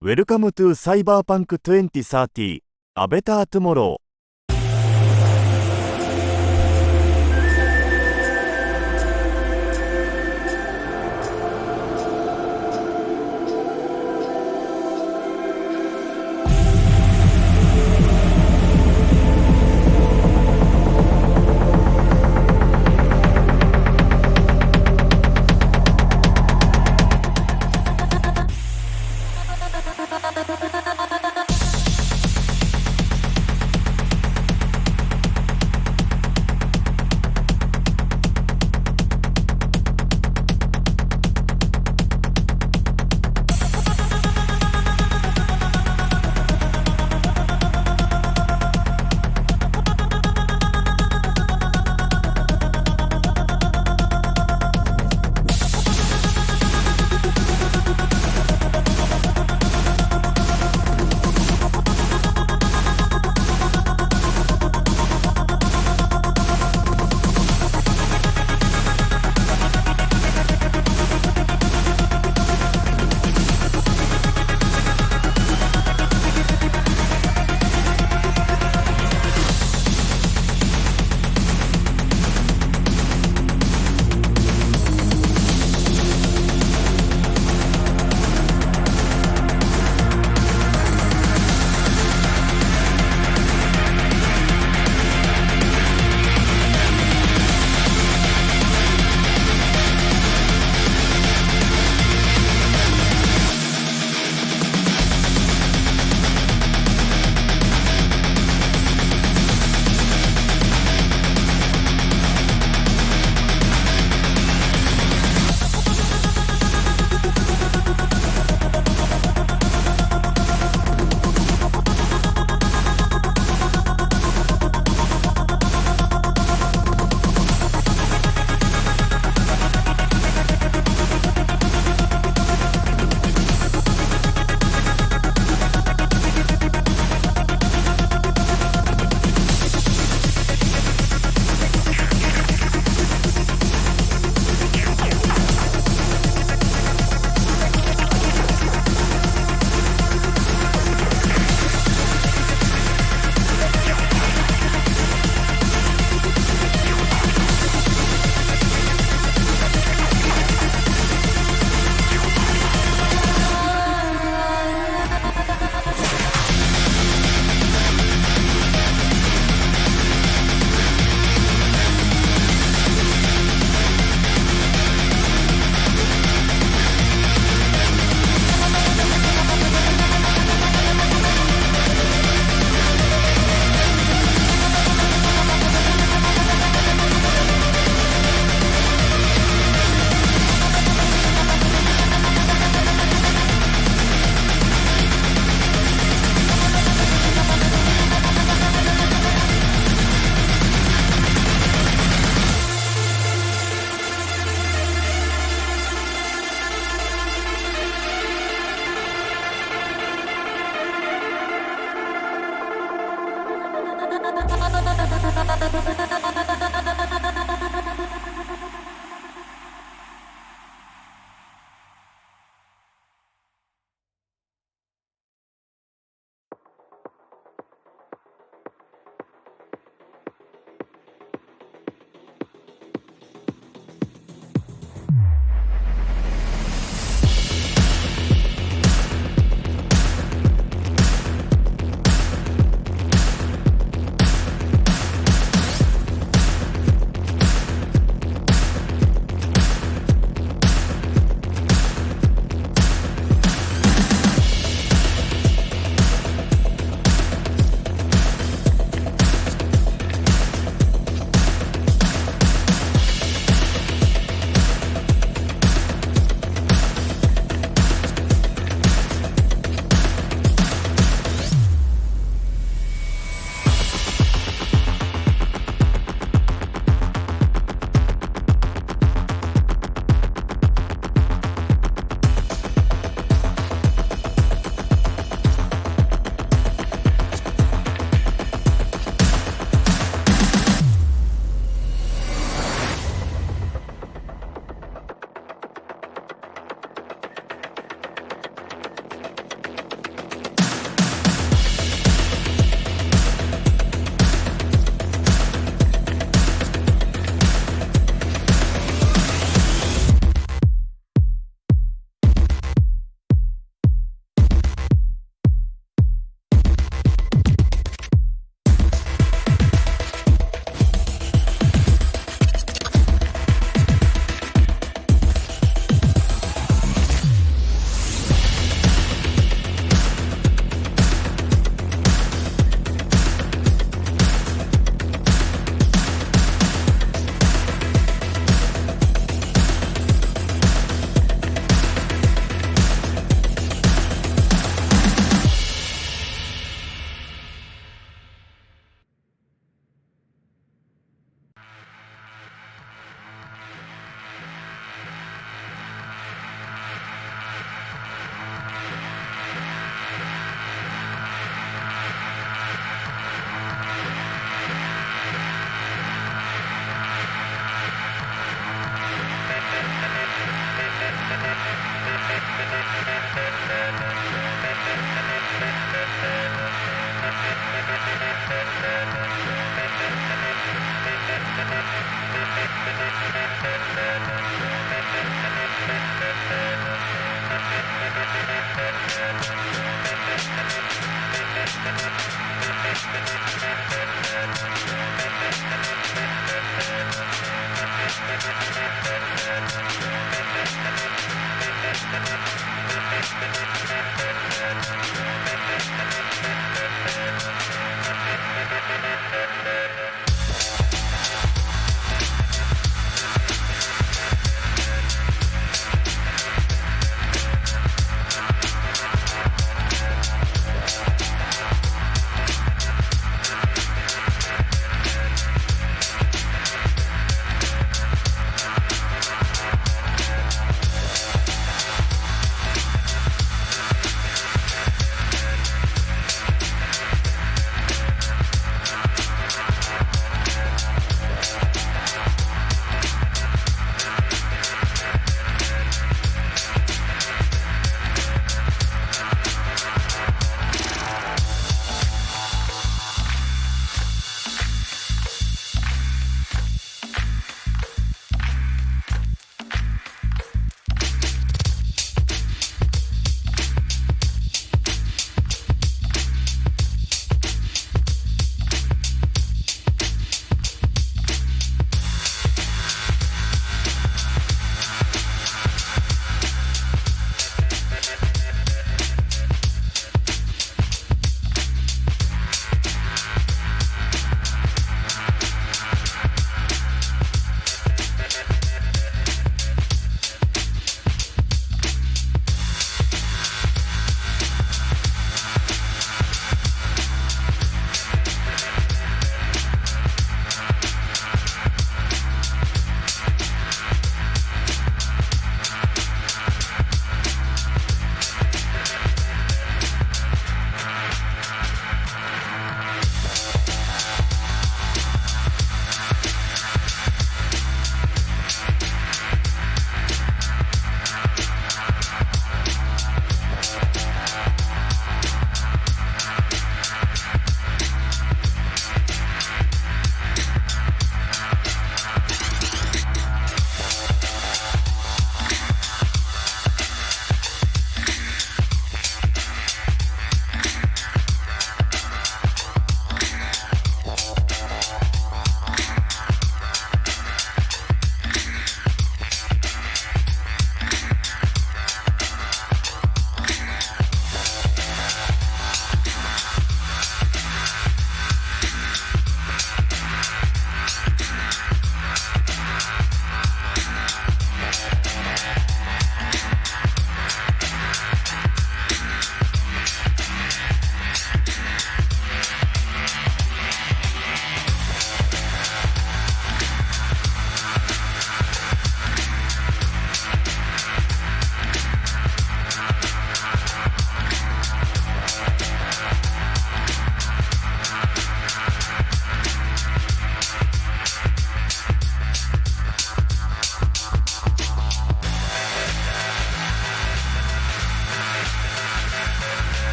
Welcome to Cyberpunk 2030 A Better Tomorrow。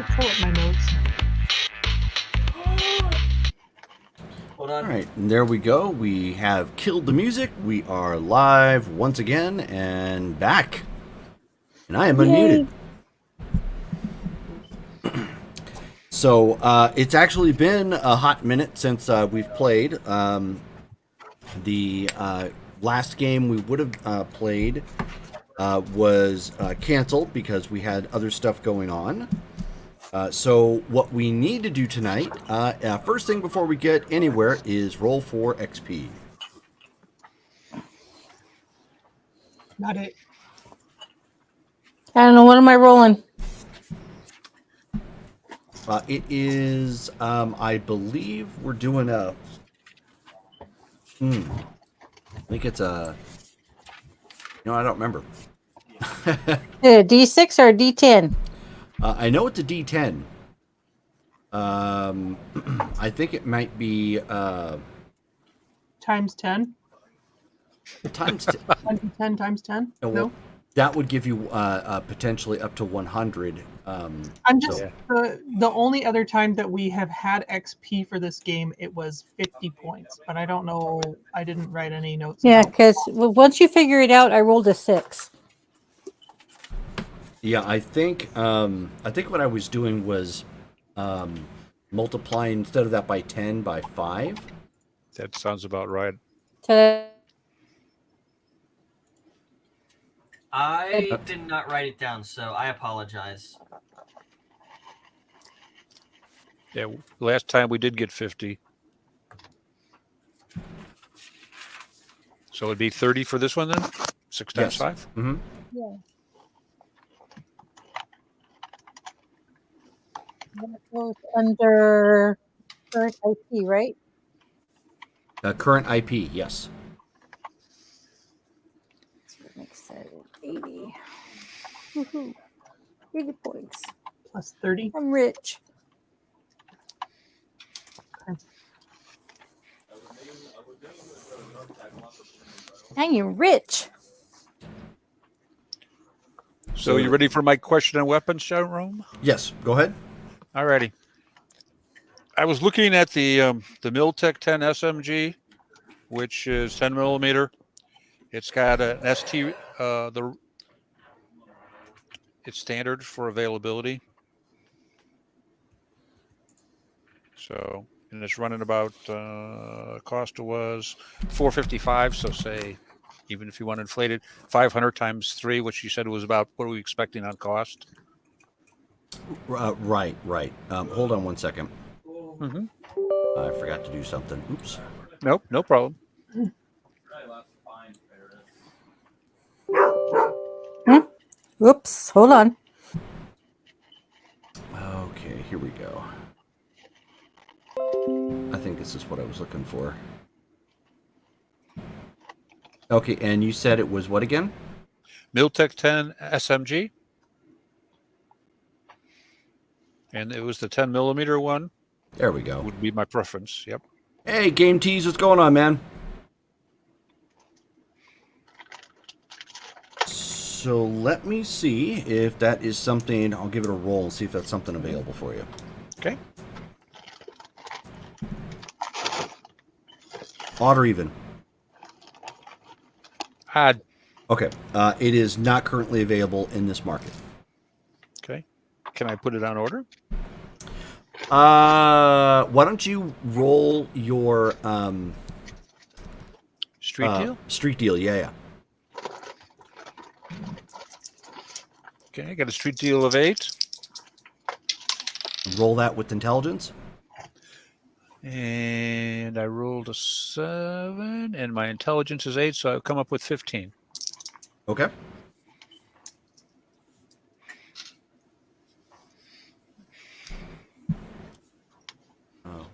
should pull up my notes. Hold on. All right, and there we go. We have killed the music. We are live once again and back. And I am unmuted. So it's actually been a hot minute since we've played. The last game we would have played was canceled because we had other stuff going on. So what we need to do tonight, first thing before we get anywhere, is roll for XP. Not it. I don't know. What am I rolling? It is, I believe we're doing a... I think it's a... No, I don't remember. A D6 or a D10? I know it's a D10. I think it might be... Times 10? times 10 times 10? well, No? that would give you potentially up to 100. I'm just... The only other time that we have had XP for this game, it was 50 points. But I don't know. I didn't write any notes. Yeah, about because once you figure it out, I rolled a 6. Yeah, I think what I was doing was multiplying instead of that by 10 by 5. That sounds about right. So I did not write it down, so I apologize. Yeah, last time we did get 50. So it'd be 30 for this one then? 6 times Yes. 5? Mm-hmm. yeah. That goes under current IP, right? Current IP, yes. Makes sense. 80. Woohoo. 80 points. plus 30. I'm rich. I am rich. So you ready for my question on weapons, Jerome? Yes, go ahead. Alrighty. I was looking at the Miltech 10 SMG, which is 10 millimeter. It's got an ST. It's standard for availability. So, and it's running about cost was $455. So say, even if you want inflated, 500 times 3, which you said was about what are we expecting on cost? Right. Hold on one second. Mm-hmm. I forgot to do something. Oops. Nope, no problem. Whoops. Hold on. Okay, here we go. I think this is what I was looking for. Okay, and you said it was what again? Miltech 10 SMG. And it was the 10 millimeter one. There we go. Would be my preference. Yep. Hey, Game Tease, what's going on, man? So let me see if that is something. I'll give it a roll and see if that's something available for you. Okay. Odd or even? Odd. Okay. It is not currently available in this market. Okay. Can I put it on order? Why don't you roll your Street deal? Street deal, yeah. Okay, I got a street deal of 8. Roll that with intelligence. And I rolled a 7, and my intelligence is 8, so I've come up with 15. Okay.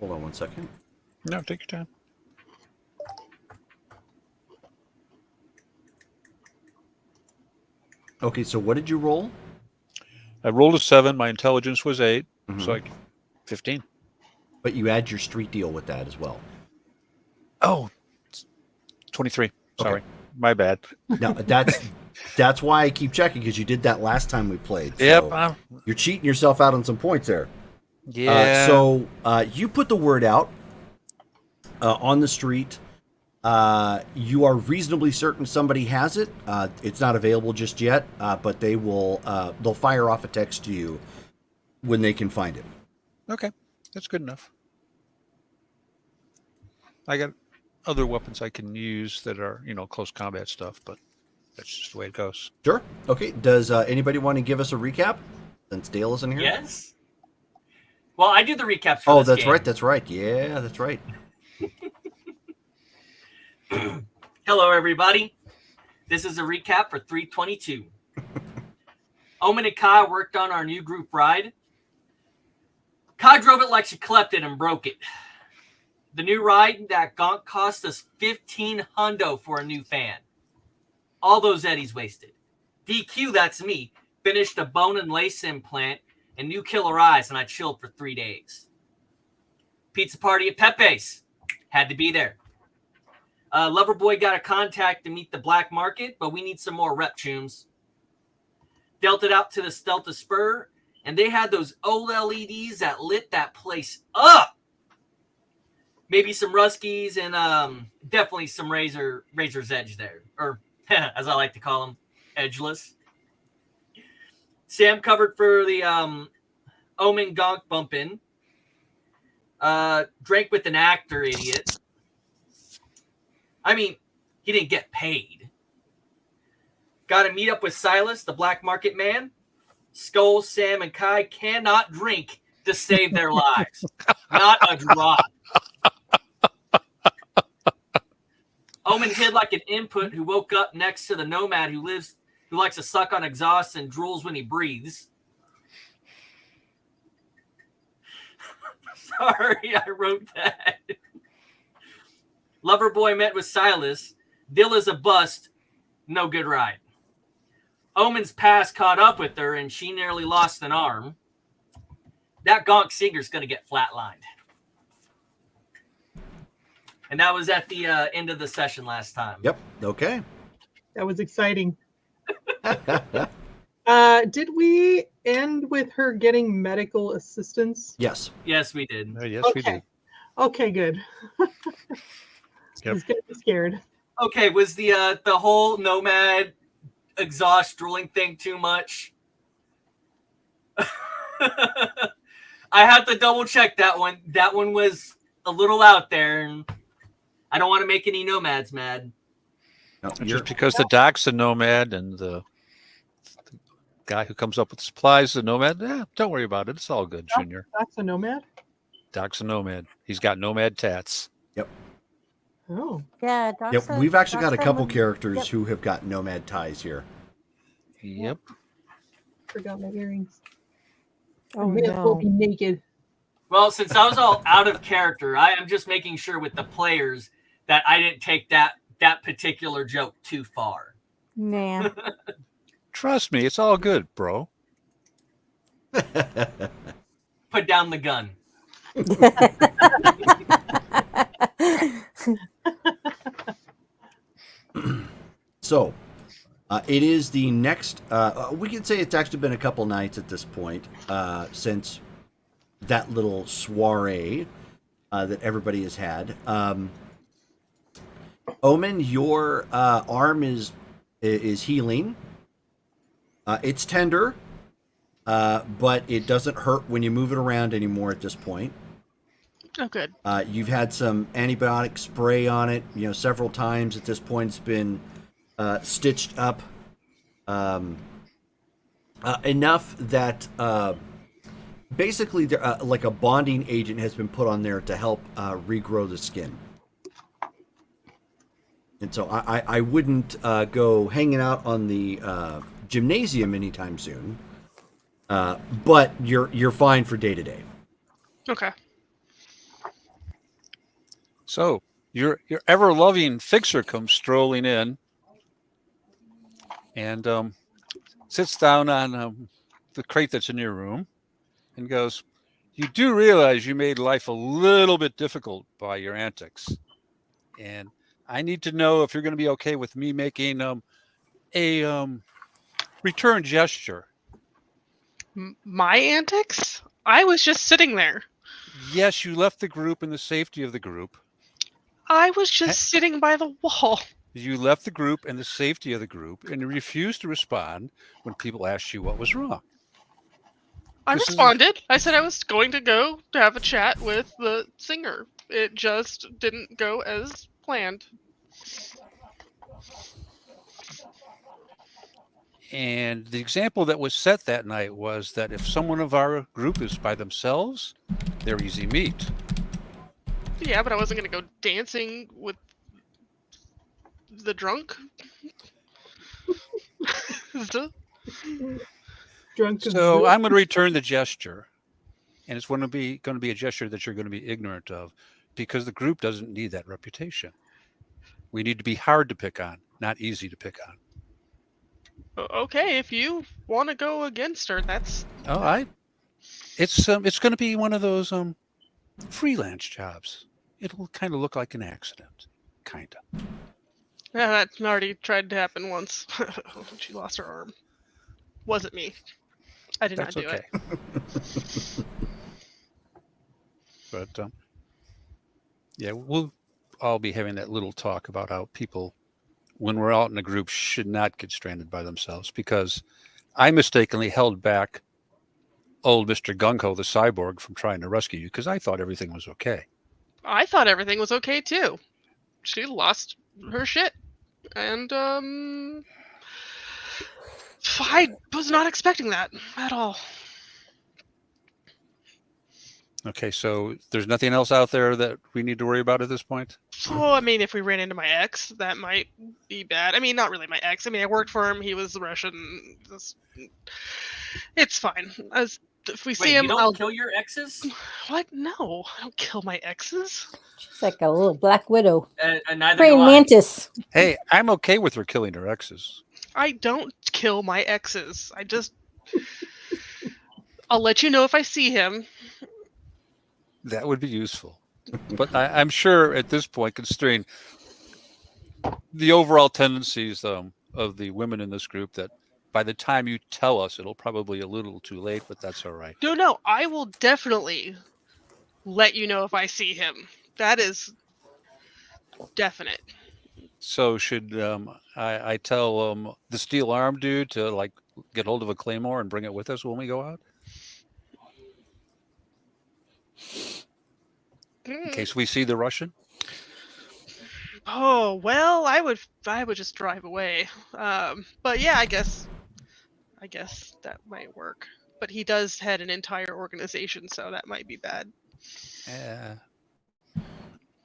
Hold on one second. No, take your time. Okay, so what did you roll? I rolled a 7. My intelligence was 8, so I 15. But you add your street deal with that as well. Oh, 23. Sorry, Okay. my bad. No, that's That's why I keep checking, because you did that last time we played. Yep. So you're cheating yourself out on some points there. Yeah. So you put the word out on the street. You are reasonably certain somebody has it. It's not available just yet, but they'll fire off a text to you when they can find it. Okay, that's good enough. I got other weapons I can use that are, close combat stuff, but that's just the way it goes. Sure. Okay. Does anybody want to give us a recap since Dale isn't here? Yes. Well, I do the recaps for Oh, this that's game. right. That's right. Yeah, that's right. Hello, everybody. This is a recap for 322. Omen and Kai worked on our new group ride. Kai drove it like she clept it and broke it. The new ride that gonk cost us 15 hundo for a new fan. All those eddies wasted. DQ, that's me, finished a bone and lace implant and new killer eyes, and I chilled for 3 days. Pizza party at Pepe's. Had to be there. Loverboy got a contact to meet the black market, but we need some more rep chooms. Dealt it out to the Stelta Spur, and they had those OLEDs that lit that place up. Maybe some Ruskies and definitely some Razor's Edge there. Or, as I like to call them, edgeless. Sam covered for the Omen Gonk bump in. Drank with an actor, idiot. I mean, he didn't get paid. Got to meet up with Silas, the black market man. Skull, Sam, and Kai cannot drink to save their lives. Not a drop. Omen hid like an input who woke up next to the nomad who likes to suck on exhaust and drools when he breathes. Sorry, I wrote that. Loverboy met with Silas. Dilla's a bust. No good ride. Omen's past caught up with her, and she nearly lost an arm. That Gonk Singer's going to get flatlined. And that was at the end of the session last time. Yep. Okay. That was exciting. Did we end with her getting medical assistance? Yes. Yes, we did. Yes, we did. Okay, good. I was getting scared. Okay, was the whole nomad exhaust drooling thing too much? I have to double check that one. That one was a little out there, and I don't want to make any nomads mad. No, Just because the doc's a nomad and the guy who comes up with supplies is a nomad, don't worry about it. It's all good, Junior. That's a nomad? Doc's a nomad. He's got nomad tats. Yep. Oh. Yeah. Yep. We've actually got a couple characters. characters who have got nomad ties here. Yep. Forgot my earrings. Oh, Will will no. be naked. Well, since I was all out of character, I am just making sure with the players that I didn't take that particular joke too far. Man. Trust me, it's all good, bro. Put down the gun. So, it is the next. We can say it's actually been a couple nights at this point since that little soiree that everybody has had. Omen, your arm is healing. It's tender, but it doesn't hurt when you move it around anymore at this point. Oh, good. You've had some antibiotic spray on it, several times at this point. It's been stitched up enough that basically like a bonding agent has been put on there to help regrow the skin. And so I wouldn't go hanging out on the gymnasium anytime soon, but you're fine for day to day. Okay. So your ever-loving fixer comes strolling in and sits down on the crate that's in your room and goes, "You do realize you made life a little bit difficult by your antics, and I need to know if you're going to be okay with me making a return gesture. My antics? I was just sitting there. Yes, you left the group in the safety of the group. I was just sitting by the wall. You left the group in the safety of the group, and you refused to respond when people asked you what was wrong. I This is- responded. I said I was going to go to have a chat with the singer. It just didn't go as planned. And the example that was set that night was that if someone of our group is by themselves, they're easy meat. Yeah, but I wasn't going to go dancing with the drunk. Drunk as So this. I'm going to return the gesture, and it's going to be a gesture that you're going to be ignorant of, because the group doesn't need that reputation. We need to be hard to pick on, not easy to pick on. Okay, if you want to go against her, that's It's going to be one of those freelance jobs. It'll kind of look like an accident, kind of. yeah, that already tried to happen once. She lost her arm. Wasn't me. I did That's not do okay. it. But yeah, we'll all be having that little talk about how people, when we're out in a group, should not get stranded by themselves, because I mistakenly held back old Mr. Gung-Ho, the cyborg, from trying to rescue you because I thought everything was okay. I thought everything was okay too. She lost her shit, and I was not expecting that at all. Okay, so there's nothing else out there that we need to worry about at this point? So, I mean, if we ran into my ex, that might be bad. I mean, not really my ex. I mean, I worked for him. He was Russian. It's fine. If we see Wait, him, you don't I'll kill your exes? What? No, I don't kill my exes. She's like a little black widow. Neither do Praying I. mantis. Hey, I'm okay with her killing her exes. I don't kill my exes. I'll let you know if I see him. That would be useful. But I'm sure at this point, considering the overall tendencies of the women in this group, that by the time you tell us, it'll probably be a little too late, but that's all right. No, I will definitely let you know if I see him. That is definite. So should I tell the steel arm dude to like get hold of a claymore and bring it with us when we go out? In case we see the Russian? Oh well, I would just drive away. But yeah, I guess that might work. But he does head an entire organization, so that might be bad.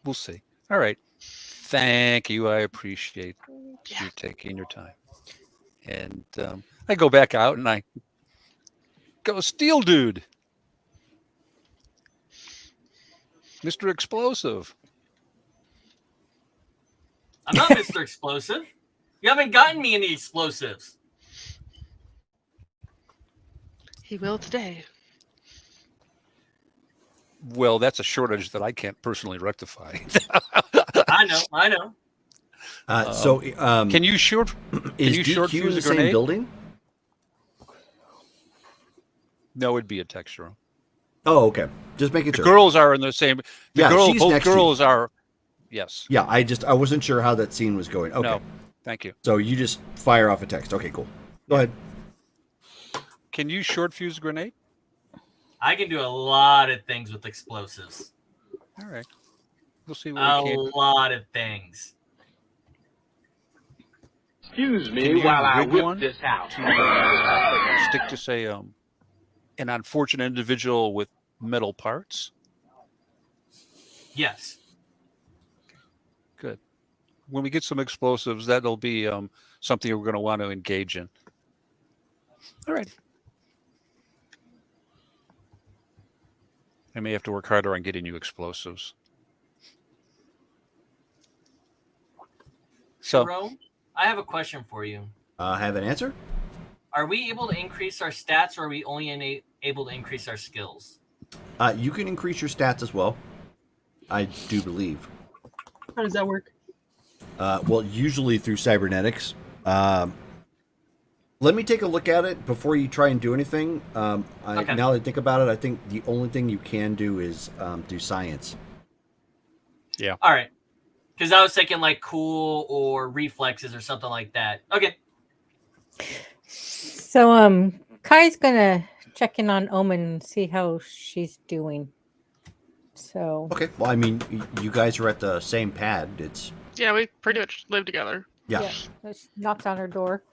We'll see. All right. Thank you. I appreciate you taking your time. And I go back out and I go, Steel Dude. Mr. Explosive. I'm not Mr. Explosive. You haven't gotten me any explosives. He will today. Well, that's a shortage that I can't personally rectify. I know. Can you short? Is you DQ short in fuse the a same grenade? building? No, it'd be a text room. Oh, okay. Just making sure. Girls are in the same. Yeah, she's Both next to you. girls are. Yes. Yeah, I wasn't sure how that scene was going. Okay. No, thank you. So you just fire off a text. Okay, cool. Go ahead. Can you short fuse a grenade? I can do a lot of things with explosives. All right. We'll see what A we can. lot of things. Excuse Can me you while I rig whip one this out. to stick to say an unfortunate individual with metal parts? Yes. Good. When we get some explosives, that'll be something we're going to want to engage in. All right. I may have to work harder on getting you explosives. So, Jerome, I have a question for you. Have an answer? Are we able to increase our stats, or are we only able to increase our skills? You can increase your stats as well. I do believe. How does that work? Well, usually through cybernetics. Let me take a look at it before you try and do anything. Okay. Now that I think about it, I think the only thing you can do is do science. All right. Because I was thinking like cool or reflexes or something like that. Okay. So Kai's gonna check in on Omen and see how she's doing. So Okay. Well, I mean, you guys are at the same pad. It's Yeah, we pretty much live together. yeah. she knocks on her door.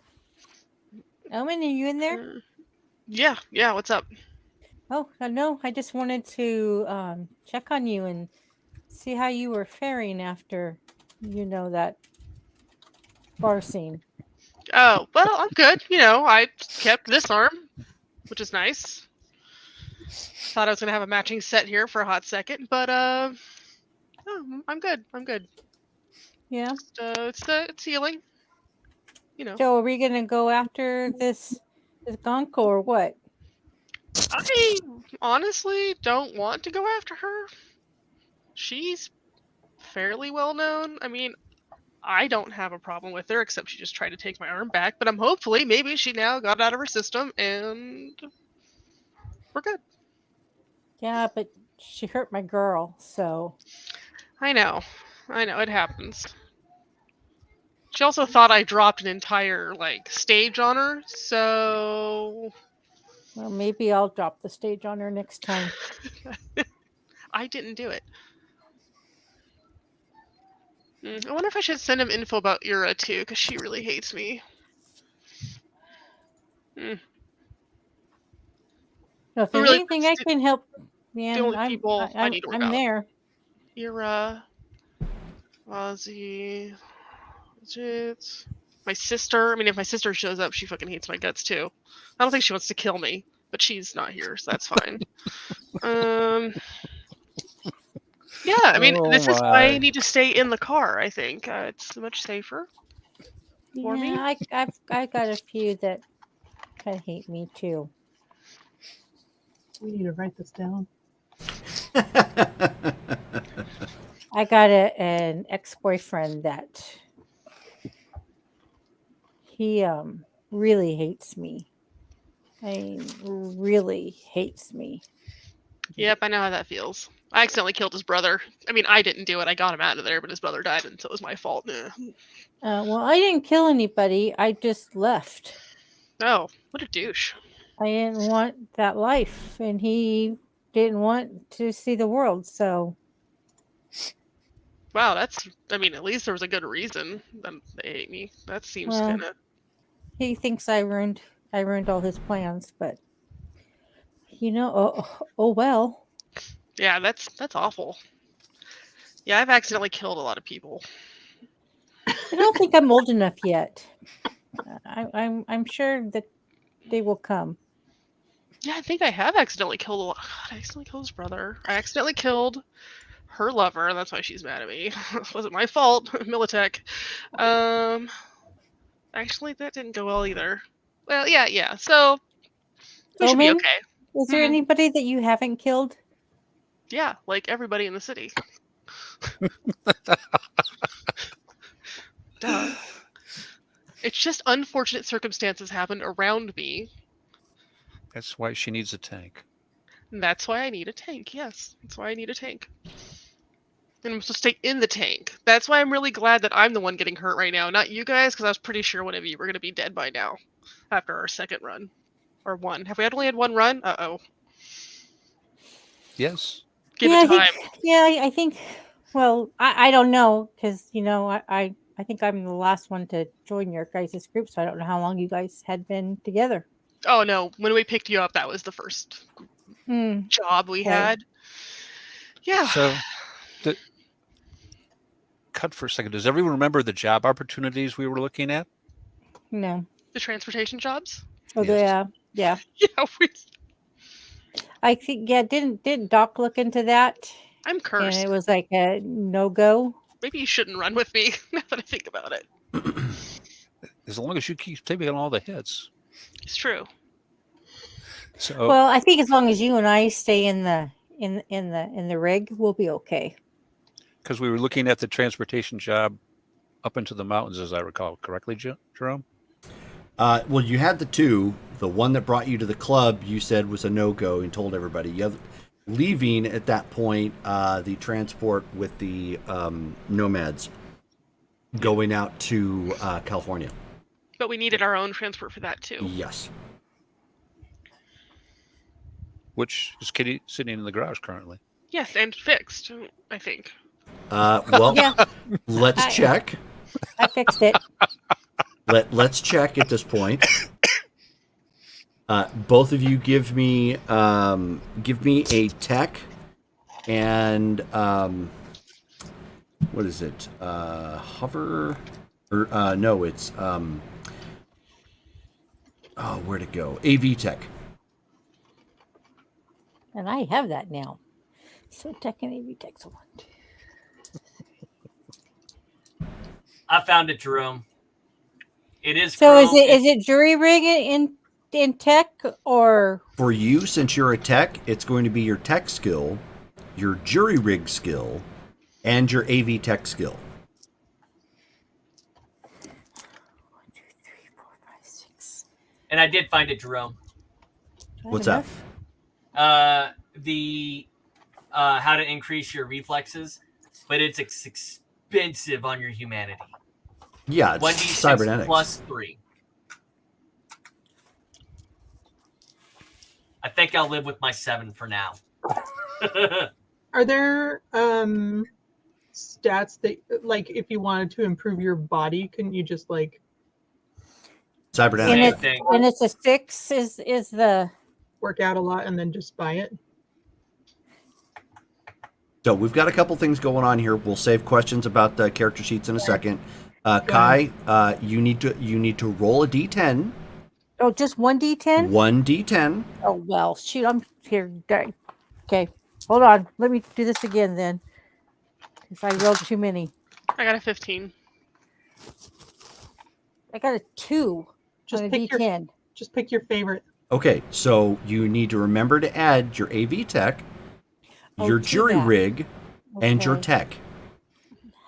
Omen, are you in there? Yeah. What's up? Oh, no, I just wanted to check on you and see how you were faring after, that bar scene. Oh, well, I'm good. I kept this arm, which is nice. Thought I was gonna have a matching set here for a hot second, but no, I'm good. I'm good. Yeah. It's healing. So are we gonna go after this gonko or what? I honestly don't want to go after her. She's fairly well known. I mean, I don't have a problem with her, except she just tried to take my arm back. But maybe she now got it out of her system and we're good. Yeah, but she hurt my girl, so I know, it happens. She also thought I dropped an entire stage on her, so well, maybe I'll drop the stage on her next time. I didn't do it. I wonder if I should send him info about Ura too, because she really hates me. No, if there's Really, anything I can help, the man, only people I need to worry I'm about. there. Ura, Ozzy, Jits, my sister. I mean, if my sister shows up, she fucking hates my guts too. I don't think she wants to kill me, but she's not here, so that's fine. Yeah, I mean, this is why I need to stay in the car. I think it's much safer for me. Yeah, I got a few that kind of hate me too. We need to write this down. I got an ex-boyfriend that he really hates me. I mean, really hates me. Yep, I know how that feels. I accidentally killed his brother. I mean, I didn't do it. I got him out of there, but his brother died, and so it was my fault. Well, I didn't kill anybody. I just left. Oh, what a douche. I didn't want that life, and he didn't want to see the world. So, Wow, I mean, at least there was a good reason that they hate me. That seems Well, kind of. he thinks I ruined all his plans, but oh well. Yeah, that's awful. Yeah, I've accidentally killed a lot of people. I don't think I'm old enough yet. I'm sure that they will come. Yeah, I think I have accidentally killed a lot. God, I accidentally killed his brother. I accidentally killed her lover. That's why she's mad at me. It wasn't my fault. Militech. Actually, that didn't go well either. Well, yeah. So we should be Omen, okay. is there anybody that you haven't killed? Yeah, like everybody in the city. Duh. It's just unfortunate circumstances happened around me. That's why she needs a tank. And that's why I need a tank. Yes, that's why I need a tank. And I'm supposed to stay in the tank. That's why I'm really glad that I'm the one getting hurt right now, not you guys, because I was pretty sure one of you were going to be dead by now after our second run. Or one. Have we only had one run? Uh-oh. Yes. Give it time. I think. Well, I don't know because I think I'm the last one to join your guys' group, so I don't know how long you guys had been together. Oh no, when we picked you up, that was the first job we had. Yeah. So, cut for a second. Does everyone remember the job opportunities we were looking at? No. The transportation jobs? Oh, Yes. yeah. Yeah, I think didn't Doc look into that? I'm cursed. And it was like a no-go. Maybe you shouldn't run with me now that I think about it. As long as you keep taking all the hits. It's true. So, Well, I think as long as you and I stay in the rig, we'll be okay. because we were looking at the transportation job up into the mountains, as I recall correctly, Jerome? Well, you had the two. The one that brought you to the club, you said was a no-go and told everybody. Leaving at that point, the transport with the nomads going out to California. But we needed our own transport for that too. Yes. Which is Kitty sitting in the garage currently. Yes, and fixed, I think. Well, Yeah, let's check. I fixed it. Let's check at this point. Both of you give me a tech and what is it? Hover or no, it's where'd it go? AV tech. And I have that now. So tech and AV tech's one. I found it, Jerome. It is. So Chrome. is it jury rig in tech or For you, since you're a tech, it's going to be your tech skill, your jury rig skill, and your AV tech skill. 1, 2, 3, 4, 5, 6. And I did find it, Jerome. What's that? The how to increase your reflexes, but it's expensive on your humanity. Yeah, it's 1d6 cybernetics. plus 3. I think I'll live with my 7 for now. Are there stats that, like, if you wanted to improve your body, couldn't you just like Cybernetics. Same thing. and it's a 6 is the work out a lot and then just buy it? So we've got a couple things going on here. We'll save questions about the character sheets in a second. Kai, you need to roll a d10. oh just 1d10? 1d10. Oh well, shoot, I'm here. Okay, hold on. Let me do this again then, because I rolled too many. I got a 15. I got a 2 Just on a pick d10. Just pick your favorite. Okay, so you need to remember to add your AV tech, Oh, your to jury that. rig, and your Okay. tech.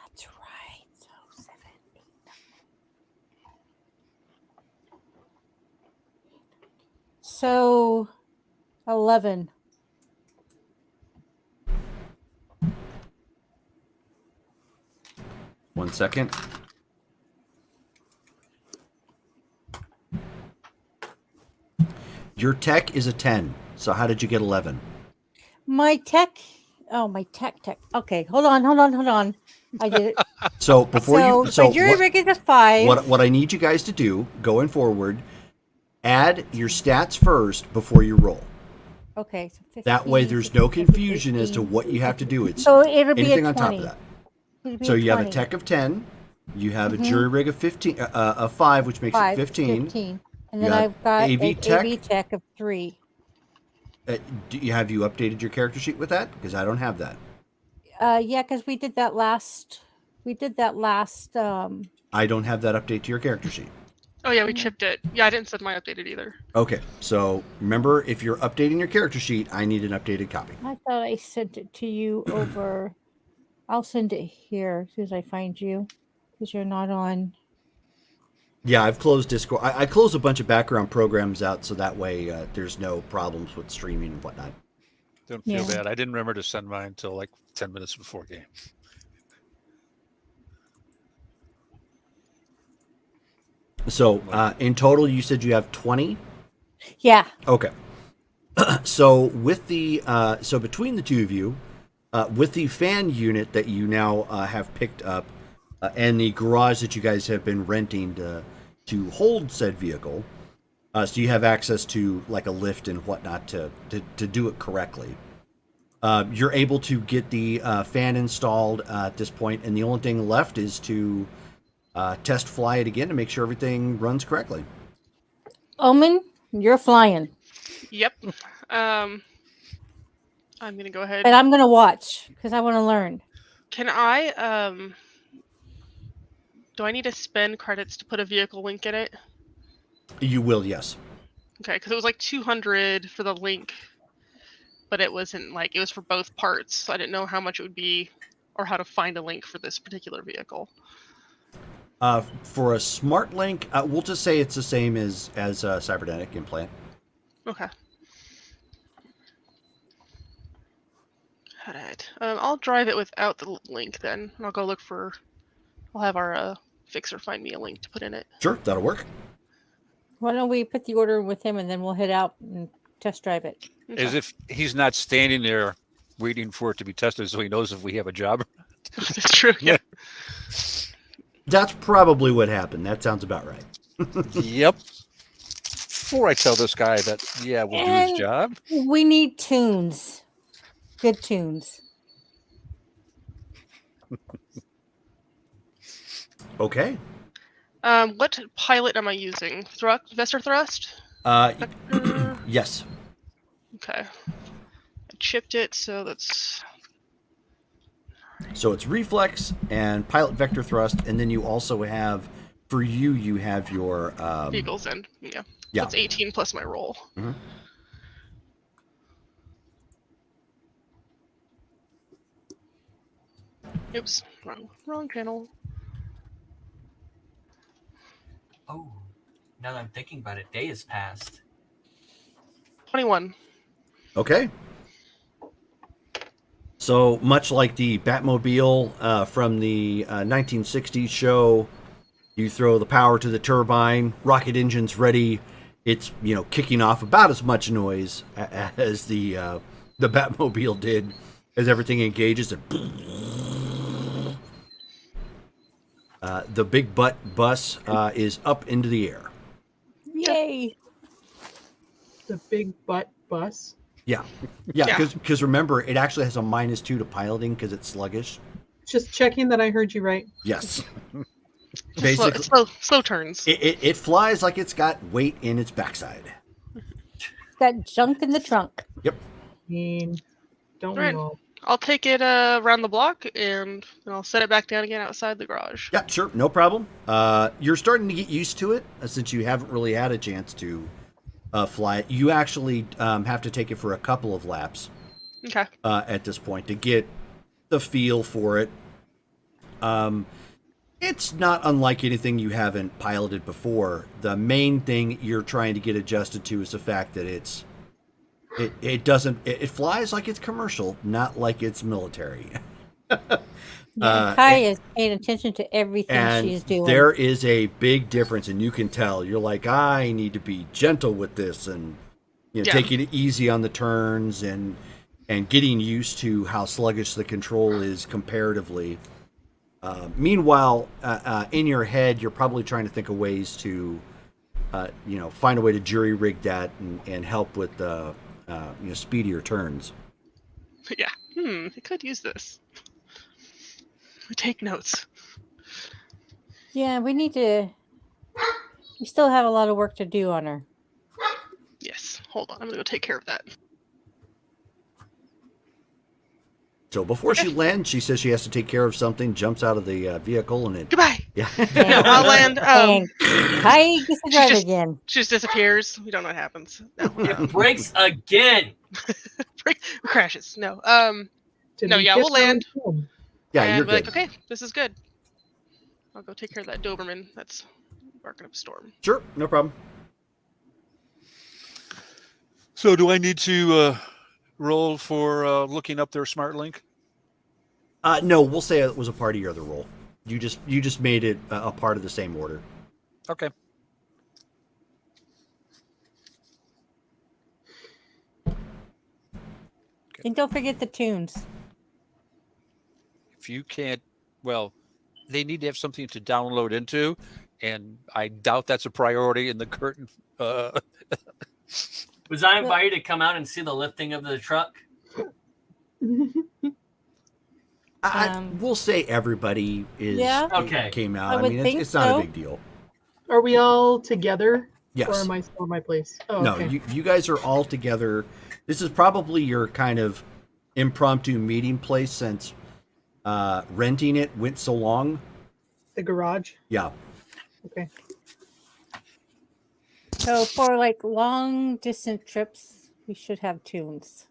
That's right. So 7, 8, 9. So 11. One second. Your tech is a 10. So how did you get 11? My tech. Oh, my tech. Okay, hold on. I did it. So before so you so my jury what, rig is a 5. what I need you guys to do going forward, add your stats first before you roll. Okay, so 15, That way there's no 16, confusion as to 18. what you have to do. It's So it'll be anything a on 20. top of that. It'll be So you have a 20. tech of 10, you have Mhm. a jury rig of 15, a 5, which makes 5, it 15. 15. And You then got I've got AV an tech. AV tech of 3. Have you updated your character sheet with that? Because I don't have that. Yeah, because we did that last. I don't have that update to your character sheet. Oh yeah, we chipped it. Yeah, I didn't send my updated either. Okay, so remember, if you're updating your character sheet, I need an updated copy. I thought I sent it to you over. I'll send it here as soon as I find you, because you're not on. Yeah, I've closed Discord. I closed a bunch of background programs out so that way there's no problems with streaming and whatnot. Don't feel Yeah. bad. I didn't remember to send mine until like 10 minutes before game. So in total, you said you have 20? Yeah. Okay. So with the so between the two of you, with the fan unit that you now have picked up, and the garage that you guys have been renting to hold said vehicle, so you have access to like a lift and whatnot to do it correctly. You're able to get the fan installed at this point, and the only thing left is to test fly it again to make sure everything runs correctly. Omen, you're flying, Yep. I'm gonna go ahead. but I'm gonna watch because I want to learn. Can I do I need to spend credits to put a vehicle link in it? You will, yes. Okay, because it was like 200 for the link, but it wasn't like it was for both parts. So I didn't know how much it would be or how to find a link for this particular vehicle. For a smart link, we'll just say it's the same as a cybernetic implant. Okay. All right. I'll drive it without the link then. I'll go look for. I'll have our fixer find me a link to put in it. Sure, that'll work. Why don't we put the order with him and then we'll head out and test drive it? Okay. As if he's not standing there waiting for it to be tested so he knows if we have a job. That's true. Yeah. That's probably what happened. That sounds about right. Yep. Before I tell this guy that, yeah, we'll do his And job. we need tunes. Good tunes. Okay. What pilot am I using? Vester thrust? Vector? Yes. Okay. I chipped it, so that's. So it's reflex and pilot vector thrust, and then you also have, for you have your Vehicles and yeah. Yeah. That's 18 plus my roll. Mhm. Oops, wrong channel. Oh, now that I'm thinking about it, day has passed. 21. Okay. So much like the Batmobile from the 1960s show, you throw the power to the turbine, rocket engine's ready. It's kicking off about as much noise as the Batmobile did as everything engages. And the big butt bus is up into the air. Yay! The big butt bus. Yeah, Yeah. because remember, it actually has a -2 to piloting because it's sluggish. Just checking that I heard you right. Yes. Just slow turns. It flies like it's got weight in its backside. Got junk in the trunk. Yep. I mean, don't Right. we all? I'll take it around the block and then I'll set it back down again outside the garage. Yeah, sure, no problem. You're starting to get used to it since you haven't really had a chance to fly it. You actually have to take it for a couple of laps Okay. at this point to get the feel for it. It's not unlike anything you haven't piloted before. The main thing you're trying to get adjusted to is the fact that it flies like it's commercial, not like it's military. Yeah, Kai is paying attention to everything And she's doing. there is a big difference, and you can tell. You're like, I need to be gentle with this, and Yeah. taking it easy on the turns, and getting used to how sluggish the control is comparatively. Meanwhile, in your head, you're probably trying to think of ways to, find a way to jury rig that and help with speedier turns. Yeah. I could use this. Take notes. Yeah, we need to. We still have a lot of work to do on her. Yes. Hold on. I'm gonna go take care of that. So before she lands, she says she has to take care of something, jumps out of the vehicle, and it. Goodbye. Yeah. No, I'll land. And Kai gets to drive again. She just disappears. We don't know what happens. No. It breaks again. Crashes. No. Did No, we yeah, get we'll land. that film? Yeah, and you're be good. like, okay, this is good. I'll go take care of that Doberman that's barking up a storm. Sure, no problem. So do I need to roll for looking up their smart link? No, we'll say it was a part of your other role. You just made it a part of the same order. Okay. And don't forget the tunes. If you can't, well, they need to have something to download into, and I doubt that's a priority in the current. Was I invited to come out and see the lifting of the truck? We'll say everybody is Yeah. Okay. came out. I I would mean, think it's not so. a big deal. Are we all together? Yes. Or am I still at my place? Oh, No, okay. you guys are all together. This is probably your kind of impromptu meeting place since renting it went so long. The garage. Yeah. Okay. So for like long distance trips, we should have tunes.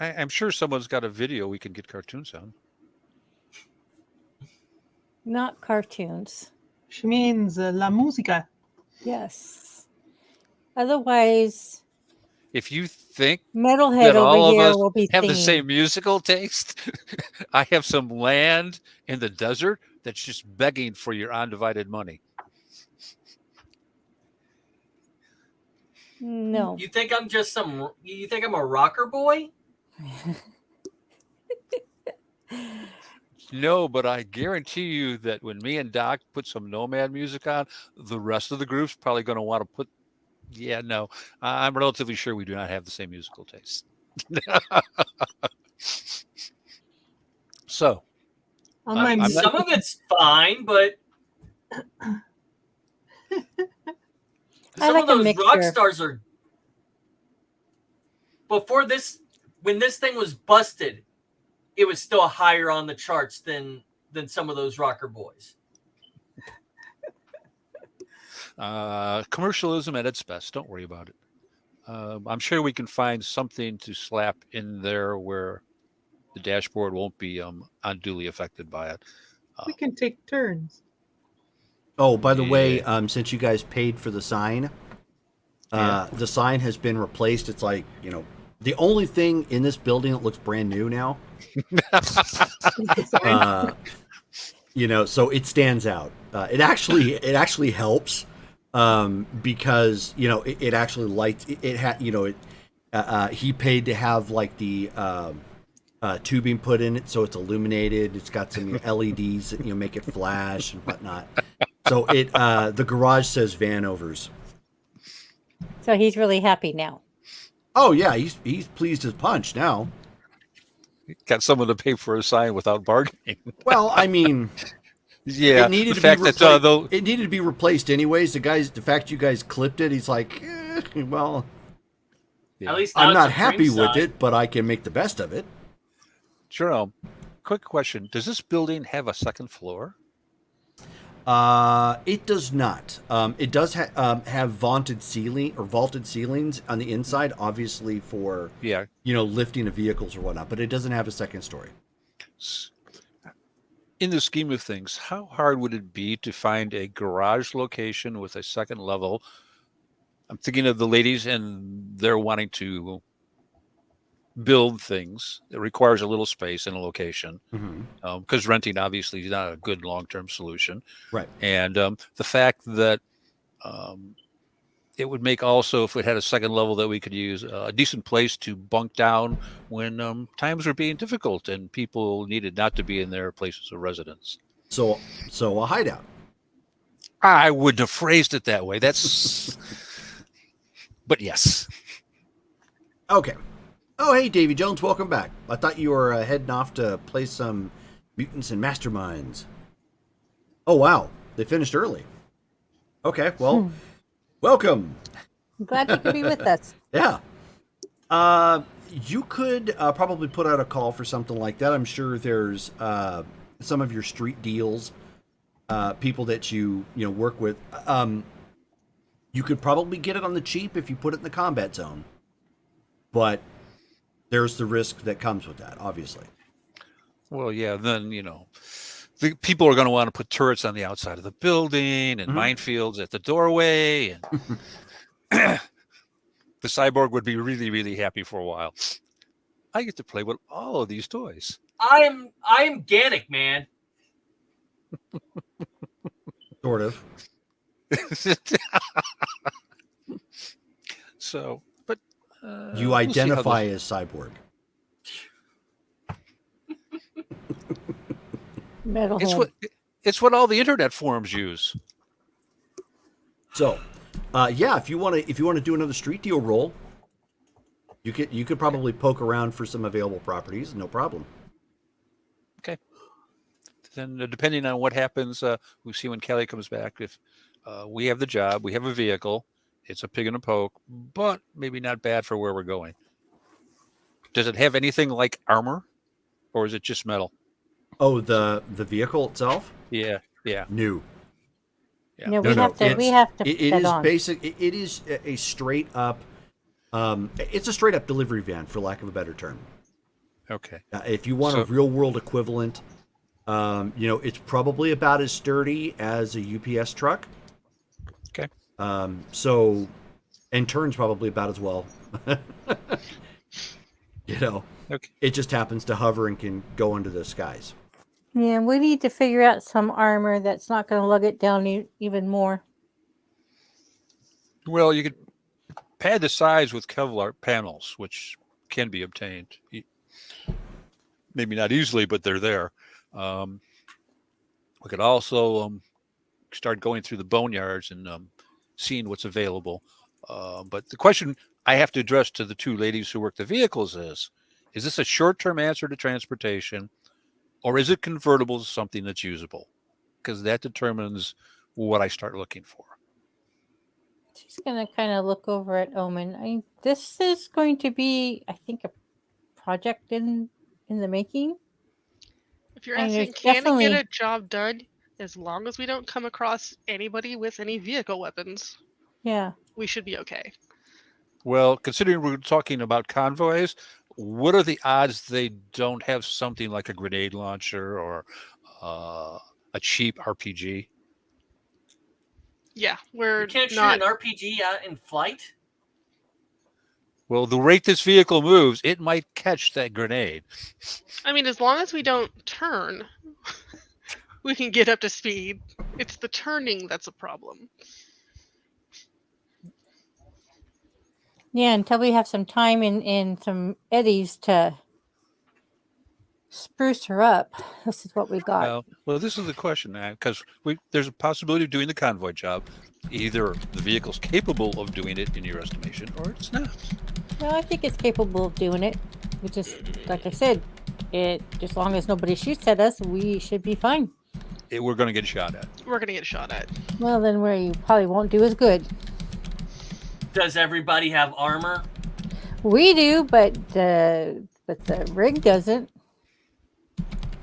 I'm sure someone's got a video we can get cartoons on. Not cartoons. She means la música. Yes. Otherwise, If you think Metalhead that over all of here us will be have the singing. same musical taste, I have some land in the desert that's just begging for your undivided money. No. You think I'm just some? You think I'm a rocker boy? No, but I guarantee you that when me and Doc put some Nomad music on, the rest of the group's probably going to want to put. Yeah, no, I'm relatively sure we do not have the same musical taste. So, On I my mean, I'm not- some of it's fine, but I some like of a those rock mixture. stars are. Before this, when this thing was busted, it was still higher on the charts than some of those rocker boys. Commercialism at its best. Don't worry about it. I'm sure we can find something to slap in there where the dashboard won't be unduly affected by it. we can take turns. Oh, by the way, Yeah. since you guys paid for the sign, Yeah. the sign has been replaced. It's like, the only thing in this building that looks brand new now. So it stands out. It actually helps because it actually lights. It had he paid to have like the tubing put in it, so it's illuminated. It's got some LEDs that make it flash and whatnot. So the garage says Vanovers. So he's really happy now. Oh yeah, he's pleased as punch now. Got someone to pay for a sign without bargaining. Well, I mean, Yeah, it needed the to be fact that it needed to be replaced anyways. The fact you guys clipped it, he's like, well, yeah. At least now I'm it's not a happy frame with sign. it, but I can make the best of it. Jerome, quick question: does this building have a second floor? It does not. It does have vaulted ceilings on the inside, obviously for Yeah. lifting of vehicles or whatnot. But it doesn't have a second story. In the scheme of things, how hard would it be to find a garage location with a second level? I'm thinking of the ladies, and they're wanting to build things. It requires a little space and a location because renting obviously is not a good long-term solution. Right. And the fact that it would make also, if it had a second level that we could use, a decent place to bunk down when times were being difficult and people needed not to be in their places of residence. So a hideout. I wouldn't have phrased it that way. That's, but yes. Okay. Oh, hey, Davy Jones, welcome back. I thought you were heading off to play some Mutants and Masterminds. Oh, wow. They finished early. Okay, well, welcome. I'm glad you could be with us. Yeah. You could probably put out a call for something like that. I'm sure there's some of your street deals, people that you work with. You could probably get it on the cheap if you put it in the combat zone. But there's the risk that comes with that, obviously. Well, yeah, then, the people are going to want to put turrets on the outside of the building and minefields at the doorway. And the cyborg would be really, really happy for a while. I get to play with all of these toys. I am Gannick, man. Sort of. So, but You we'll see how identify this- as cyborg. Metalhead. It's what all the internet forums use. So, yeah, if you want to do another street deal roll, you could probably poke around for some available properties, no problem. Okay. Then, depending on what happens, we'll see when Kelly comes back. If we have the job, we have a vehicle, it's a pig and a poke, but maybe not bad for where we're going. Does it have anything like armor, or is it just metal? Oh, the vehicle itself? Yeah. New. Yeah. No, No, we no, have to. it's- We have to. It put that is on. basic. It is a straight up. It's a straight up delivery van, for lack of a better term. Okay. If you want So- a real world equivalent, It's probably about as sturdy as a UPS truck. Okay. And turns probably about as well. Okay. It just happens to hover and can go into the skies. Yeah, we need to figure out some armor that's not going to lug it down even more. Well, you could pad the sides with Kevlar panels, which can be obtained. Maybe not easily, but they're there. We could also start going through the boneyards and seeing what's available. But the question I have to address to the two ladies who work the vehicles is this a short-term answer to transportation, or is it convertible to something that's usable? Because that determines what I start looking for. She's going to kind of look over at Omen. This is going to be, I think, a project in the making. If you're I mean, asking, there's can it definitely- get a job done? As long as we don't come across anybody with any vehicle weapons, Yeah. we should be okay. Well, considering we're talking about convoys, what are the odds they don't have something like a grenade launcher or a cheap RPG? Yeah, we're You can't not. shoot an RPG out in flight. Well, the rate this vehicle moves, it might catch that grenade. I mean, as long as we don't turn, we can get up to speed. It's the turning that's a problem. Yeah, until we have some time in some eddies to spruce her up. This is what we got. Well, this is the question, because there's a possibility of doing the convoy job. Either the vehicle's capable of doing it in your estimation, or it's not. Well, I think it's capable of doing it. We just, like I said, as long as nobody shoots at us, we should be fine. We're going to get shot at. We're gonna get shot at. Well, then we probably won't do as good. Does everybody have armor? We do, but the rig doesn't.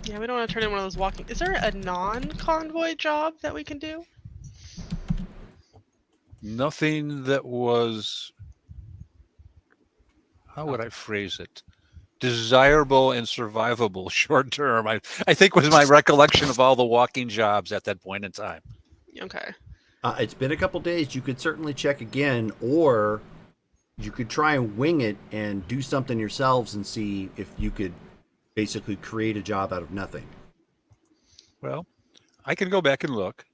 Yeah, we don't want to turn in one of those walking. Is there a non-convoy job that we can do? Nothing that was, how would I phrase it? Desirable and survivable short term, I think was my recollection of all the walking jobs at that point in time. Okay. It's been a couple days. You could certainly check again, or you could try and wing it and do something yourselves and see if you could basically create a job out of nothing. Well, I can go back and look.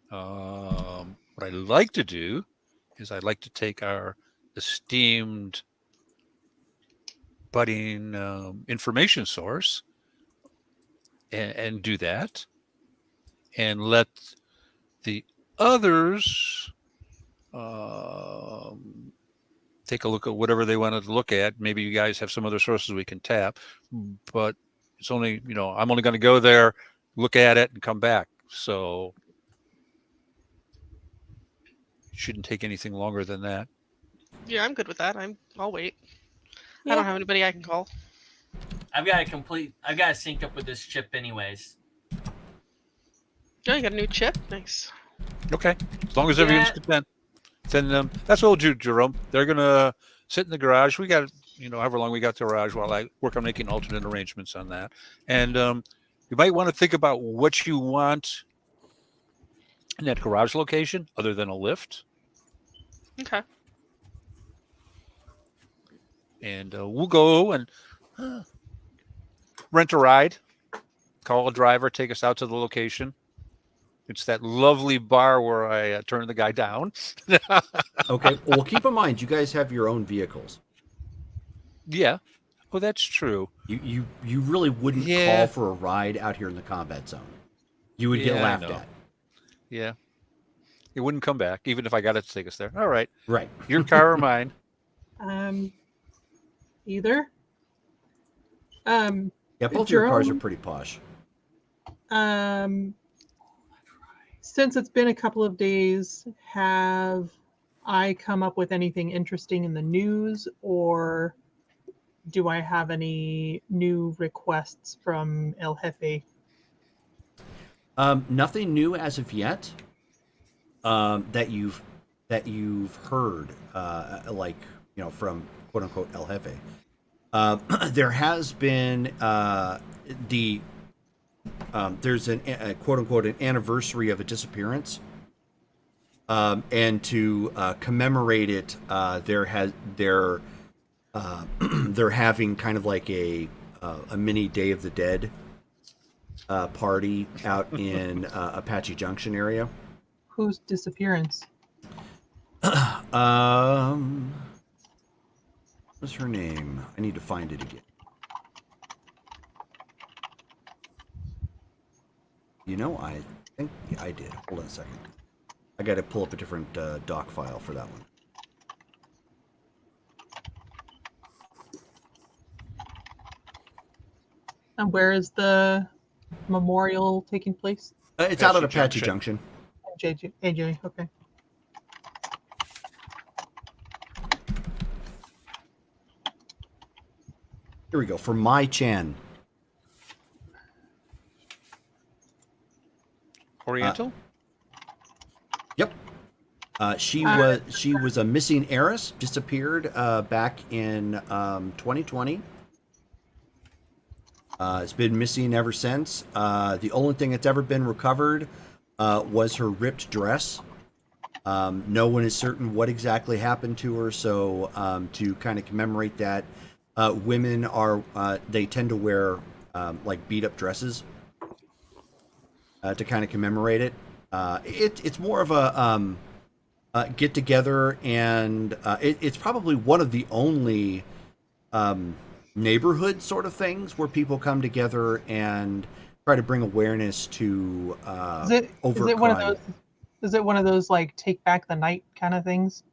What I'd like to do is I'd like to take our esteemed budding information source and do that, and let the others take a look at whatever they wanted to look at. Maybe you guys have some other sources we can tap, but it's only, I'm only going to go there, look at it, and come back. So it shouldn't take anything longer than that. Yeah, I'm good with that. I'll wait. Yeah. I don't have anybody I can call. I've got to sync up with this chip anyways. Oh, you got a new chip? Nice. Okay, as long as everyone's content. Then that's what we'll do, Jerome. They're gonna sit in the garage. We got, however long we got the garage while I work on making alternate arrangements on that. And you might want to think about what you want in that garage location, other than a lift. Okay. And we'll go and rent a ride, call a driver, take us out to the location. It's that lovely bar where I turned the guy down. Okay. Well, keep in mind, you guys have your own vehicles. Yeah. Oh, that's true. You really wouldn't call for a ride out here in the combat zone. You would get laughed at. Yeah. It wouldn't come back, even if I got it to take us there. All right. Right. Your car or mine? Either. Yeah, both your cars are pretty posh. Since it's been a couple of days, have I come up with anything interesting in the news, or do I have any new requests from El Jefe? Nothing new as of yet. That you've heard, from quote unquote El Jefe. There has been the there's a quote unquote an anniversary of a disappearance, and to commemorate it, they're having kind of like a mini Day of the Dead party out in Apache Junction area. Whose disappearance? What's her name? I need to find it again. I think I did. Hold on a second. I got to pull up a different doc file for that one. And where is the memorial taking place? It's out at Apache Junction. AJ, okay. Here we go. For Mai Chan. Oriental? Yep. She was a missing heiress, disappeared back in 2020. It's been missing ever since. The only thing that's ever been recovered was her ripped dress. No one is certain what exactly happened to her, so to kind of commemorate that, women they tend to wear like beat up dresses to kind of commemorate it. It's more of a get together, and it's probably one of the only neighborhood sort of things where people come together and try to bring awareness to overt crime. Is it one of those like take back the night kind of things?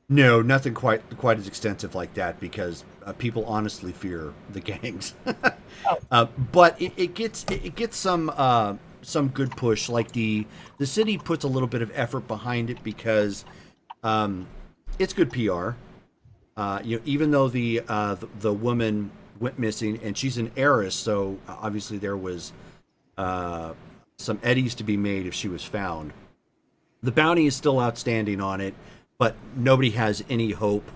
No, nothing quite as extensive like that, because people honestly fear the gangs. But it gets some good push. Like the city puts a little bit of effort behind it because it's good PR. Even though the woman went missing and she's an heiress, so obviously there was some eddies to be made if she was found. The bounty is still outstanding on it, but nobody has any hope.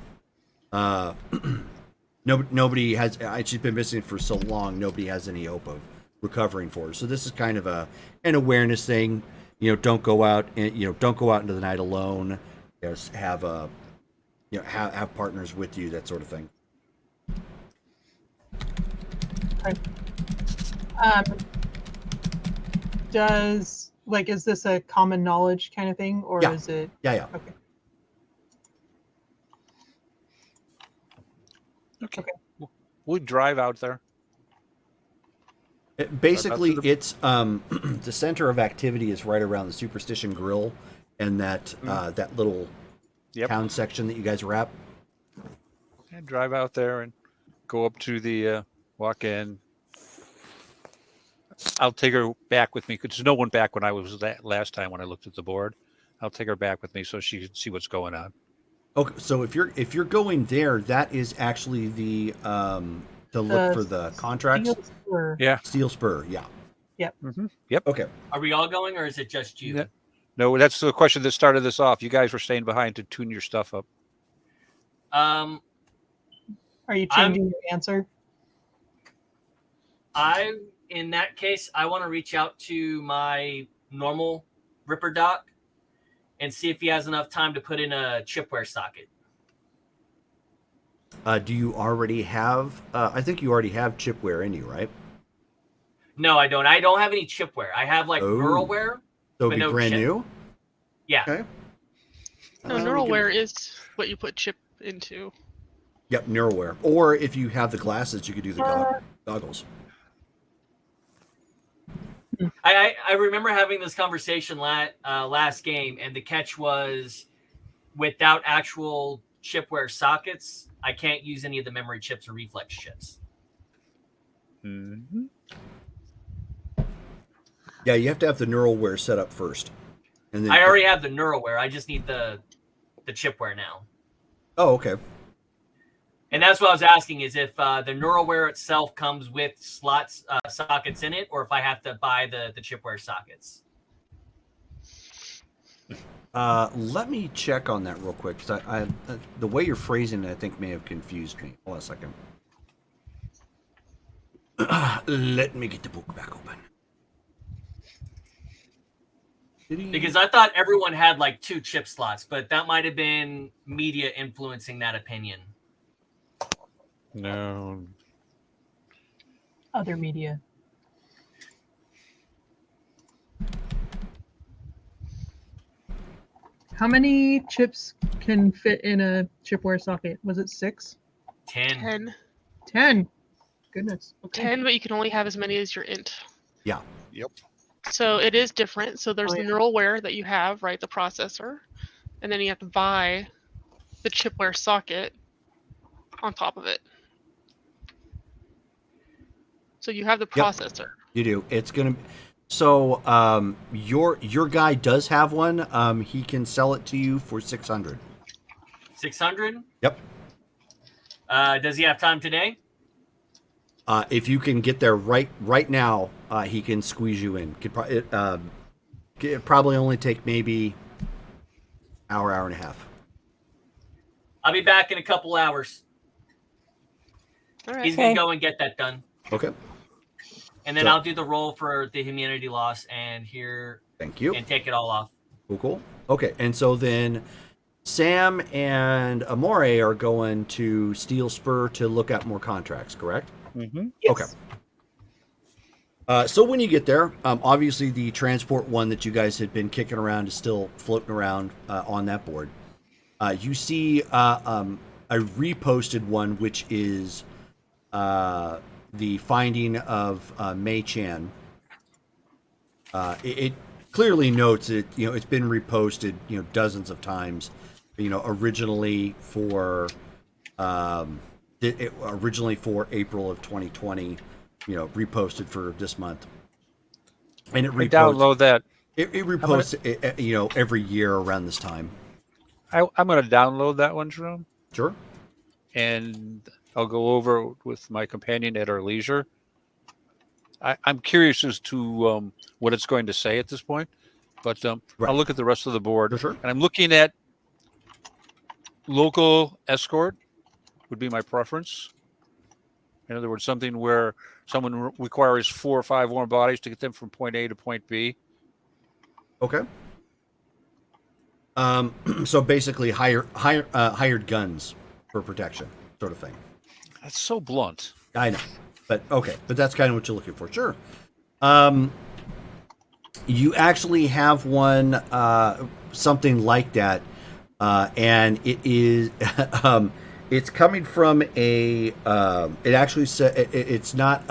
Nobody has. She's been missing for so long. Nobody has any hope of recovering for her. So this is kind of an awareness thing. Don't go out and don't go out into the night alone. Just have have partners with you, that sort of thing. Okay. Is this a common knowledge kind of thing, or is it? Yeah. Okay. Okay. We'll drive out there. Basically, it's the center of activity is right around the Superstition Grill and that that little town section that you guys were at. And drive out there and go up to the walk in. I'll take her back with me because there's no one back when I was last time when I looked at the board. I'll take her back with me so she can see what's going on. Okay, so if you're going there, that is actually the look for the contracts. Steel Spur. Yeah. Steel Spur, yeah. Yep. Mm-hmm. Yep. Okay. Are we all going, or is it just you? Yeah. No, that's the question that started this off. You guys were staying behind to tune your stuff up. Are you changing your answer? In that case, I want to reach out to my normal Ripper dock and see if he has enough time to put in a chipware socket. Do you already have? I think you already have chipware in you, right? No, I don't. I don't have any chipware. I have like Neuralware. So it'd be brand new? Yeah. Okay. No, Neuralware is what you put chip into. Yep, Neuralware. Or if you have the glasses, you could do the goggles. I remember having this conversation last game, and the catch was without actual chipware sockets, I can't use any of the memory chips or reflex chips. Mm-hmm. Yeah, you have to have the Neuralware set up first. And then I already have the Neuralware. I just need the chipware now. Oh, okay. And that's what I was asking, is if the Neuralware itself comes with sockets in it, or if I have to buy the chipware sockets. Let me check on that real quick, because I the way you're phrasing it, I think may have confused me. Hold on a second. Let me get the book back open. Because I thought everyone had like 2 chip slots, but that might have been media influencing that opinion. No. Other media. How many chips can fit in a chipware socket? Was it 6? 10. 10. 10. Goodness. Okay. 10, but you can only have as many as your int. Yeah. Yep. So it is different. So there's Oh, the yeah. neural that you have, right? The processor. And then you have to buy the chipware socket on top of it. So you have the Yep. processor. You do. It's gonna. So your guy does have one. He can sell it to you for 600. 600? Yep. Does he have time today? If you can get there right now, he can squeeze you in. It'd probably only take maybe hour and a half. I'll be back in a couple hours. All right. He's going Okay. to go and get that done. Okay. And then So- I'll do the roll for the immunity loss and Thank you. and take it all off. Cool. Okay. And so then Sam and Amore are going to Steel Spur to look at more contracts, correct? Mm-hmm. Yes. Okay. So when you get there, obviously the transport one that you guys had been kicking around is still floating around on that board. You see a reposted one, which is the finding of Mei Chan. It clearly notes it. It's been reposted, dozens of times. Originally for originally for April of 2020. Reposted for this month, and it I reposts. download that. It reposts, every year around this time. I'm going to download that one, Jerome, Sure. and I'll go over it with my companion at our leisure. I'm curious as to what it's going to say at this point, but Right. I'll look at the rest of the board. Sure. And I'm looking at local escort would be my preference. In other words, something where someone requires 4 or 5 warm bodies to get them from point A to point B. Okay. So basically, hired guns for protection, sort of thing. That's so blunt. I know, but okay, but that's kind of what you're looking for. Sure. You actually have one, something like that, and it is, it's coming from a. It actually it's not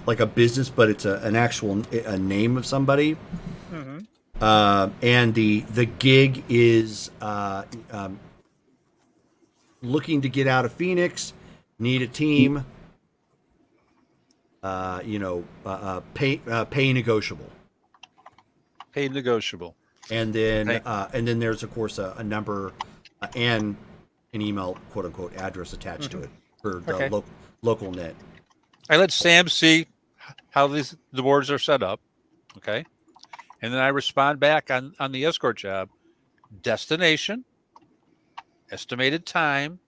like a business, but it's an actual name of somebody. Mm-hmm. And the gig is looking to get out of Phoenix, need a team. Pay negotiable. Pay negotiable. And then Okay. there's of course a number and an email quote unquote address attached to it for the Okay. local net. I let Sam see how the boards are set up. Okay. And then I respond back on the escort job. Destination, estimated time,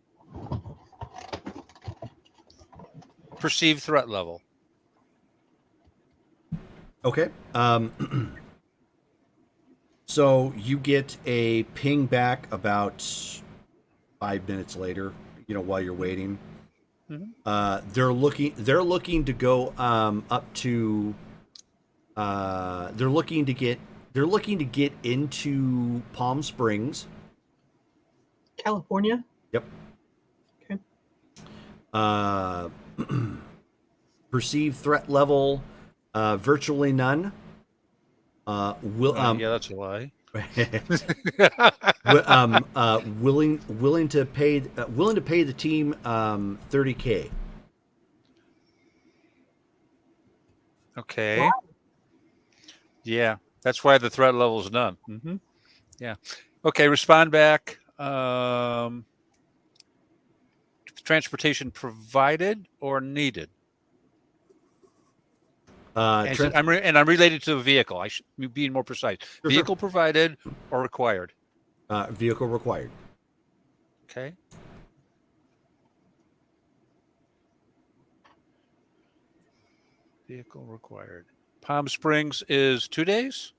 perceived threat level. Okay. So you get a ping back about 5 minutes later, while you're waiting. Mhm. They're looking to go up to they're looking to get into Palm Springs. California. Yep. Okay. Perceived threat level virtually none. Yeah, that's a lie. Willing to pay the team $30K. Okay. Yeah, that's why the threat level is none. Mm-hmm. Yeah. Okay. Respond back. Transportation provided or needed. I'm related to the vehicle. I should be being more precise. Sure. Vehicle provided or required. Vehicle required. Okay. Vehicle required. Palm Springs is 2 days.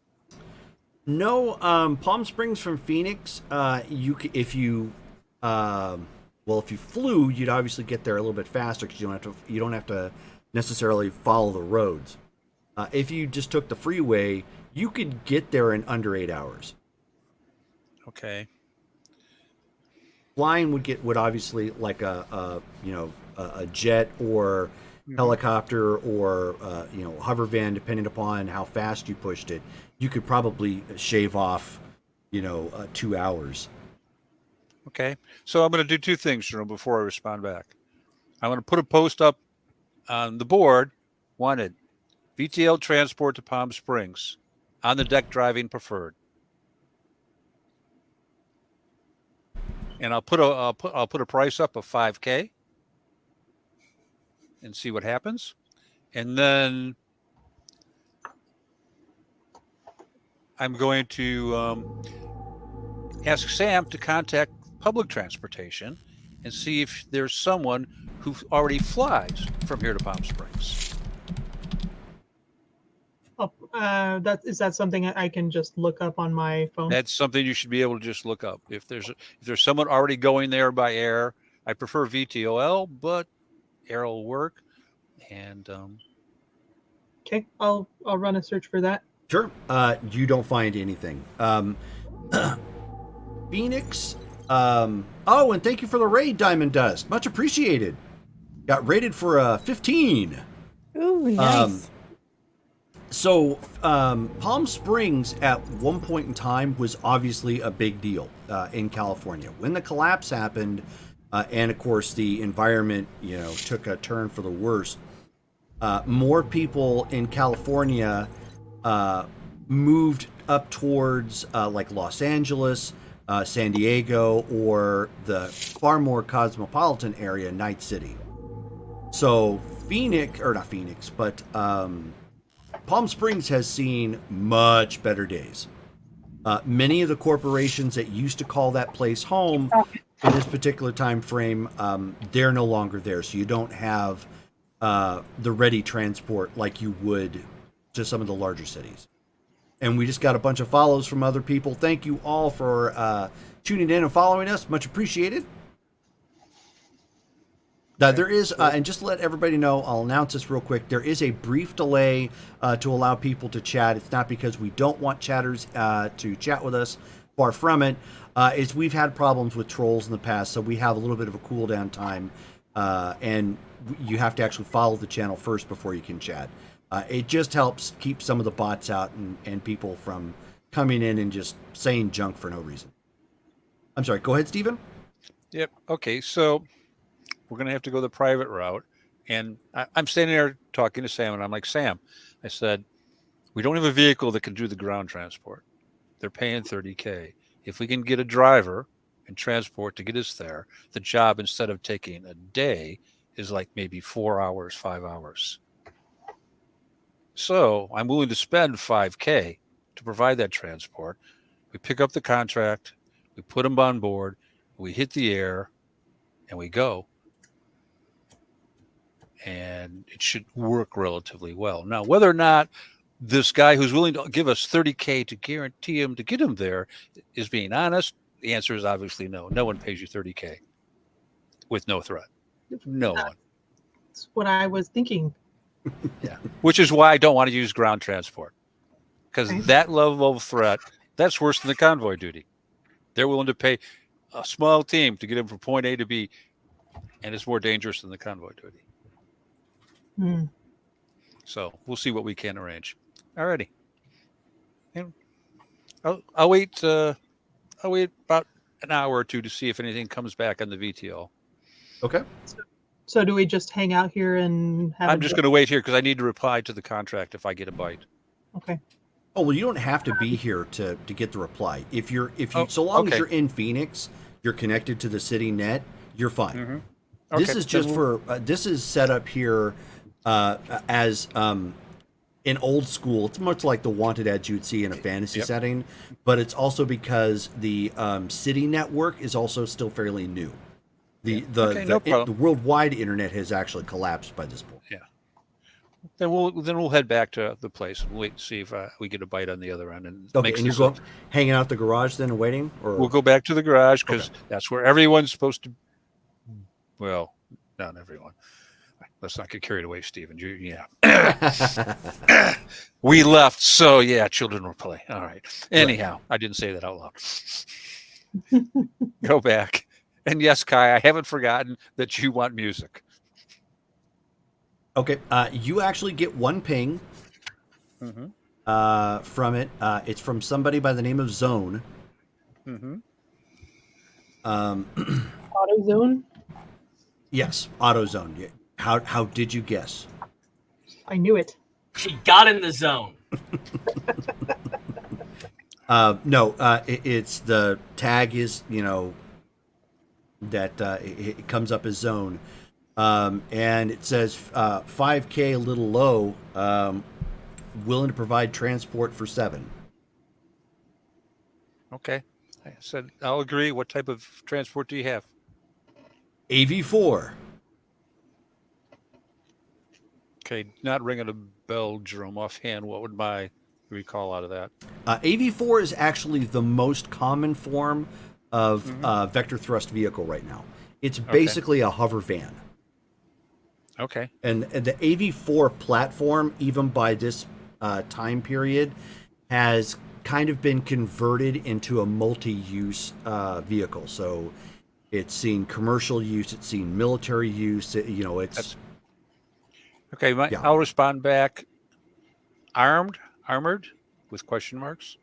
No, Palm Springs from Phoenix. If you if you flew, you'd obviously get there a little bit faster because you don't have to necessarily follow the roads. If you just took the freeway, you could get there in under 8 hours. Okay. Flying would obviously like a jet or helicopter or hover van, depending upon how fast you pushed it. You could probably shave off 2 hours. Okay. So I'm going to do two things, Jerome, before I respond back. I'm going to put a post up on the board. Wanted VTL transport to Palm Springs. On the deck driving preferred. And I'll put a price up of $5,000 and see what happens. And then I'm going to ask Sam to contact public transportation and see if there's someone who already flies from here to Palm Springs. Is that something I can just look up on my phone? That's something you should be able to just look up. If there's someone already going there by air, I prefer VTOL, but air will work. And Okay, I'll run a search for that. Sure. You don't find anything. Phoenix. And thank you for the raid, Diamond Dust. Much appreciated. Got rated for 15. Ooh, nice. So Palm Springs at one point in time was obviously a big deal in California. When the collapse happened, and of course the environment, took a turn for the worse, more people in California moved up towards like Los Angeles, San Diego, or the far more cosmopolitan area, Night City. So Palm Springs has seen much better days. Many of the corporations that used to call that place home in this particular time frame, they're no longer there. So you don't have the ready transport like you would to some of the larger cities. And we just got a bunch of follows from other people. Thank you all for tuning in and following us. Much appreciated. There is, and just to let everybody know, I'll announce this real quick. There is a brief delay to allow people to chat. It's not because we don't want chatters to chat with us. Far from it. It's we've had problems with trolls in the past, so we have a little bit of a cooldown time, and you have to actually follow the channel first before you can chat. It just helps keep some of the bots out and people from coming in and just saying junk for no reason. I'm sorry. Go ahead, Steven. Yep. Okay. So we're going to have to go the private route. And I'm standing there talking to Sam, and I'm like, Sam, I said, we don't have a vehicle that can do the ground transport. They're paying $30,000. If we can get a driver and transport to get us there, the job, instead of taking a day, is like maybe 4 hours, 5 hours. So I'm willing to spend $5,000 to provide that transport. We pick up the contract, we put them on board, we hit the air, and we go. And it should work relatively well. Now, whether or not this guy who's willing to give us $30,000 to guarantee him to get him there is being honest, the answer is obviously no. No one pays you $30,000 with no threat. No one. That's what I was thinking. Yeah, which is why I don't want to use ground transport, because Okay. that level of threat, that's worse than the convoy duty. They're willing to pay a small team to get him from point A to B, and it's more dangerous than the convoy duty. Hmm. So we'll see what we can arrange. Alrighty. And I'll wait. I'll wait about an hour or two to see if anything comes back on the VTL. Okay. So do we just hang out here and have? I'm just going to wait here because I need to reply to the contract if I get a bite. Okay. Oh well, you don't have to be here to get the reply. If you Oh, so long as okay. you're in Phoenix, you're connected to the city net, you're fine. Mm-hmm. This Okay, is just then for this is set up here as in old school. It's much like the wanted ads you'd see in a fantasy Yep. setting, but it's also because the city network is also still fairly new. Okay, no problem. The worldwide internet has actually collapsed by this point. Yeah. Then we'll head back to the place and wait and see if we get a bite on the other end. And Okay, make and you're some- going hanging out the garage then and waiting, or We'll go back to the garage because Okay. that's where everyone's supposed to. Well, not everyone. Let's not get carried away, Stephen. Yeah. We left, so yeah, children will play. All right. Anyhow, I didn't say that out loud. Go back. And yes, Kai, I haven't forgotten that you want music. Okay, you actually get one ping Mm-hmm. from it. It's from somebody by the name of Zone. Mm-hmm. AutoZone? Yes, AutoZone. Yeah. How did you guess? I knew it. She got in the zone. No, it's the tag is that it comes up as Zone, and it says 5K a little low, willing to provide transport for 7. Okay. I said I'll agree. What type of transport do you have? AV4. Okay, not ringing a bell, Jerome, offhand. What would my recall out of that? AV4 is actually the most common form of vector thrust vehicle right now. It's basically a hover van. Okay. And the AV4 platform, even by this time period, has kind of been converted into a multi-use vehicle. So it's seen commercial use, it's seen military use. It's Okay. Yeah. I'll respond back. Armored, with question marks.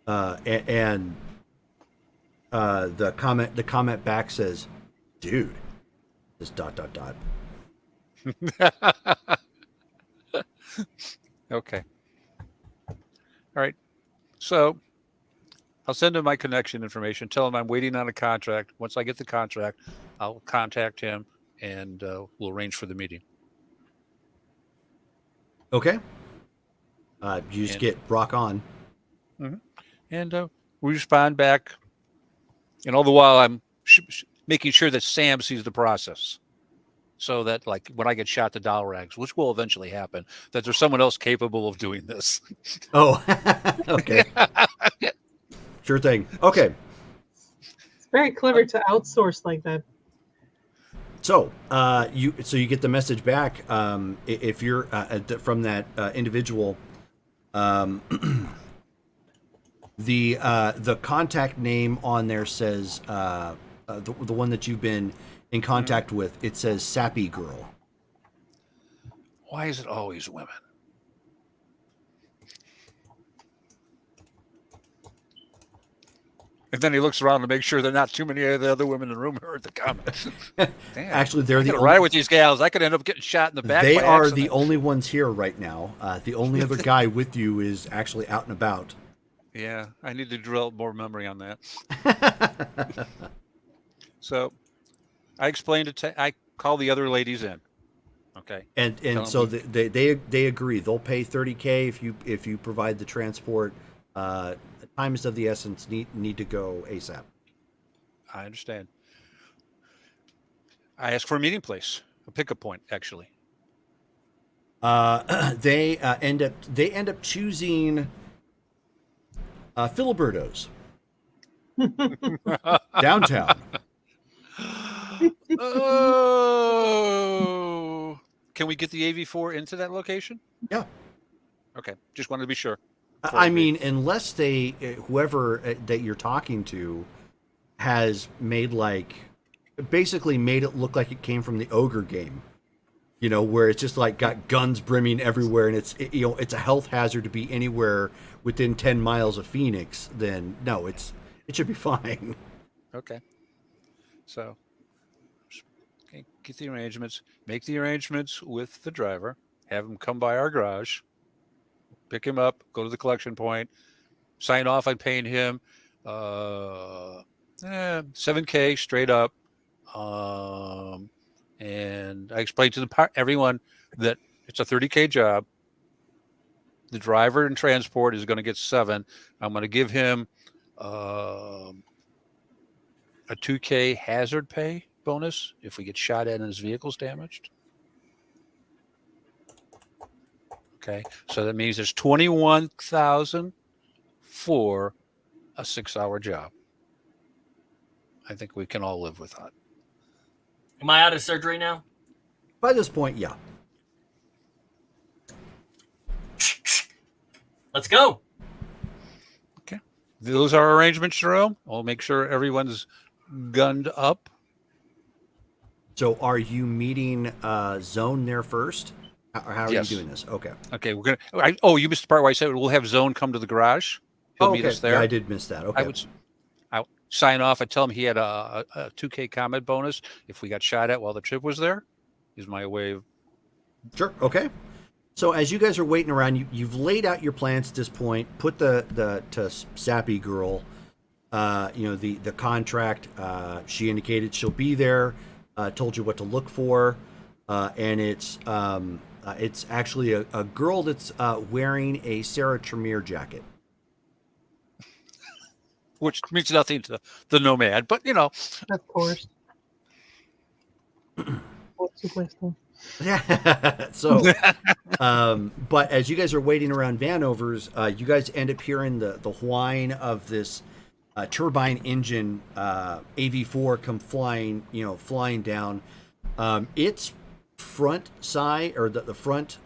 and the comment back says, "Dude, this dot dot dot." Okay. All right. So I'll send him my connection information. Tell him I'm waiting on a contract. Once I get the contract, I'll contact him and we'll arrange for the meeting. Okay. You just And- get rock on. And we respond back. And all the while, I'm making sure that Sam sees the process. So that, like, when I get shot to doll rags, which will eventually happen, that there's someone else capable of doing this. Oh, okay. Sure thing. Okay. It's very clever to outsource like that. So you get the message back. If you're from that individual, the contact name on there says the one that you've been in contact with. It says Sappy Girl. Why is it always women? And then he looks around to make sure there are not too many of the other women in the room heard the comments. Damn. Actually, they're I the gotta only, ride with these gals. I could end up getting shot in the back. they by are accident. the only ones here right now. The only other guy with you is actually out and about. Yeah, I need to drill more memory on that. So I explained it to. I call the other ladies in. Okay. And Tell so them they agree. They'll pay $30K if you provide the transport. Time is of the essence. Need to go ASAP. I understand. I asked for a meeting place, a pickup point, actually. They end up choosing Filiberto's downtown. Oh, can we get the AV4 into that location? Yeah. Okay, just wanted to be sure. I mean, unless they whoever that you're talking to has basically made it look like it came from the ogre game. Where it's just like got guns brimming everywhere, and it's a health hazard to be anywhere within 10 miles of Phoenix. Then no, it should be fine. Okay. So, okay, get the arrangements. Make the arrangements with the driver. Have him come by our garage. Pick him up. Go to the collection point. Sign off on paying him. 7K straight up. And I explained to everyone that it's a 30K job. The driver and transport is going to get 7. I'm going to give him a 2K hazard pay bonus if we get shot at and his vehicle's damaged. Okay, so that means there's 21,000 for a 6-hour job. I think we can all live with that. Am I out of surgery now? By this point, yeah. Let's go. Okay, those are arrangements, Jerome. I'll make sure everyone's gunned up. So are you meeting Zone there first? How are Yes. you doing this? Okay. Okay, we're gonna. You missed the part where I said we'll have Zone come to the garage. He'll meet us there. Yeah, I did miss that. Okay. I sign off and tell him he had a 2K comment bonus if we got shot at while the trip was there. Is my way of. Sure. Okay. So as you guys are waiting around, you've laid out your plans at this point. Put to Sappy Girl, the contract. She indicated she'll be there. Told you what to look for, and it's actually a girl that's wearing a Sarah Tremere jacket. Which means nothing to the nomad, but Of course. What's the question? So, but as you guys are waiting around Vanover's, you guys end up hearing the whine of this turbine engine AV4 come flying down. Its front side, or the front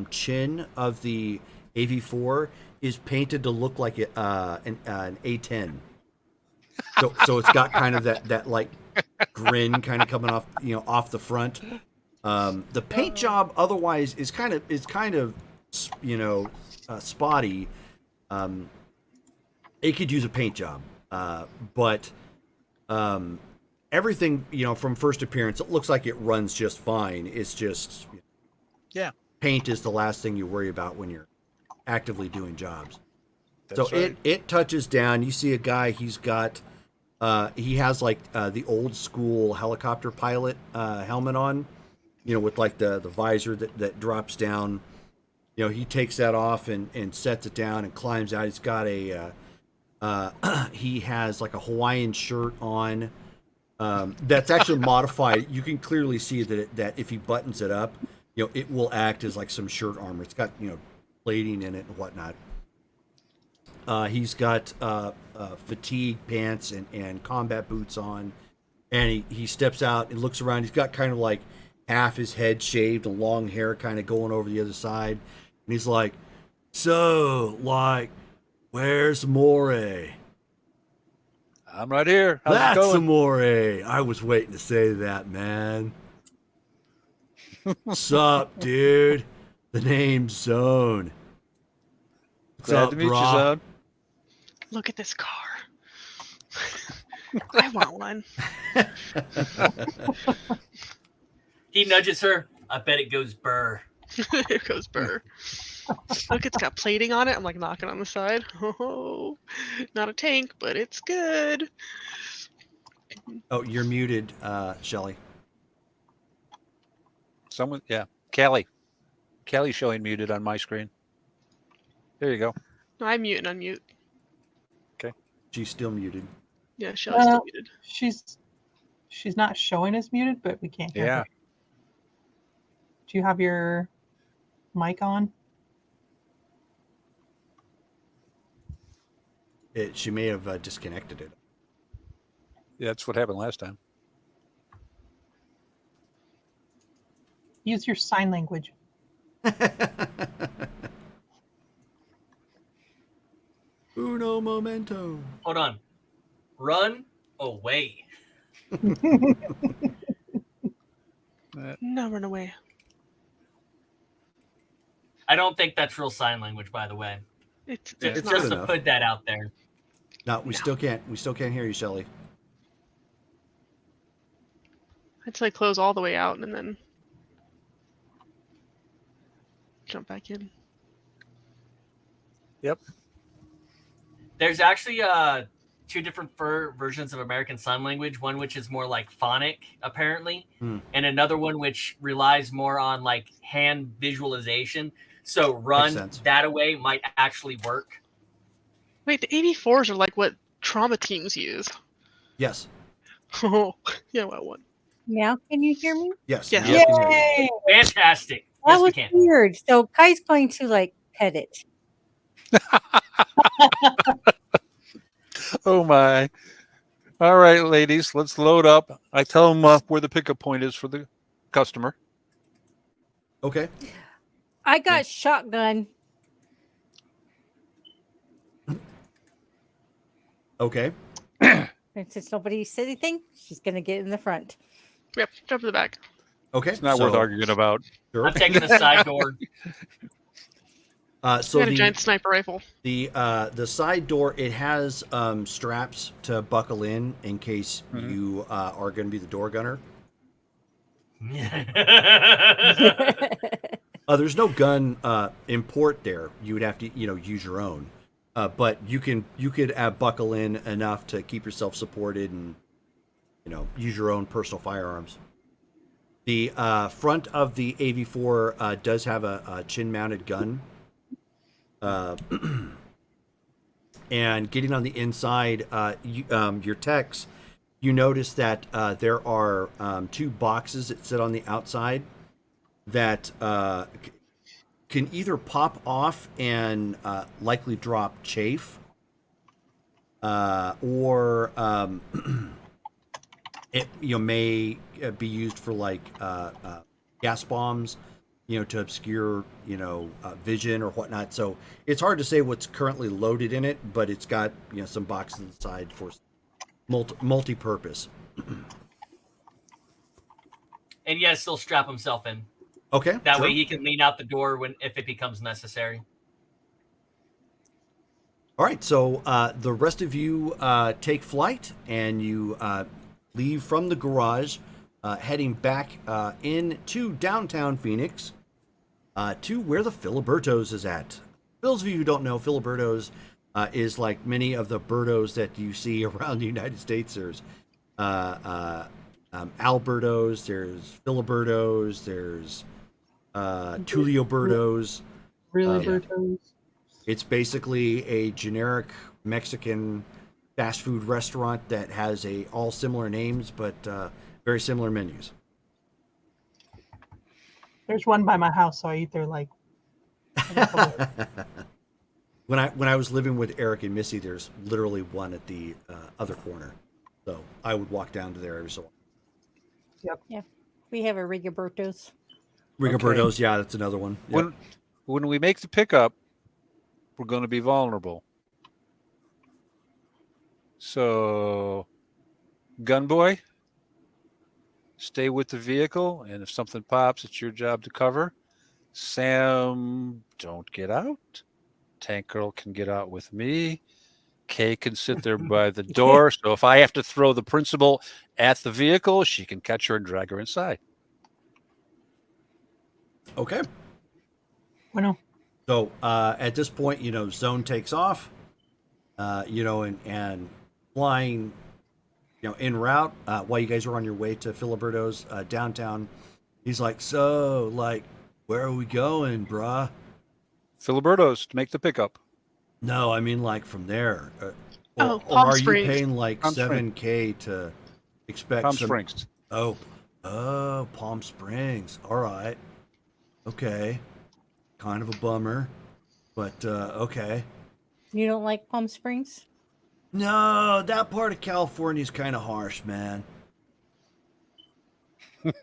chin of the AV4 is painted to look like an A10. So it's got kind of that like grin kind of coming off the front. The paint job otherwise is kind of spotty. It could use a paint job, but everything from first appearance, it looks like it runs just fine. It's just paint is the last thing you worry about when you're actively doing jobs. That's so right. it touches down. You see a guy. He has like the old school helicopter pilot helmet on, with like the visor that drops down. He takes that off and sets it down and climbs out. He's got he has like a Hawaiian shirt on that's actually modified. You can clearly see that if he buttons it up, it will act as like some shirt armor. It's got plating in it and whatnot. He's got fatigue pants and combat boots on, and he steps out and looks around. He's got kind of like half his head shaved and long hair kind of going over the other side, and he's like, "So, like, where's Moray?" I'm right here. How's it "That's going?" Moray. I was waiting to say that, man." "Sup, dude? The name's Zone." "What's Glad up, to meet you, brah?" Zone. Look at this car. I want one. He nudges her. I bet it goes burr. It goes burr. Look, it's got plating on it. I'm like knocking on the side. Oh, not a tank, but it's good. Oh, you're muted, Shelly. Someone, yeah, Callie. Callie's showing muted on my screen. There you go. No, I'm mute and unmute. She's still muted. Yeah, Shelly's still muted. She's not showing as muted, but we can't hear Yeah. her. Do you have your mic on? She may have disconnected it. Yeah, that's what happened last time. Use your sign language. Uno momento. Hold on. Run away. No, run away. I don't think that's real sign language, by the way. It's It's not. Just good to enough. put that out there. No, we still can't hear you, Shelly. I'd say close all the way out and then jump back in. Yep. There's actually two different versions of American Sign Language. One which is more like phonic, apparently, and another one which relies more on like hand visualization. So run sense. that away might actually work. Wait, the 84s are like what trauma teams use. Yes. Oh, yeah, well, one. Now can you hear me? Yes. Yeah. now I can hear you. Yay! Fantastic. That Yes, we was can. weird. So Kai's going to like pet it. Oh my. All right, ladies, let's load up. I tell them where the pickup point is for the customer. Okay. I got shotgun. Okay. And since nobody said anything, she's gonna get in the front. Yep, jump in the back. Okay. It's not worth arguing about. Sure. I'm taking the side door. So I got a the giant sniper rifle. the side door, it has straps to buckle in case Mhm. you are going to be the door gunner. There's no gun import there. You would have to use your own. But you could buckle in enough to keep yourself supported and use your own personal firearms. The front of the AV4 does have a chin-mounted gun. And getting on the inside, your techs, you notice that there are 2 boxes that sit on the outside that can either pop off and likely drop chaff, or it may be used for like gas bombs, to obscure vision or whatnot. So it's hard to say what's currently loaded in it, but it's got some boxes inside for multi-purpose. And yes, he'll strap himself in. Okay, That sure. way he can lean out the door if it becomes necessary. All right, so the rest of you take flight and you leave from the garage, heading back into downtown Phoenix to where the Filiberto's is at. For those of you who don't know, Filiberto's is like many of the Bertos that you see around the United States. There's Alberto's, there's Filiberto's, there's Tulioberto's. Really, Yeah. Bertos? It's basically a generic Mexican fast food restaurant that has all similar names, but very similar menus. There's one by my house, so I eat there like every couple of- When I was living with Eric and Missy, there's literally one at the other corner, so I would walk down to there every so often. We have a Rigoberto's. Rigoberto's, yeah, that's another one. Yep. When we make the pickup, we're going to be vulnerable. So, Gunboy, stay with the vehicle, and if something pops, it's your job to cover. Sam, don't get out. Tank Girl can get out with me. Kay can sit there by the door. So if I have to throw the principal at the vehicle, she can catch her and drag her inside. Okay. Bueno. So at this point, Zone takes off, and flying, en route while you guys are on your way to Filiberto's downtown. He's like, so, like, where are we going, bruh? Filiberto's to make the pickup. No, I mean, like, from there. Oh, or Palm are Springs. you paying like Palm Springs. $7,000 to expect Palm some? Springs. Oh, Palm Springs. All right. Okay. Kind of a bummer, but okay. You don't like Palm Springs? No, that part of California is kind of harsh, man.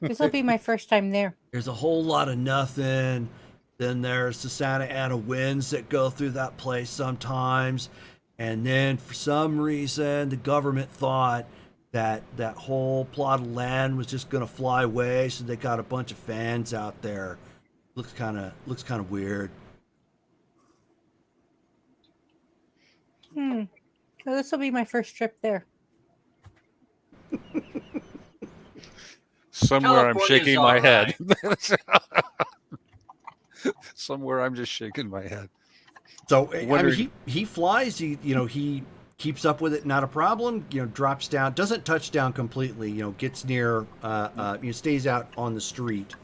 This will be my first time there. There's a whole lot of nothing. Then there's the Santa Ana winds that go through that place sometimes. And then for some reason, the government thought that that whole plot of land was just going to fly away. So they got a bunch of fans out there. Looks kind of weird. Well, this will be my first trip there. Somewhere I'm California's shaking my all head. Somewhere I'm just shaking my head. So I Wondering- mean, he flies. He keeps up with it, not a problem. Drops down, doesn't touch down completely. Gets near, stays out on the street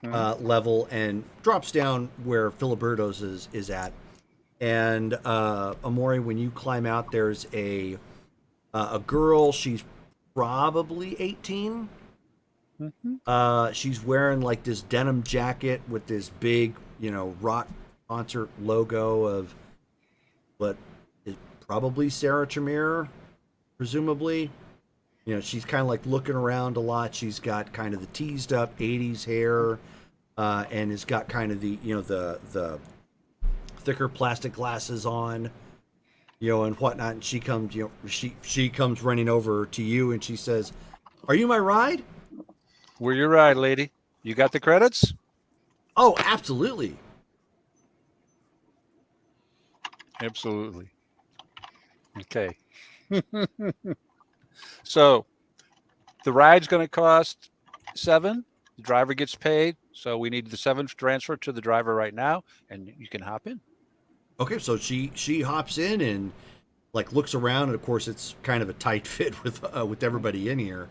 level and drops down where Filiberto's is at. And Amori, when you climb out, there's a girl. She's probably 18. She's wearing like this denim jacket with this big, rock concert logo of what is probably Sarah Tremere, presumably. She's kind of like looking around a lot. She's got kind of the teased up 80s hair, and has got kind of the thicker plastic glasses on, and whatnot. And she comes, she comes running over to you and she says, "Are you my ride?" Where your ride, lady? You got the credits? Oh, absolutely. Absolutely. Okay. So the ride's going to cost $7. The driver gets paid. So we need the $7 transfer to the driver right now, and you can hop in. Okay, so she hops in and like looks around, and of course it's kind of a tight fit with everybody in here,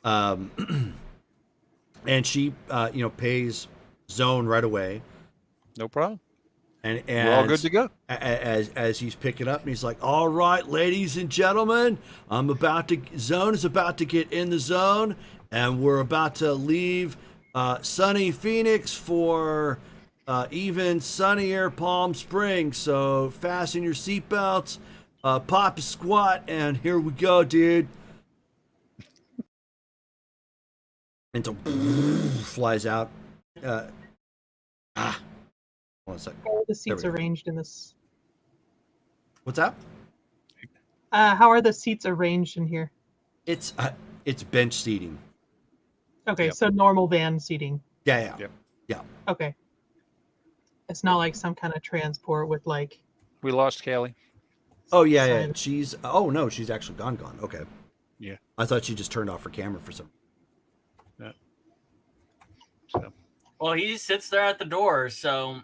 and she pays Zone right away, No problem. and We're all good to go. as he's picking up, and he's like, "All right, ladies and gentlemen, Zone is about to get in the zone, and we're about to leave sunny Phoenix for even sunnier Palm Springs. So fasten your seatbelts, pop a squat, and here we go, dude." And so flies out. Hold on a sec. How are the seats There we go. arranged in this? What's that? How are the seats arranged in here? It's bench seating. Okay, Yep. so normal van seating. Yeah. Yep. Yeah. Okay. It's not like some kind of transport with like. We lost Callie. Oh yeah. Silent. She's. Oh no, she's actually gone. Okay. Yeah. I thought she just turned off her camera for some. So Well, he sits there at the door, so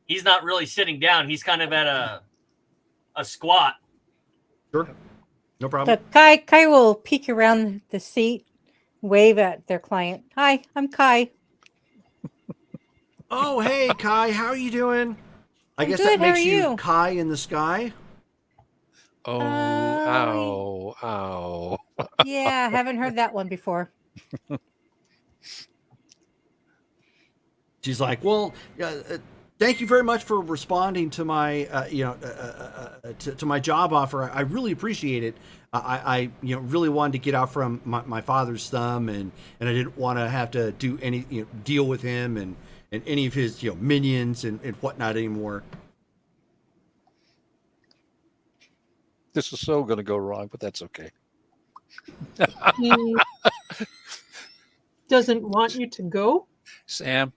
he's not really sitting down. He's kind of at a squat. Sure. No problem. So Kai will peek around the seat, wave at their client. Hi, I'm Kai. Oh hey Kai, how are you doing? I I'm guess good, that how makes are you you? Kai in the sky. ow. Yeah, I haven't heard that one before. She's like, well, thank you very much for responding to my, to my job offer. I really appreciate it. I really wanted to get out from my father's thumb, and I didn't want to have to do any, deal with him and any of his, minions and whatnot anymore. This is so going to go wrong, but that's okay. He doesn't want you to go. Sam,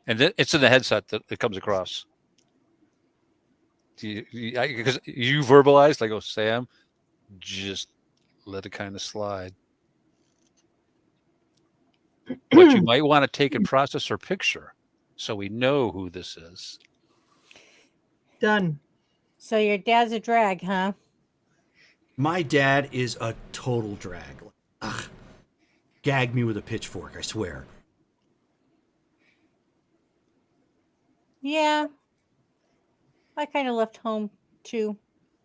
and it's in the headset that it comes across. Because you verbalized, I go, Sam, just let it kind of slide. But you might want to take and process her picture so we know who this is. Done. So your dad's a drag, huh? My dad is a total drag. Ugh. Gag me with a pitchfork, I swear. Yeah. I kind of left home too.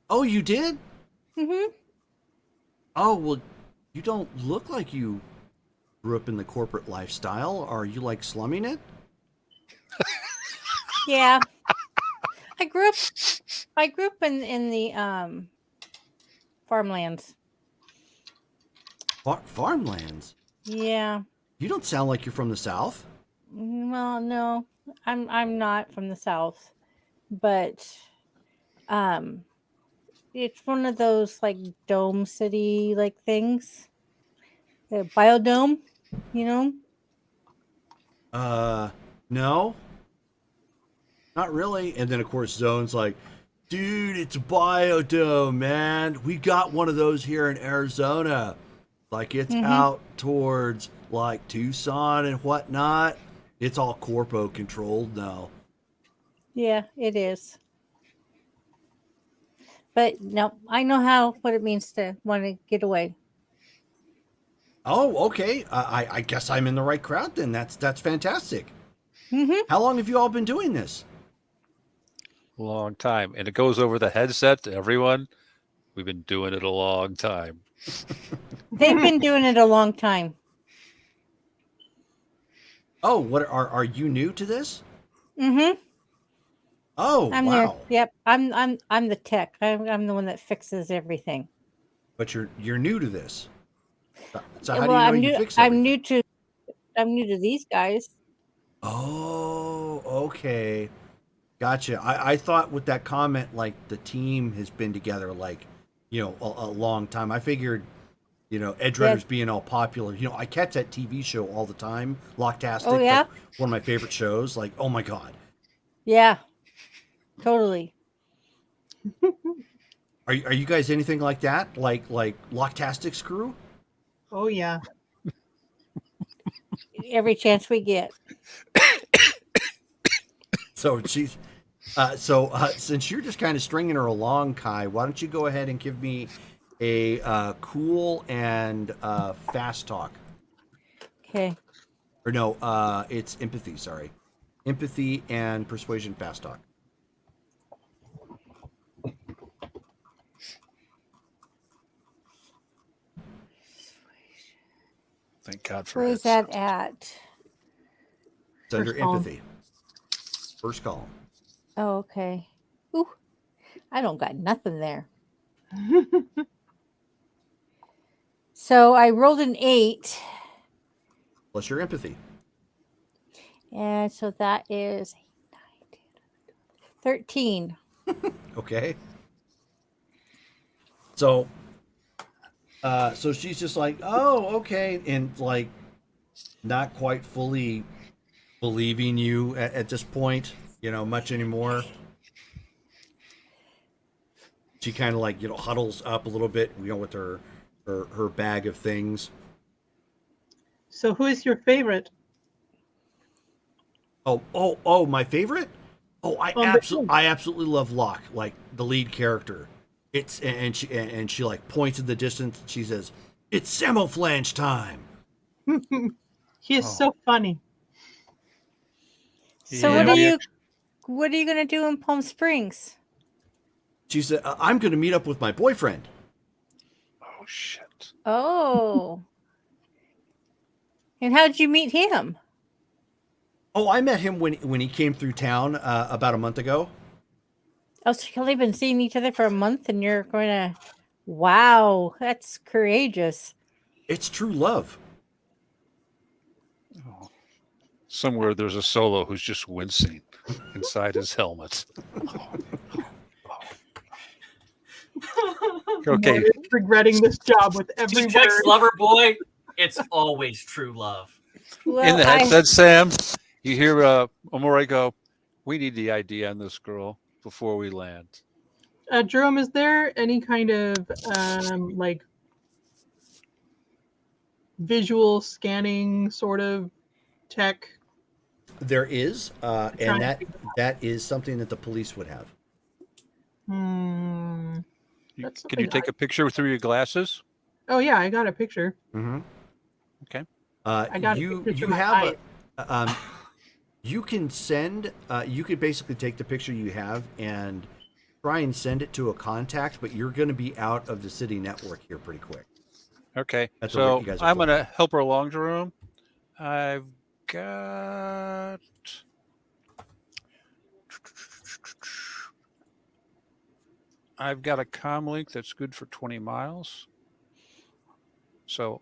Oh, you did? Mm-hmm. Oh, well, you don't look like you grew up in the corporate lifestyle. Are you like slumming it? Yeah. I grew up in the farmlands. Farmlands? Yeah. You don't sound like you're from the South. Well, no. I'm not from the South. But it's one of those like dome city like things. The biodome, you know? No. Not really. And then, of course, Zone's like, dude, it's a biodome, man. We got one of those here in Arizona. Like, it's out towards, like, Tucson and whatnot. It's all corpo controlled now. Yeah, it is. But no, I know what it means to want to get away. Oh, okay. I guess I'm in the right crowd then. That's fantastic. Mm-hmm. How long have you all been doing this? Long time. And it goes over the headset to everyone. We've been doing it a long time. They've been doing it a long time. Oh, what are you new to this? Mm-hmm. Oh, I'm wow. there. Yep. I'm the tech. I'm the one that fixes everything. But you're new to this. So Yeah, how do well, you know you fix everything? I'm new to these guys. Oh, okay. Gotcha. I thought with that comment, like the team has been together, like, a long time. I figured, Edge Yeah. Runners being all popular. I catch that TV show all the time, Oh Locktastic, like yeah. one of my favorite shows. Like, oh my God. Yeah. Totally. Are you guys anything like that? Like Locktastic's crew? Oh yeah. Every chance we get. So since you're just kind of stringing her along, Kai, why don't you go ahead and give me a cool and fast talk? Okay. Or no, it's empathy. Sorry, empathy and persuasion fast talk. Thank God for Where's that headsets. at? It's under First column. empathy. First column. Oh, okay. Ooh, I don't got nothing there. So I rolled an 8, Plus your empathy. and so that is 13. Okay. So so she's just like, oh, okay, and like not quite fully believing you at this point, much anymore. She kind of like huddles up a little bit, with her bag of things. So who is your favorite Oh, my favorite. Oh, on the team? I absolutely love Locke, like the lead character. It's and she like points in the distance. And she says, "It's Samoflange time." He is Oh. so funny. So Yeah, what are you gonna do in Palm Springs? She said, "I'm going to meet up with my boyfriend." Oh shit. Oh. And how'd you meet him? Oh, I met him when he came through town about a month ago. Oh, so you've only been seeing each other for a month and you're going to. Wow, that's courageous. It's true love. Oh. Somewhere there's a solo who's just wincing inside his helmet. Okay. Mort is regretting this job with every You text word. lover boy, it's always true love. Well, In the headset, Sam, you hear Amore go, "We need the ID on this girl before we land." Jerome, is there any kind of like visual scanning sort of tech? There is, Trying and to that figure that is something that the police would have. Hmm. That's Can you something take a picture through your glasses? Oh yeah, I got a picture. Mm-hmm. Okay. I got a You picture through you my have eyes. you can send you could basically take the picture you have and try and send it to a contact, but you're going to be out of the city network here pretty quick. Okay. At the rate So you guys are I'm going to flying. help her along, Jerome. I've got. I've got a comm link that's good for 20 miles. So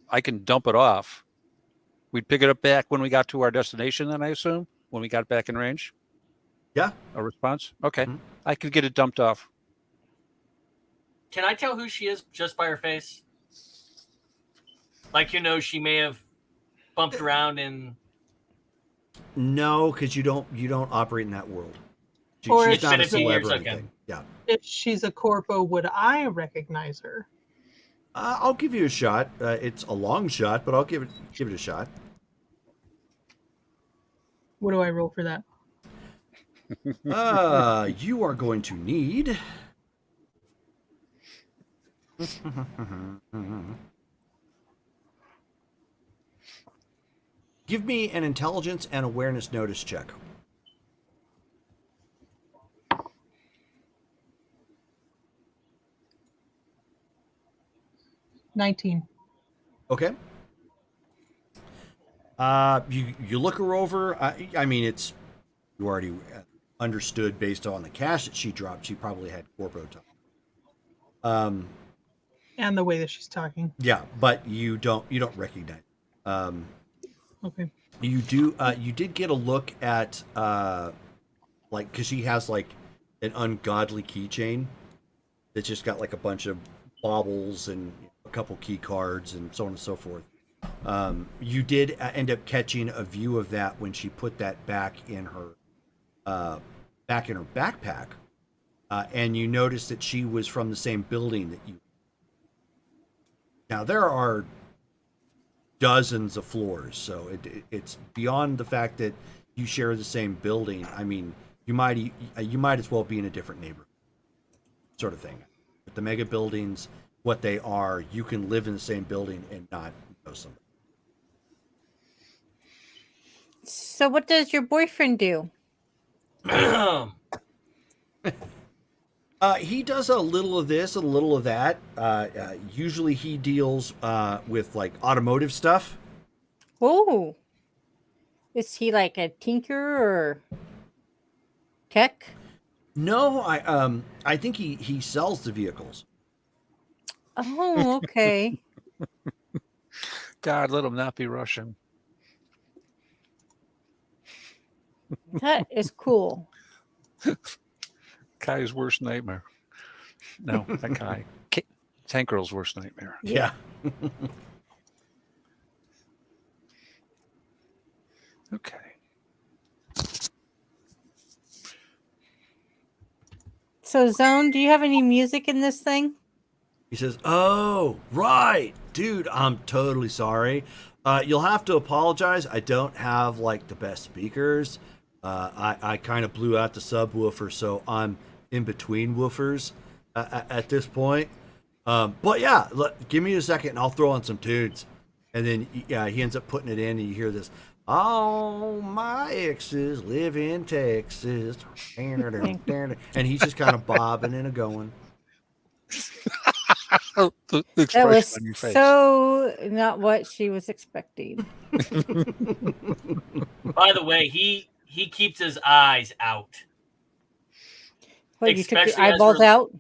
I can dump it off. We'd pick it up back when we got to our destination, then I assume, when we got back in range. Yeah. A response? Okay. Mhm. I could get it dumped off. Can I tell who she is just by her face? Like, she may have bumped around in. No, because you don't operate in that world. Or She's It's not been a a few celeb years, or okay. anything. Yeah. If she's a corpo, would I recognize her? I'll give you a shot. It's a long shot, but I'll give it a shot. What do I roll for that? You are going to need. Give me an intelligence and awareness notice check. 19. Okay. You look her over. I mean, it's you already understood based on the cash that she dropped. She probably had corpo time. And the way that she's talking. Yeah, but you don't recognize. Okay. You do. You did get a look at like because she has like an ungodly keychain that's just got like a bunch of baubles and a couple key cards and so on and so forth. You did end up catching a view of that when she put that back in her backpack, and you noticed that she was from the same building that you. Now there are dozens of floors, so it's beyond the fact that you share the same building. I mean, you might as well be in a different neighborhood, sort of thing. But the mega buildings, what they are, you can live in the same building and not know somebody. So, what does your boyfriend do? He does a little of this, a little of that. Usually, he deals with like automotive stuff. Oh, is he like a tinker or tech? No, I think he sells the vehicles. Oh, okay. God, let him not be Russian. That is cool. Kai's worst nightmare. No, that Kai. Tank Girl's worst nightmare. Yeah. Okay. So, Zone, do you have any music in this thing? He says, "Oh, right, dude. I'm totally sorry. You'll have to apologize. I don't have like the best speakers. I kind of blew out the subwoofer, so I'm in between woofers at this point. But yeah, give me a second, and I'll throw on some tunes." And then he ends up putting it in, and you hear this. All my exes live in Texas, and he's just kind of bobbing and a going. The That expression was on your face. so not what she was expecting. By the way, he keeps his eyes out, What, you took your Especially as eyeballs we're- out?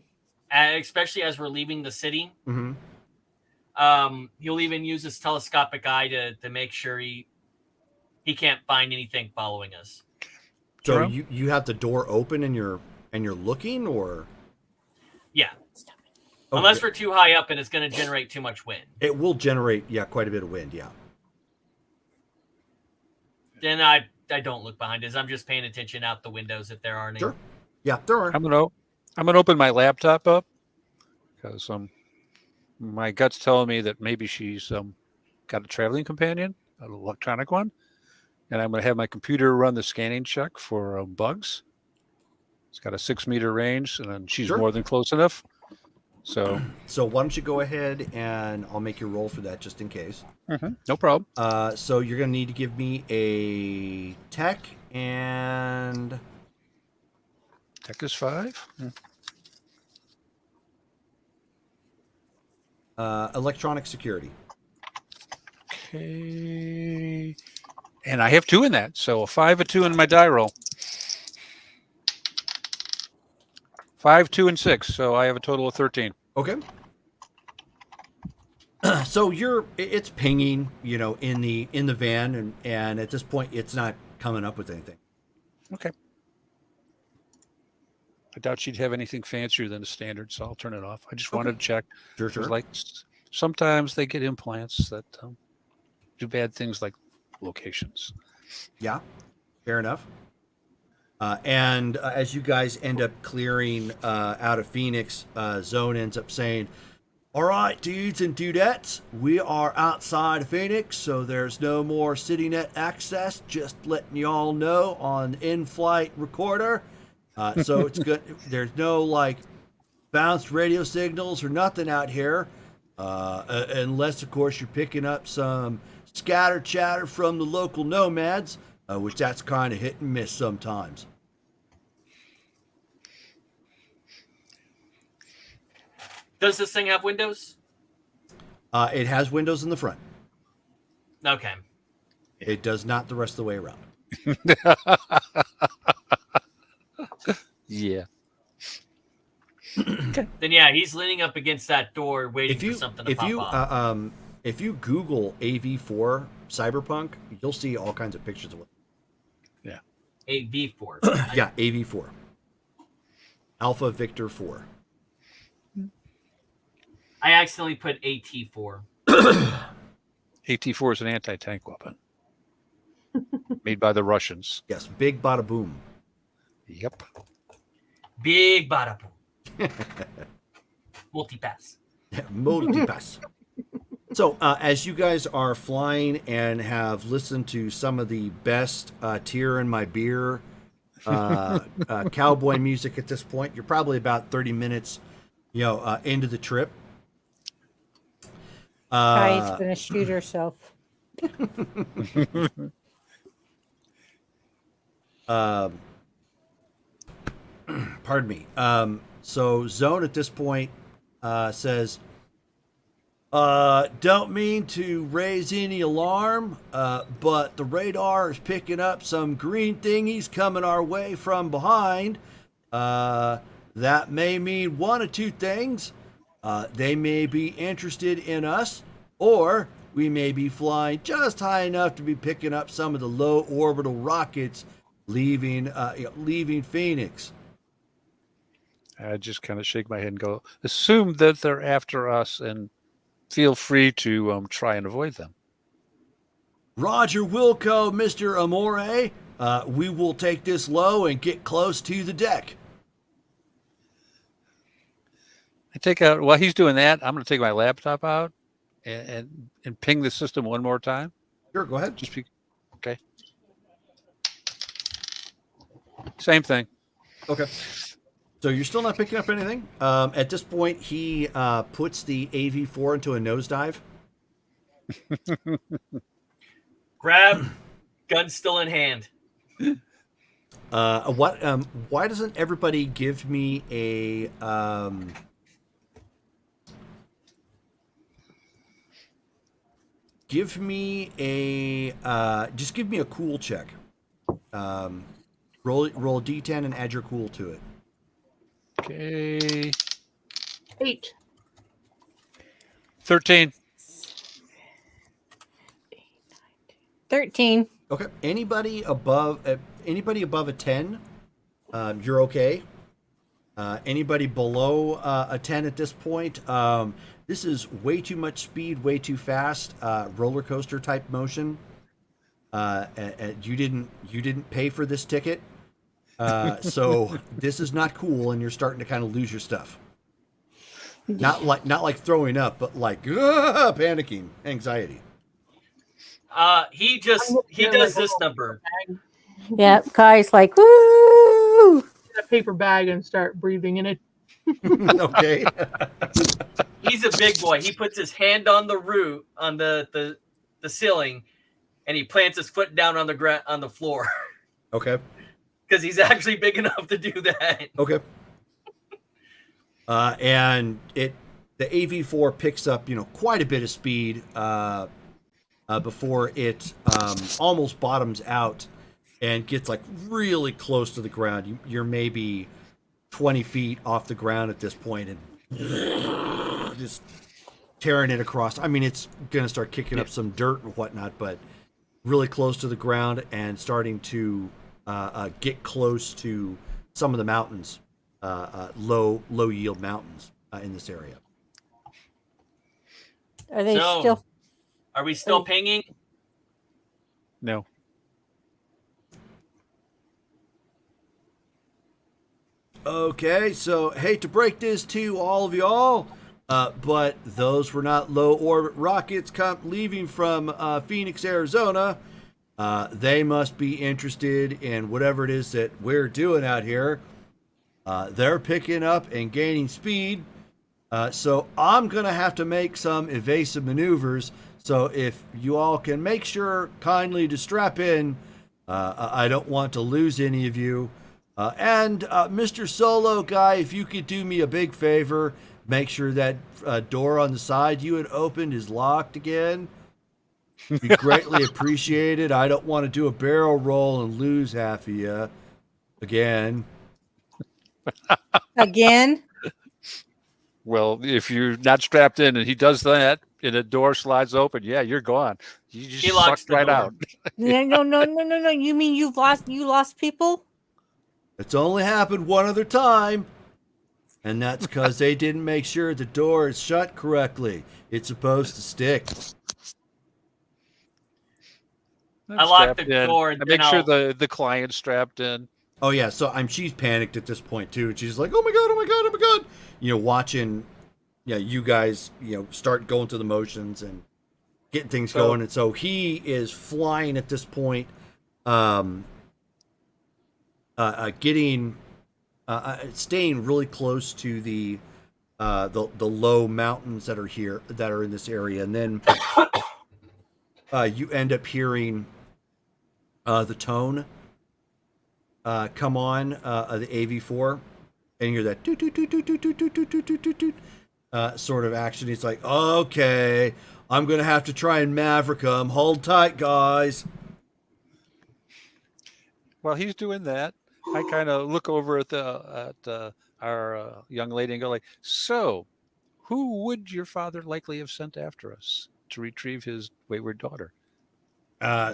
especially as we're leaving the city. Mm-hmm. He'll even use his telescopic eye to make sure he can't find anything following us. So True. you have the door open and you're looking, or Yeah, oh, unless yeah. we're too high up and it's going to generate too much wind. It will generate quite a bit of wind. Yeah. Then I don't look behind us. I'm just paying attention out the windows if there are any. Sure. Yeah, there are. I'm gonna open my laptop up because my gut's telling me that maybe she's got a traveling companion, an electronic one, and I'm gonna have my computer run the scanning check for bugs. It's got a 6-meter range, and then she's Sure. more than close enough. So So why don't you go ahead and I'll make your roll for that just in case. no problem. So you're gonna need to give me a tech and Tech is 5. electronic security. Okay. And I have 2 in that, so a 5, a 2 in my die roll. 5, 2, and 6. So I have a total of 13. Okay. So it's pinging, in the van, and at this point it's not coming up with anything. Okay. I doubt she'd have anything fancier than a standard, so I'll turn it off. I just wanted to check. Sure, 'Cause, sure. like sometimes they get implants that do bad things like locations. Yeah, fair enough. And as you guys end up clearing out of Phoenix, Zone ends up saying, "All right, dudes and dudettes, we are outside of Phoenix, so there's no more CityNet access. Just letting y'all know on in-flight recorder. So it's good. There's no like bounced radio signals or nothing out here, unless of course you're picking up some scatter chatter from the local nomads, which that's kind of hit and miss sometimes." Does this thing have windows? It has windows in the front. Okay. It does not the rest of the way around. Yeah. Then yeah, he's leaning up against that door, waiting for something to pop off. If you Google AV4 Cyberpunk, you'll see all kinds of pictures of it. A V4. Yeah, AV4. Alpha Victor 4. I accidentally put AT4. AT-4 is an anti-tank weapon made by the Russians. Yes, big bada boom. Yep. Big bada boom. Multi-pass. Multi-pass. So, as you guys are flying and have listened to some of the best Tear in My Beer cowboy music at this point, you're probably about 30 minutes, into the trip. Kai's gonna shoot herself. Pardon me. So Zone at this point says, don't mean to raise any alarm, but the radar is picking up some green thingies coming our way from behind. That may mean one of two things. They may be interested in us, or we may be flying just high enough to be picking up some of the low orbital rockets leaving Phoenix. I just kind of shake my head and go, assume that they're after us and feel free to try and avoid them. Roger Wilco, Mr. Amore. We will take this low and get close to the deck. I take out, while he's doing that, I'm going to take my laptop out and ping the system one more time. Sure, go ahead. Okay. Same thing. Okay. So you're still not picking up anything. At this point, he puts the AV4 into a nosedive. Grab, gun still in hand. Why doesn't everybody give me a just give me a cool check. Roll a D10 and add your cool to it. Okay. 8. 13. 13. Okay. Anybody above a 10, you're okay. Anybody below a 10 at this point, this is way too much speed, way too fast, roller coaster type motion. You didn't pay for this ticket, so this is not cool, and you're starting to kind of lose your stuff. Not like throwing up, but like panicking, anxiety. He does this number. Yeah, Kai's like, woo! A paper bag and start breathing in it. Okay. He's a big boy. He puts his hand on the root on the ceiling, and he plants his foot down on the floor. Okay. Because he's actually big enough to do that. Okay. And the AV4 picks up, quite a bit of speed before it almost bottoms out and gets like really close to the ground. You're maybe 20 feet off the ground at this point, and just tearing it across. I mean, it's going to start kicking up some dirt and whatnot, but really close to the ground and starting to get close to some of the mountains, low yield mountains in this area. Are they still? Are we still pinging? No. Okay, so hate to break this to all of y'all, but those were not low orbit rockets leaving from Phoenix, Arizona. They must be interested in whatever it is that we're doing out here. They're picking up and gaining speed, so I'm going to have to make some evasive maneuvers. So if you all can make sure kindly to strap in, I don't want to lose any of you. And Mr. Solo Guy, if you could do me a big favor, make sure that door on the side you had opened is locked again. Be greatly appreciated. I don't want to do a barrel roll and lose half of you again. Again? Well, if you're not strapped in and he does that and the door slides open, yeah, you're gone. You just He locks sucked the right door. out. No. You mean you lost people? It's only happened one other time. And that's because they didn't make sure the door is shut correctly. It's supposed to stick. I lock Strapped the in. door and I then make sure I'll the client's strapped in. Oh yeah, so she's panicked at this point too. She's like, "Oh my god, oh my god, oh my god!" Watching, you guys, start going through the motions and getting things So- going. And so he is flying at this point, um, getting, staying really close to the low mountains that are in this area, and then you end up hearing the tone come on the AV4, and you hear that toot toot toot toot toot toot toot toot toot toot toot sort of action. He's like, okay, I'm gonna have to try and maverick him. Hold tight, guys. While he's doing that, I kind of look over at our young lady and go like, "So, who would your father likely have sent after us to retrieve his wayward daughter?"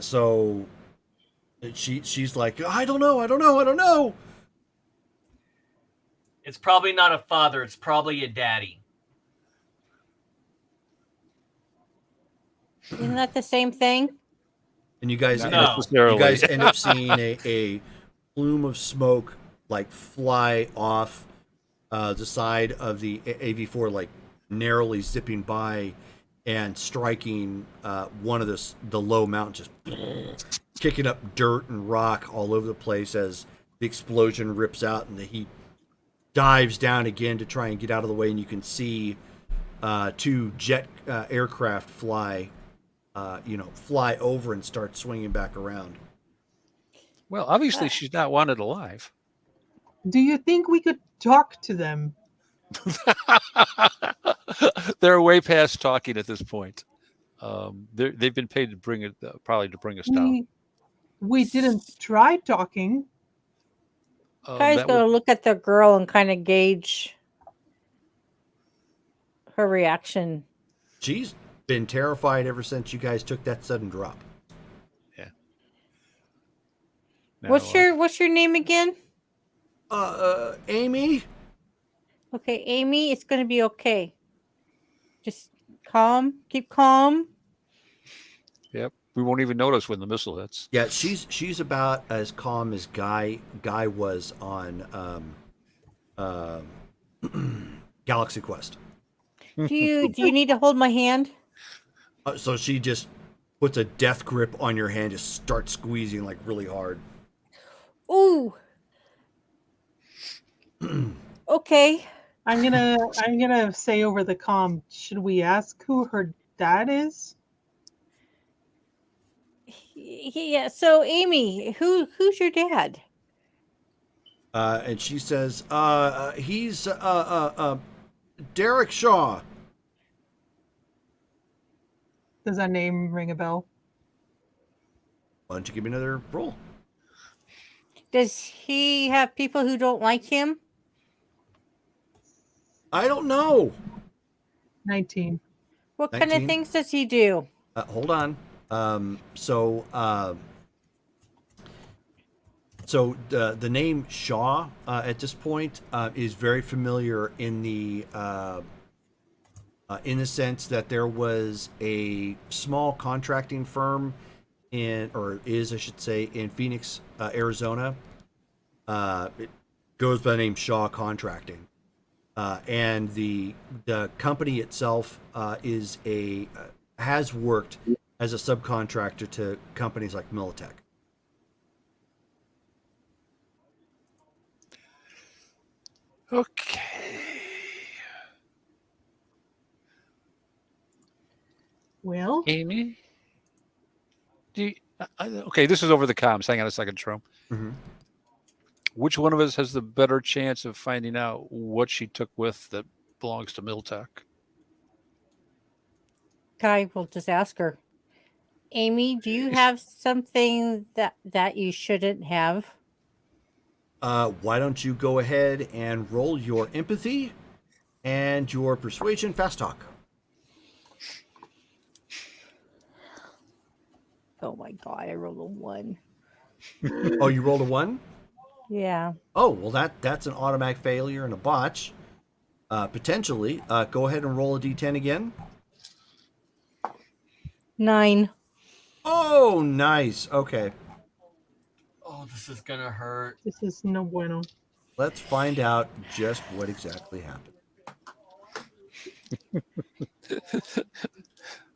So she's like, I don't know. It's probably not a father. It's probably a daddy. Isn't that the same thing? And you guys, Not No. necessarily. end up seeing a plume of smoke like fly off the side of the AV4, like narrowly zipping by and striking one of the low mountains, just kicking up dirt and rock all over the place as the explosion rips out and the heat dives down again to try and get out of the way. And you can see two jet aircraft fly over and start swinging back around. Well, obviously she's not wanted alive. Do you think we could talk to them? They're way past talking at this point. They've been paid to bring it, probably to bring us down. We didn't try talking. Guys That gonna would, look at the girl and kind of gauge her reaction. She's been terrified ever since you guys took that sudden drop. now, What's your name again? Amy? Okay, Amy, it's gonna be okay. Just keep calm. Yep, we won't even notice when the missile hits. Yeah, she's about as calm as Guy was on Galaxy Quest. Do you need to hold my hand? So she just puts a death grip on your hand, just starts squeezing like really hard. Ooh. Okay. I'm gonna say over the comm. Should we ask who her dad is? Yeah. So, Amy, who's your dad? And she says, he's Derek Shaw. Does that name ring a bell? Why don't you give me another roll? Does he have people who don't like him? I don't know. 19. What kind 19. of things does he do? Hold on. So the name Shaw at this point is very familiar in the sense that there was a small contracting firm I should say, in Phoenix, Arizona. It goes by the name Shaw Contracting, and the company itself has worked as a subcontractor to companies like Militech. Okay. Well, Amy? Okay, this is over the comms. Hang on a second, Trump. Mm-hmm. Which one of us has the better chance of finding out what she took with that belongs to Miltech? Guy, we'll just ask her. Amy, do you have something that you shouldn't have? Why don't you go ahead and roll your empathy and your persuasion fast talk? Oh my god, I rolled a 1. Oh, you rolled a 1? Yeah. Oh, well, that's an automatic failure and a botch. Potentially. Go ahead and roll a d10 again. 9. Oh, nice. Okay. Oh, this is gonna hurt. This is no bueno. Let's find out just what exactly happened.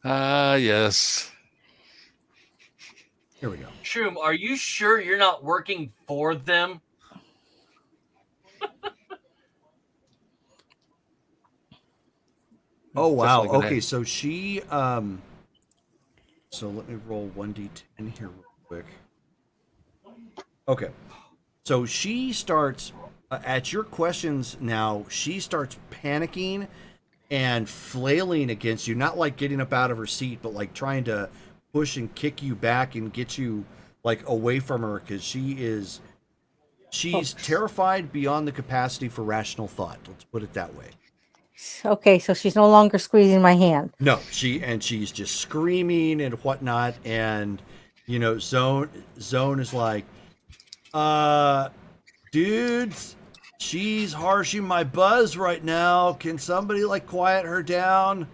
Yes. Here we go. Shroom, are you sure you're not working for them? Oh, wow. Definitely gonna Okay, have- so she so let me roll 1d10 here real quick. Okay. So she starts at your questions now, she starts panicking and flailing against you, not like getting up out of her seat, but like trying to push and kick you back and get you like away from her because she's terrified beyond the capacity for rational thought. Let's put it that way. Okay, so she's no longer squeezing my hand. No, she's just screaming and whatnot, and Zone is like, dudes, she's harshing my buzz right now. Can somebody like quiet her down?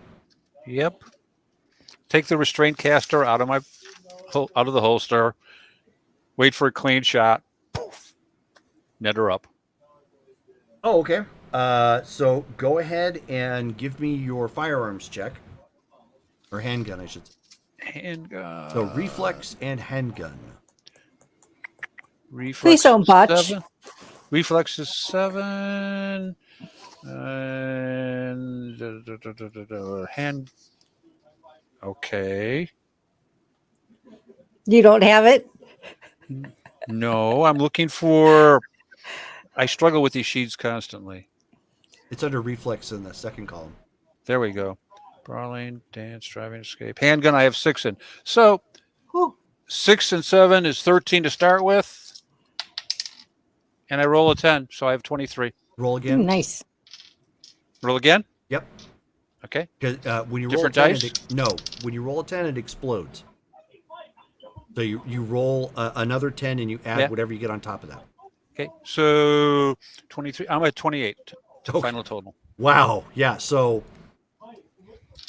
Yep. Take the restraint caster out of the holster. Wait for a clean shot. Poof. Net her up. Oh, okay. So go ahead and give me your firearms check. Or handgun, I should say. Handgun. So reflex and handgun. Reflex Please don't botch. 7. Reflex is 7. And hand. Okay. You don't have it? No, I'm looking for. I struggle with these sheets constantly. It's under reflex in the second column. There we go. Brawling, dance, driving, escape. Handgun, I have 6 in. So Whew. 6 and 7 is 13 to start with. And I roll a 10, so I have 23. Roll again. Nice. Roll again? Yep. Okay. Because when you Different roll a 10, dice? when you roll a 10, it explodes. So you roll another 10 and you add whatever you get on top of that. Okay. So 23. I'm at 28. Okay. Final total. Wow. Yeah. So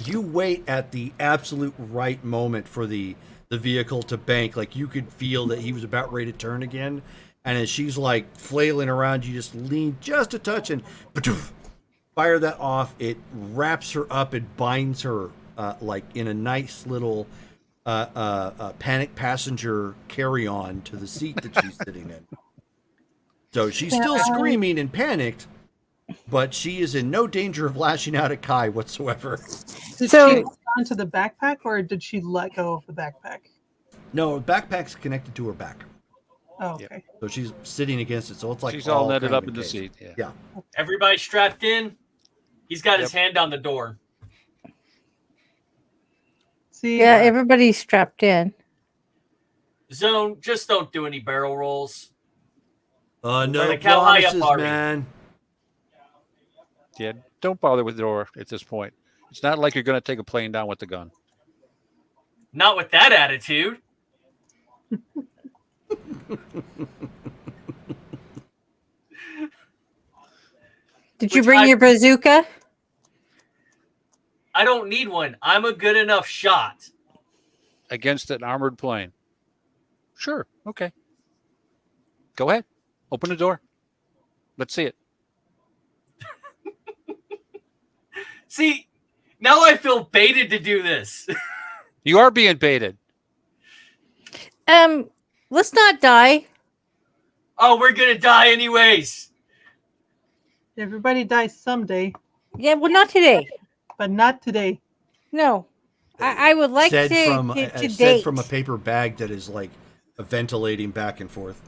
you wait at the absolute right moment for the vehicle to bank. Like you could feel that he was about ready to turn again. And as she's like flailing around, you just lean just a touch and fire that off. It wraps her up and binds her like in a nice little panic passenger carry-on to the seat that she's sitting in. So she's still screaming and panicked, but she is in no danger of lashing out at Kai whatsoever. Did So- she hold onto the backpack or did she let go of the backpack? No, her backpack's connected to her back. Oh, okay. So she's sitting against it. So it's like She's all netted kind of up in the encased. seat. Yeah. Everybody strapped in. He's got his hand on the door. See, Yeah, everybody's strapped in. Zone, just don't do any barrel rolls. No Like, how high up promises, are we? man. Yeah. Don't bother with the door at this point. It's not like you're going to take a plane down with the gun. Not with that attitude. Did you Which bring I- your bazooka? I don't need one. I'm a good enough shot. Against an armored plane. Sure. Okay. Go ahead. Open the door. Let's see it. See, now I feel baited to do this. You are being baited. Let's not die. Oh, we're gonna die anyways. everybody dies someday, Yeah, well, not today. but not today. No, I would like said to from to said date. from a paper bag that is like ventilating back and forth.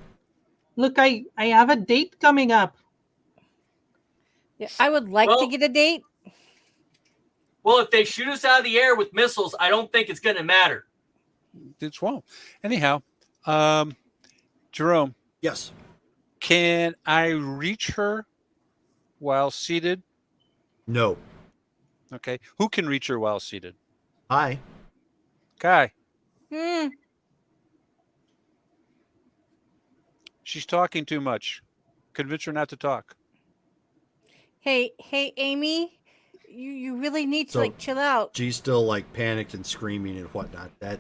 Look, I have a date coming up. Yeah, I would like Well- to get a date. Well, if they shoot us out of the air with missiles, I don't think it's gonna matter. It's won't. Anyhow, Jerome, Yes. can I reach her while seated? No. Okay. Who can reach her while seated? Hi. Kai. Hmm. She's talking too much. Convince her not to talk. Hey, Amy, you really need to So- like chill out. She's still like panicked and screaming and whatnot. That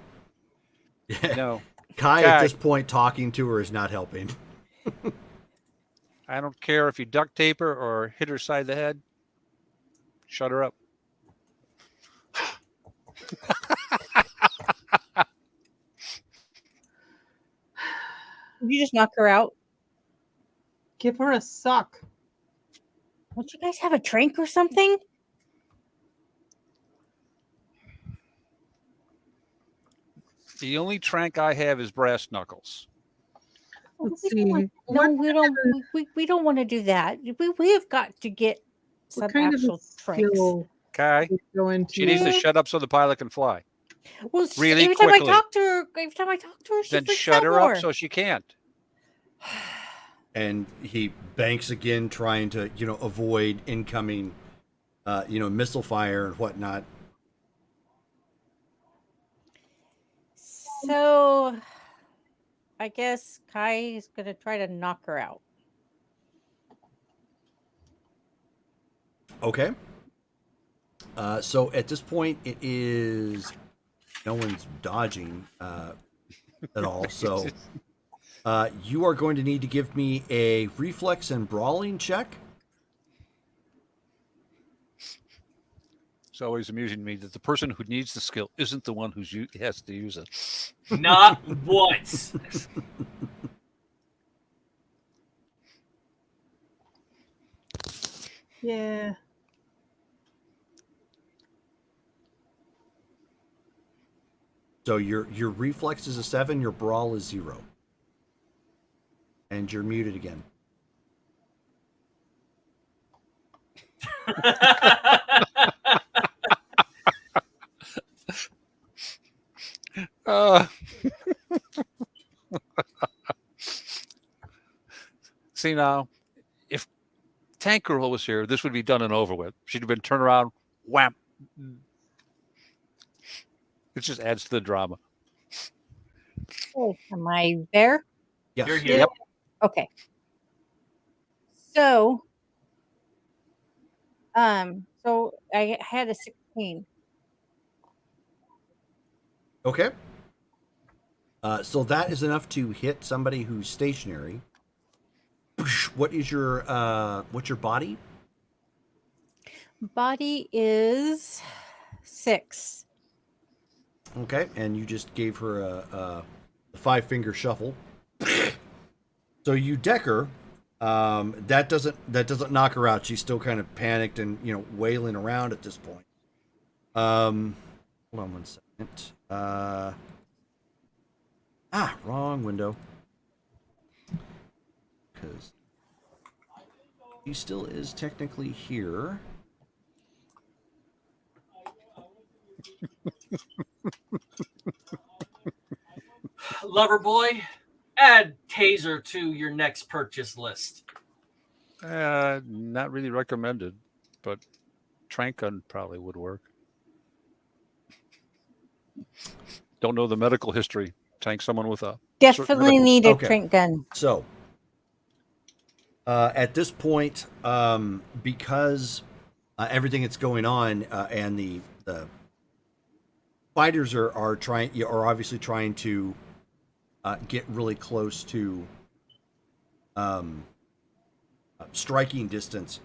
No, Kai Kai. at this point talking to her is not helping. I don't care if you duct tape her or hit her side of the head. Shut her up. Did you just knock her out? Give her a suck. Don't you guys have a drink or something? The only trank I have is brass knuckles. Let's We don't see. want- No, we don't. We don't want to do that. We have got to get some What kind of actual a drinks. skill Kai, would go into? she needs to Yeah. shut up so the pilot can fly. Well, Really every time quickly. I talk to her, she Then freaks shut out her more. up so she can't. And he banks again, trying to, avoid incoming, missile fire and whatnot. So, I guess Kai is gonna try to knock her out. Okay. So at this point, it is no one's dodging at all. So you are going to need to give me a reflex and brawling check. It's always amusing to me that the person who needs the skill isn't the one who has to use it. Not once. Yeah. So your reflex is a 7, your brawl is 0. And you're muted again. See now, if Tank Girl was here, this would be done and over with. She'd have been turned around, wham. It just adds to the drama. Oh, am I there? Yes. You're here. Yep. Okay. So I had a 16. Okay. So that is enough to hit somebody who's stationary. What is your what's your body? Body is 6. Okay, and you just gave her a 5-finger shuffle. So you deck her. That doesn't knock her out. She's still kind of panicked and wailing around at this point. Hold on one second. Wrong window. Because he still is technically here. Lover boy, add taser to your next purchase list. Not really recommended, but trank gun probably would work. Don't know the medical history. Tank someone with a certain Definitely medical- need a Okay. drink gun. So, at this point, because everything that's going on and the fighters are obviously trying to get really close to striking distance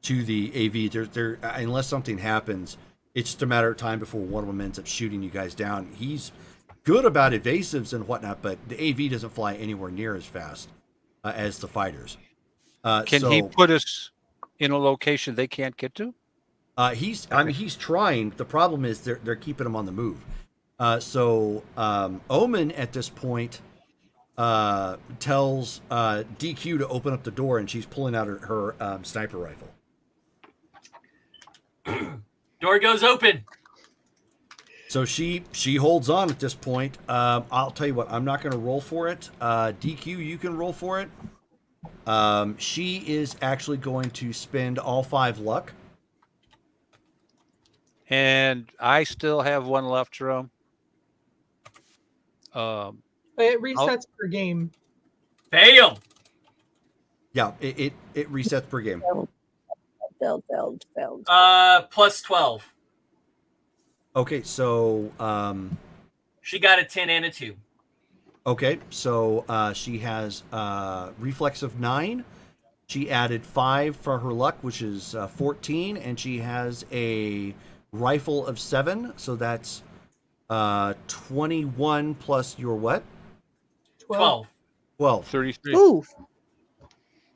to the AV. They're unless something happens, it's just a matter of time before one of them ends up shooting you guys down. He's good about evasives and whatnot, but the AV doesn't fly anywhere near as fast as the fighters. Can he put us in a location they can't get to? He's trying. The problem is they're keeping him on the move. So Omen at this point tells DQ to open up the door, and she's pulling out her sniper rifle. Door goes open. So she holds on at this point. I'll tell you what, I'm not going to roll for it. DQ, you can roll for it. She is actually going to spend all 5 luck. And I still have 1 left, Jerome. It resets per game. Bam! Yeah, it resets per game. Failed. Plus 12. Okay, so She got a 10 and a 2. okay, so she has reflex of 9. She added 5 for her luck, which is 14, and she has a rifle of 7, so that's 21 plus your what? 12. 12. 33. Ooh,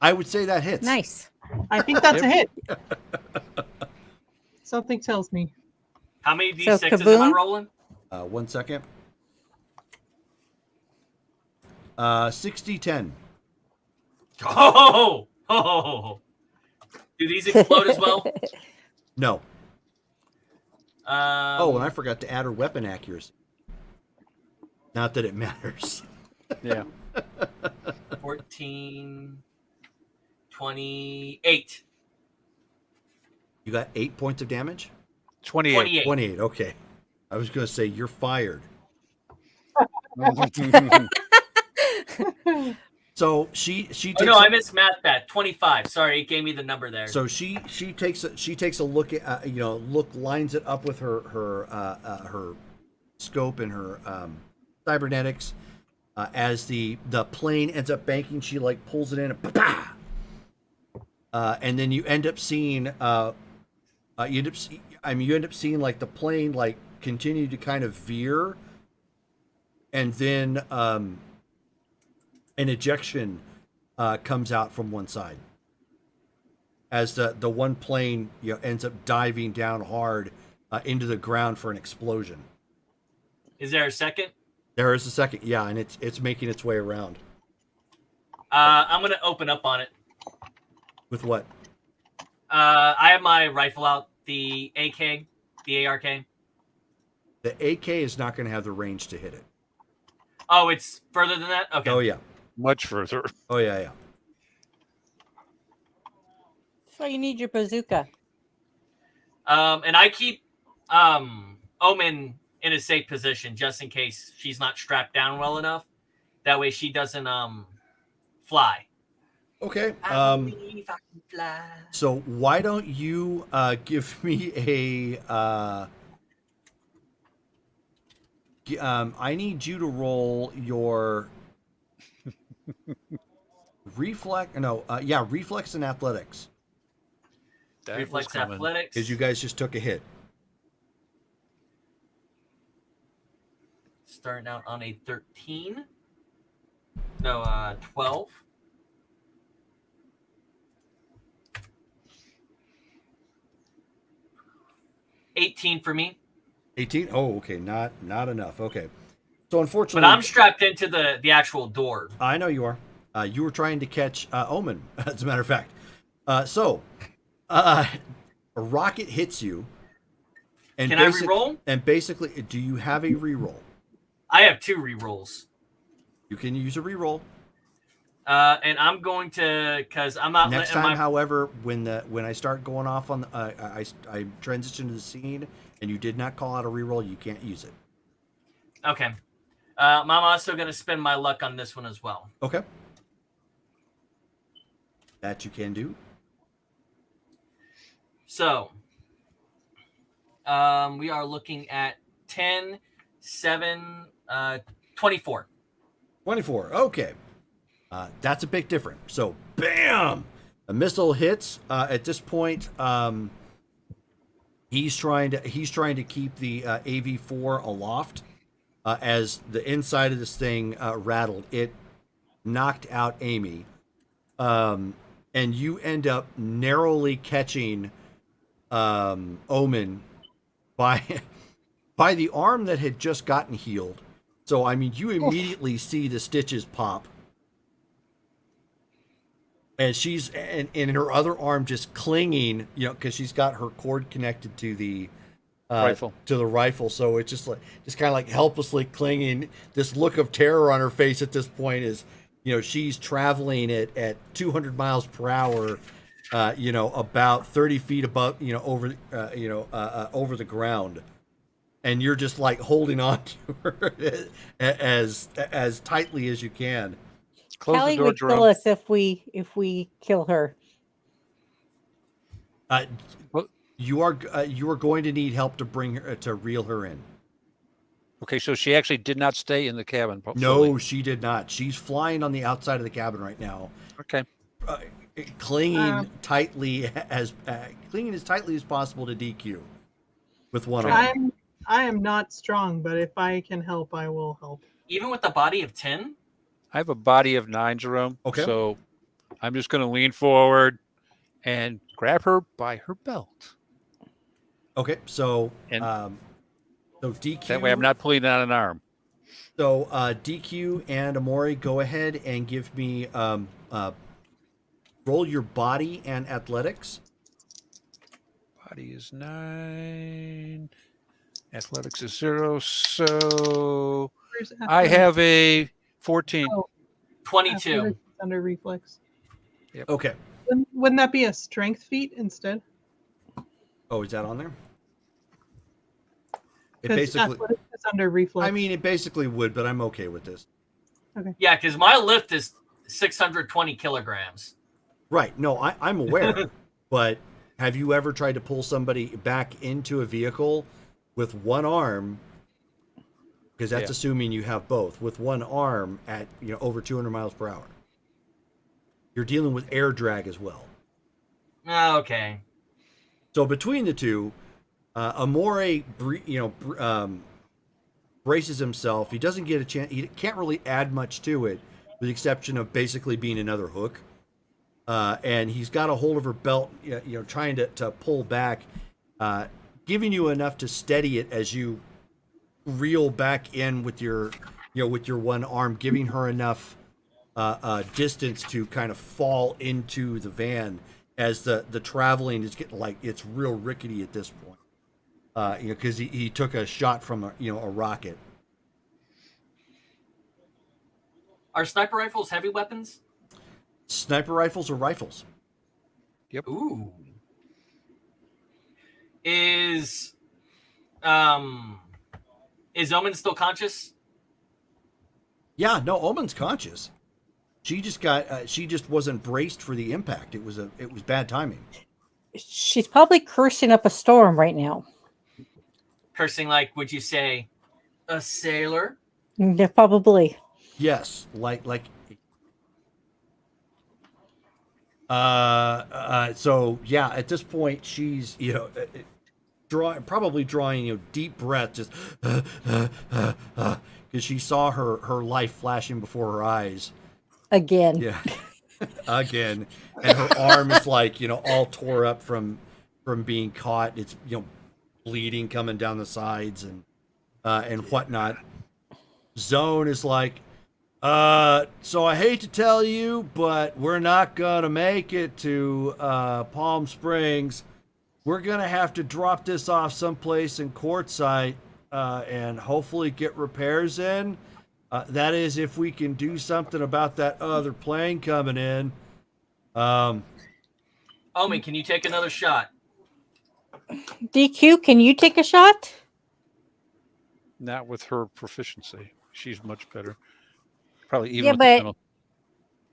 I would say that hits. nice. I think that's a hit. Something tells me. How many So, D6s am I kaboom? rolling? 1 second. 60-10. Oh! Oh! Do these explode as well? No. Um, And I forgot to add her weapon accuracy. Not that it matters. Yeah. 14, 28. You got 8 points of damage? 28. 28. 28, okay. I was going to say, you're fired. So she takes Oh, no, I mismatched that. 25. Sorry, it gave me the number there. so she takes a look at lines it up with her scope and her cybernetics. As the plane ends up banking, she like pulls it in and then you end up seeing you end up seeing like the plane like continue to kind of veer, and then an ejection comes out from one side as the one plane ends up diving down hard into the ground for an explosion. Is there a second? There is a second, yeah, and it's making its way around. I'm going to open up on it. With what? I have my rifle out, the AK, the ARK. The AK is not going to have the range to hit it. Oh, it's further than that? Okay. Oh yeah. Much further. Oh yeah. So you need your bazooka. And I keep Omen in a safe position just in case she's not strapped down well enough. That way she doesn't fly. Okay. I believe I can fly. So why don't you give me a I need you to roll your reflex and athletics, That was Reflex coming. athletics. because you guys just took a hit. Starting out on a 13. No, 12. $18 for me. 18. Oh, okay, not enough. Okay, so unfortunately, But I'm strapped into the actual door. I know you are. You were trying to catch Omen, as a matter of fact. A rocket hits you. And Can I re-roll? And basically, do you have a reroll? I have 2 re-rolls. You can use a reroll. And I'm going to, because I'm not Next letting time, my... however, when I start going off on, I transition to the scene, and you did not call out a reroll, you can't use it. Okay. I'm also going to spend my luck on this one as well. Okay. That you can do. So, we are looking at 10, 7, 24. 24. Okay. That's a bit different. So, bam! A missile hits. At this point, he's trying to keep the AV4 aloft. As the inside of this thing rattled, it knocked out Amy, and you end up narrowly catching Omen by the arm that had just gotten healed. So, I mean, you immediately see the stitches pop. And she's in her other arm just clinging, because she's got her cord connected to the Rifle. to the rifle. So it's just kind of like helplessly clinging. This look of terror on her face at this point is, she's traveling at 200 miles per hour, about 30 feet above, over, over the ground. And you're just like holding on to her as tightly as you can. Close Callie the door, would kill Jerome. us if we kill her. Well- You are going to need help to bring her to reel her in. Okay, so she actually did not stay in the cabin. No, fully. she did not. She's flying on the outside of the cabin right now, Okay. clinging tightly as tightly as possible to DQ with one arm. I am not strong, but if I can help, I will help. Even with the body of 10? I have a body of 9, Jerome. Okay. So I'm just going to lean forward and grab her by her belt. Okay, so And so DQ. that way I'm not pulling on an arm. So DQ and Amori, go ahead and give me roll your body and athletics. Body is 9. Athletics is 0. So Where's I athletics? have a 14. Oh, 22. athletics is under reflex. Okay. Wouldn't that be a strength feat instead? Oh, is that on there? It 'Cause basically. athletics is under reflex. I mean, it basically would, but I'm okay with this. Yeah, because my lift is 620 kilograms. Right. No, I'm aware. But have you ever tried to pull somebody back into a vehicle with one arm? Because that's Yeah. assuming you have both, with one arm at over 200 miles per hour. You're dealing with air drag as well. Okay. So between the two, Amore, braces himself. He doesn't get a chance. He can't really add much to it, with the exception of basically being another hook. And he's got a hold of her belt, trying to pull back, giving you enough to steady it as you reel back in with your one arm, giving her enough distance to kind of fall into the van as the traveling is getting it's real rickety at this point. Because he took a shot from a rocket. Are sniper rifles heavy weapons? Sniper rifles are rifles. Ooh. Is Omen still conscious? Yeah, no, Omen's conscious. She just wasn't braced for the impact. It was bad timing. She's probably cursing up a storm right now. Cursing like, would you say, a sailor? Yeah, probably. Yes, so yeah, at this point she's probably drawing deep breath, just because she saw her life flashing before her eyes. Again. Yeah. Again. And her arm is all tore up from being caught. It's bleeding coming down the sides and whatnot. Zone is like, so I hate to tell you, but we're not gonna make it to Palm Springs. We're gonna have to drop this off someplace in Quartzsite and hopefully get repairs in. That is, if we can do something about that other plane coming in. Omen, can you take another shot? DQ, can you take a shot? Not with her proficiency. She's much better. Probably even Yeah, with but- the penalty.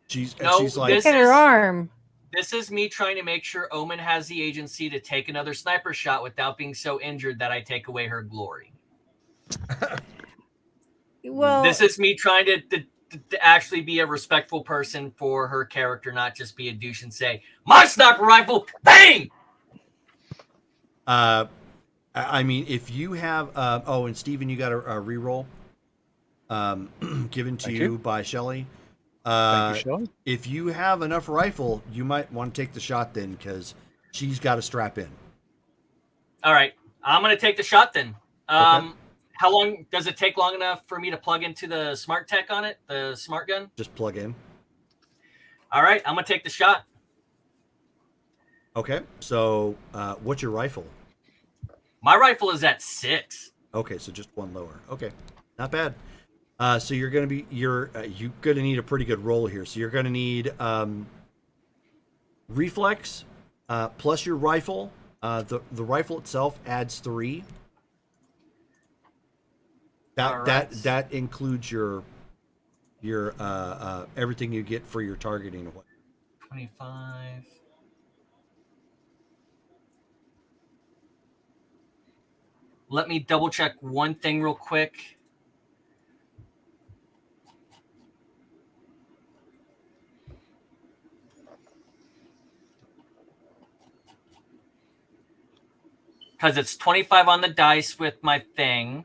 She's No, like, this Look at her is- arm. This is me trying to make sure Omen has the agency to take another sniper shot without being so injured that I take away her glory. Well, This is me trying to actually be a respectful person for her character, not just be a douche and say, my sniper rifle, bang! I mean, if you have, and Steven, you got a reroll given to Thank you you. by Shelley. Thank you, Shelley. If you have enough rifle, you might want to take the shot then, because she's got to strap in. All right, I'm going to take the shot then. Okay. How long does it take long enough for me to plug into the smart tech on it, the smart gun? Just plug in. All right, I'm going to take the shot. Okay, so what's your rifle? My rifle is at 6. Okay, so just one lower. Okay, not bad. So you're gonna need a pretty good roll here. So you're gonna need reflex plus your rifle. The rifle itself adds 3. That includes your everything you get for your targeting. 25. Let me double check one thing real quick. Because it's 25 on the dice with my thing.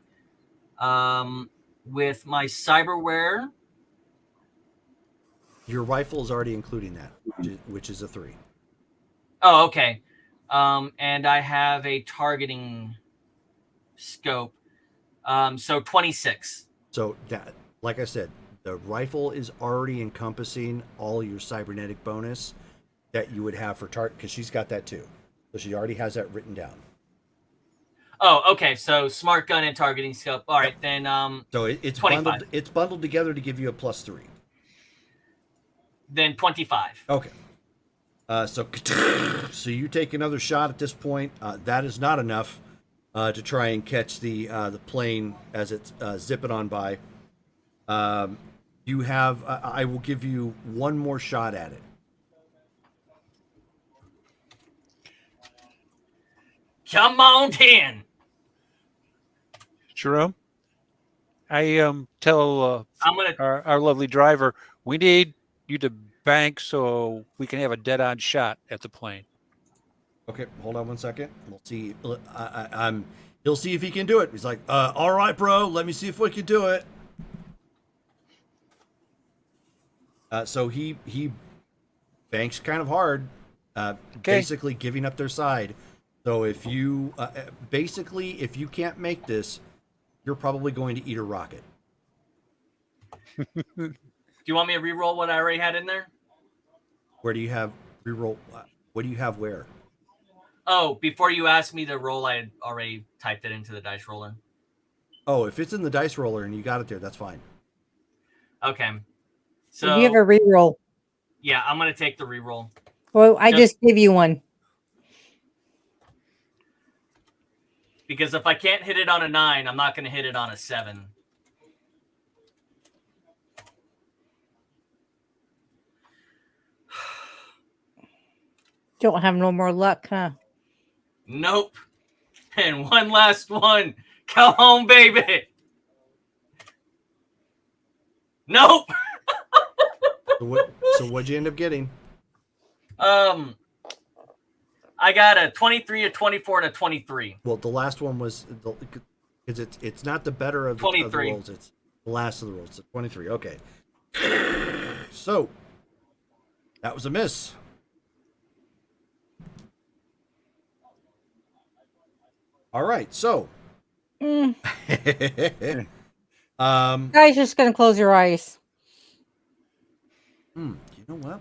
With my cyberware. Your rifle is already including that, which is a 3. Oh, okay. And I have a targeting scope. So 26. So that, like I said, the rifle is already encompassing all your cybernetic bonus that you would have for target, because she's got that too. So she already has that written down. Oh, okay. So smart gun and targeting scope. All right, then. So it's 25. bundled. It's bundled together to give you a +3. Then 25. Okay. So you take another shot at this point. That is not enough to try and catch the plane as it's zipping on by. You have. I will give you one more shot at it. Come on in. Jerome, I tell I'm gonna. our lovely driver we need you to bank so we can have a dead-on shot at the plane. Okay, hold on one second. We'll see. He'll see if he can do it. He's like, all right, bro. Let me see if we can do it. So he banks kind of hard, basically giving up their side. So if you if you can't make this, you're probably going to eat a rocket. Do you want me to re-roll what I already had in there? Where do you have reroll? What do you have where? Oh, before you asked me to roll, I had already typed it into the dice roller. Oh, if it's in the dice roller and you got it there, that's fine. Okay. So you have a reroll. Yeah, I'm gonna take the re-roll. Well, I just gave you one. Because if I can't hit it on a 9, I'm not gonna hit it on a 7. Don't have no more luck, huh? Nope. And one last one. Come on, baby. Nope. So what'd you end up getting? I got a 23, a 24, and a 23. Well, the last one was because it's not the better of the rolls. It's the last of the rolls. So 23. Okay. So that was a miss. All right. So. Guys, just gonna close your eyes. You know what?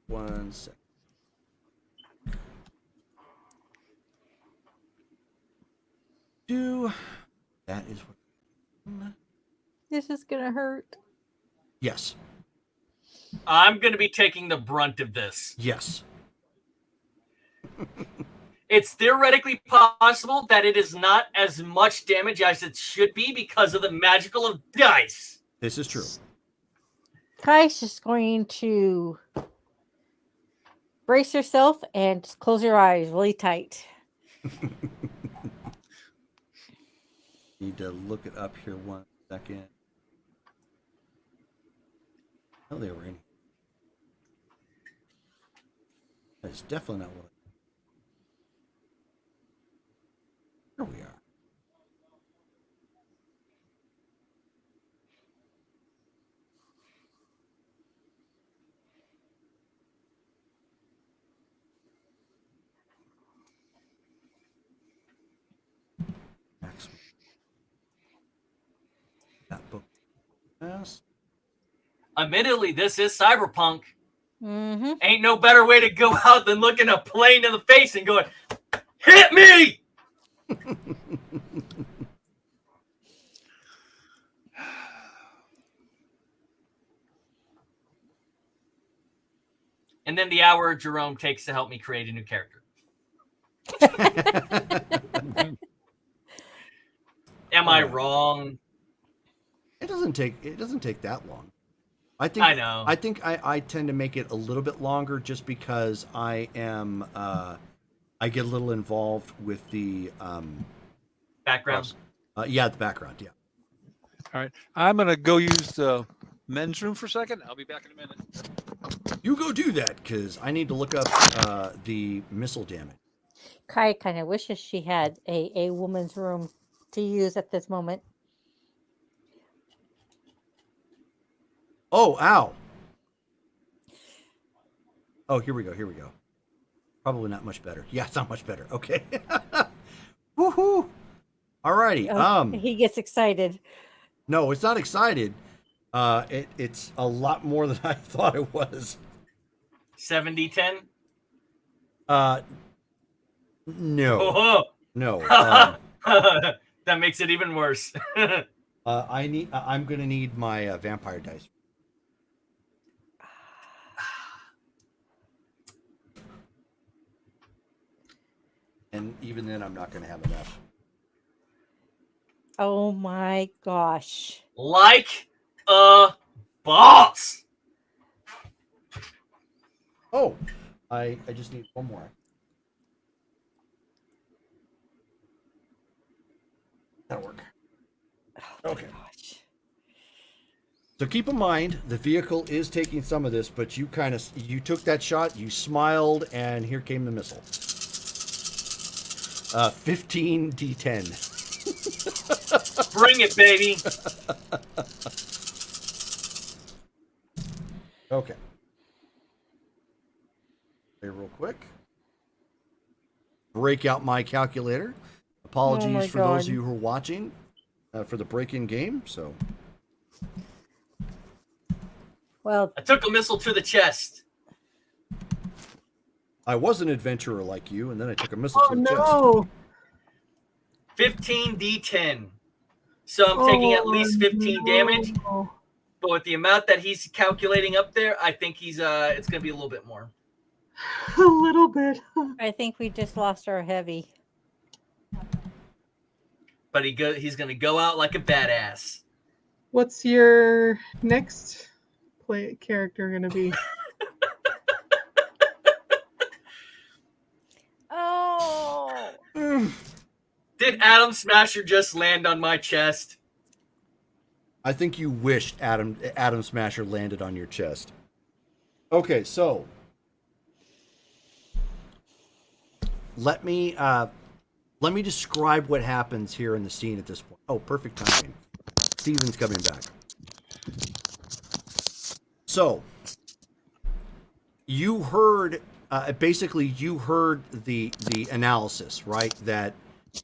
One sec. That is what. This is gonna hurt. Yes. I'm going to be taking the brunt of this. Yes. It's theoretically possible that it is not as much damage as it should be because of the magical of dice. This is true. Kai's just going to brace yourself and just close your eyes really tight. Need to look it up here 1 second. Oh, they were in. That's definitely not what. Here we are. That book. Yes. Admittedly, this is Cyberpunk. Mm-hmm. Ain't no better way to go out than looking a plane in the face and going, "Hit me!" And then the hour Jerome takes to help me create a new character. Am I wrong? It doesn't take that long. I know. I think I tend to make it a little bit longer just because I am I get a little involved with the Background. the background, yeah. All right. I'm going to go use the men's room for a second. I'll be back in a minute. You go do that because I need to look up the missile damage. Kai kind of wishes she had a woman's room to use at this moment. Oh, ow. Oh, here we go. Probably not much better. Yeah, it's not much better. Okay. Woohoo. Alrighty. Oh, he gets excited. No, it's not excited. It's a lot more than I thought it was. 70-10? No. Oh, No. that makes it even worse. I'm gonna need my vampire dice. And even then, I'm not gonna have enough. Oh my gosh. Like a boss. Oh, I just need one more. That'll work. Okay. Gosh. So keep in mind, the vehicle is taking some of this, but you you took that shot, you smiled, and here came the missile. 15 D10. Bring it, baby. Okay. Okay, real quick. Break out my calculator. Apologies for those of you who are watching for the break-in game. So, Well, I took a missile to the chest. I was an adventurer like you, and then I took a missile Oh to the chest. no! 15 D10. So I'm taking at least 15 damage. no. But with the amount that he's calculating up there, I think he's it's gonna be a little bit more. A little bit. I think we just lost our heavy. But he's gonna go out like a badass. What's your next character gonna be? Oh. Did Adam Smasher just land on my chest? I think you wished Adam Smasher landed on your chest. Okay, so let me describe what happens here in the scene at this point. Oh, perfect timing. Steven's coming back. So you heard you heard the analysis, right? That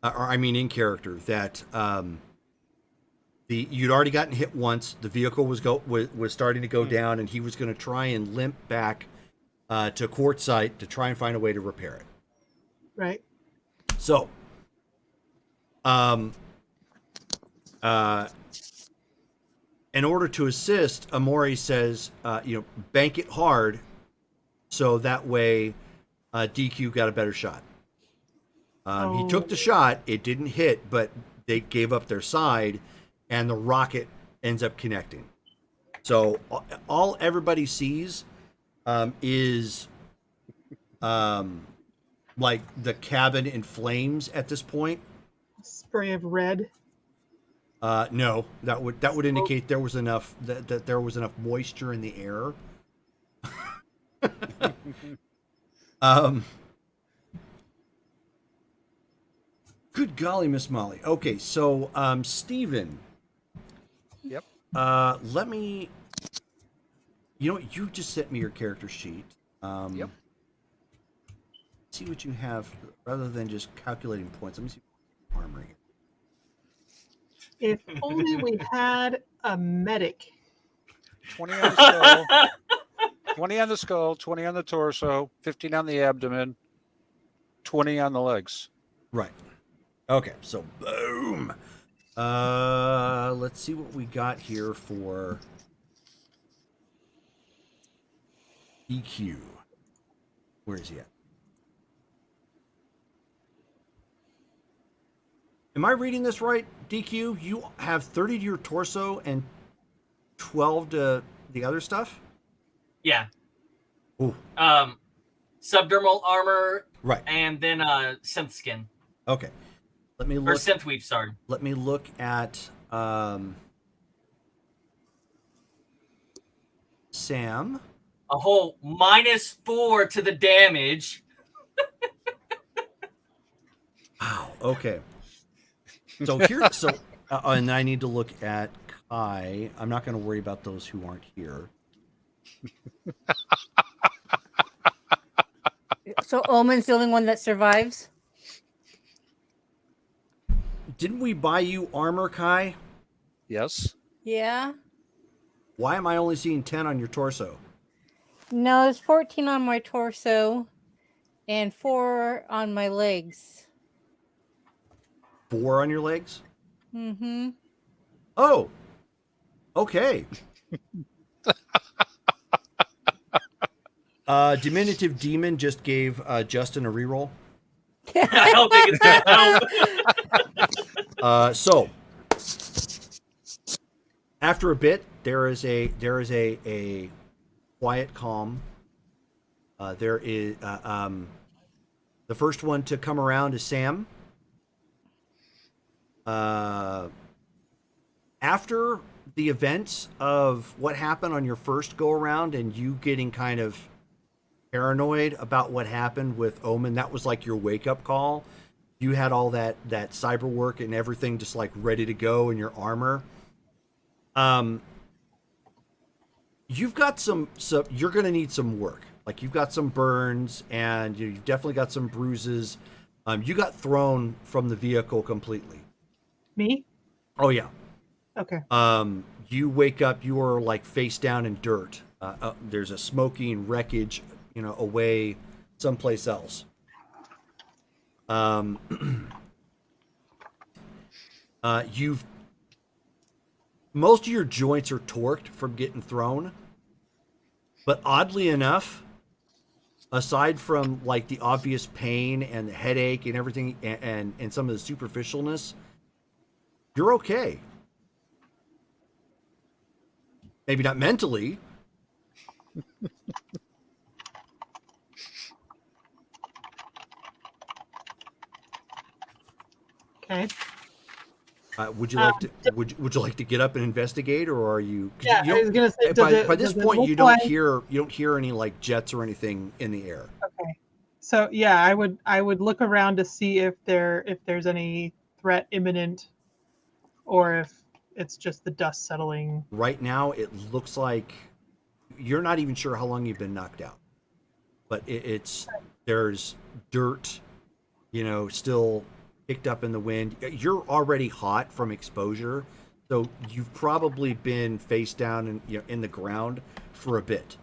or I mean in character that you'd already gotten hit once. The vehicle was starting to go down, and he was going to try and limp back to Quartzsite to try and find a way to repair it. Right. So, in order to assist, Amori says, bank it hard, so that way DQ got a better shot. He took the shot; it didn't hit, but they gave up their side, and the rocket ends up connecting. So all everybody sees is like the cabin in flames at this point. Spray of red. No, that would indicate there was enough that there was enough moisture in the air. Good golly, Miss Molly. Okay, so Steven. Yep. Let me. You just sent me your character sheet. Yep. See what you have rather than just calculating points. Let me see armor here. If only we had a medic. 20 on the skull. 20 on the skull, 20 on the torso, 15 on the abdomen, 20 on the legs. Right. Okay, so boom. Let's see what we got here for EQ. Where is he at? Am I reading this right, DQ? You have 30 to your torso and 12 to the other stuff? Yeah. Ooh. Subdermal armor Right. and then synth skin. Okay. Let me Or look. synth weave, sorry. Let me look at Sam. A whole -4 to the damage. Wow. Okay. So and I need to look at Kai. I'm not going to worry about those who aren't here. So Omen's the only one that survives? Didn't we buy you armor, Kai? Yes. Yeah. Why am I only seeing 10 on your torso? No, it's 14 on my torso and 4 on my legs. 4 on your legs? Mm-hmm. Oh. Okay. Diminutive Demon just gave Justin a reroll. I don't think it's gonna help. So after a bit, there is a quiet calm. There is the first one to come around is Sam. After the events of what happened on your first go around and you getting kind of paranoid about what happened with Omen, that was like your wake up call. You had all that cyber work and everything just like ready to go in your armor. You've got some you're going to need some work. Like you've got some burns and you've definitely got some bruises. You got thrown from the vehicle completely. Me? Oh yeah. Okay. You wake up, you are like face down in dirt. There's a smoking wreckage, away someplace else. Most of your joints are torqued from getting thrown, but oddly enough, aside from like the obvious pain and the headache and everything and some of the superficialness, you're okay. Maybe not mentally. Okay. Would you like to? Would you like to get up and investigate, or are you? Yeah, I was gonna say. By this point, you don't hear any like jets or anything in the air. Okay. So yeah, I would look around to see if there's any threat imminent, or if it's just the dust settling. Right now, it looks like you're not even sure how long you've been knocked out, but there's dirt, still picked up in the wind. You're already hot from exposure, so you've probably been face down and in the ground for a bit.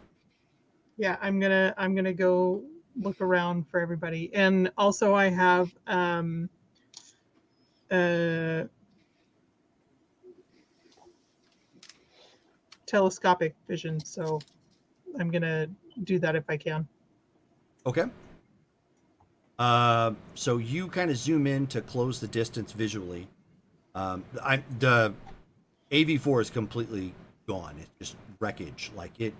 Yeah, I'm gonna go look around for everybody, and also I have telescopic vision, so I'm gonna do that if I can. Okay. So you kind of zoom in to close the distance visually. The AV4 is completely gone. It's just wreckage. Like it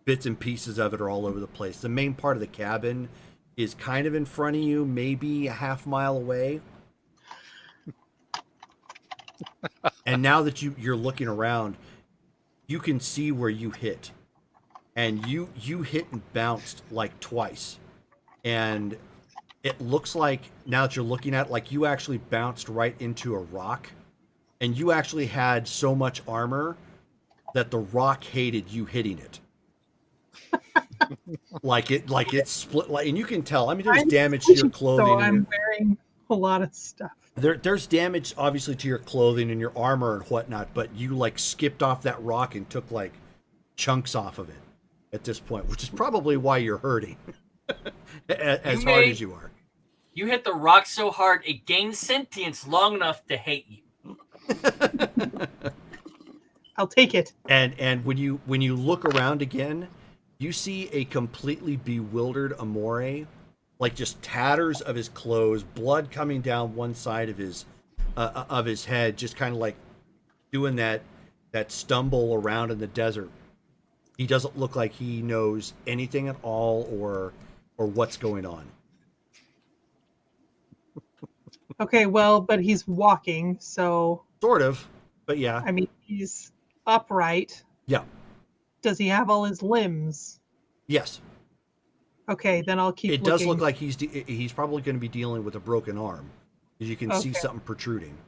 bits and pieces of it are all over the place. The main part of the cabin is kind of in front of you, maybe a half mile away. And now that you're looking around, you can see where you hit. And you hit and bounced like twice. And it looks like, now that you're looking at it, like you actually bounced right into a rock. And you actually had so much armor that the rock hated you hitting it. like it split, and you can tell. I mean, there's damage to your clothing. So I'm wearing a lot of stuff. There's damage, obviously, to your clothing and your armor and whatnot, but you like skipped off that rock and took like chunks off of it at this point, which is probably why you're hurting as You hard may- as you are. You hit the rock so hard it gains sentience long enough to hate you. I'll take it. And when you look around again, you see a completely bewildered Amore, like just tatters of his clothes, blood coming down one side of his head, just kind of like doing that stumble around in the desert. He doesn't look like he knows anything at all or what's going on. Okay, well, but he's walking, so Sort of, but yeah. I mean, he's upright. Yeah. Does he have all his limbs? Yes. Okay, then I'll keep It looking. does look like he's probably going to be dealing with a broken arm, because you can see Okay. something protruding.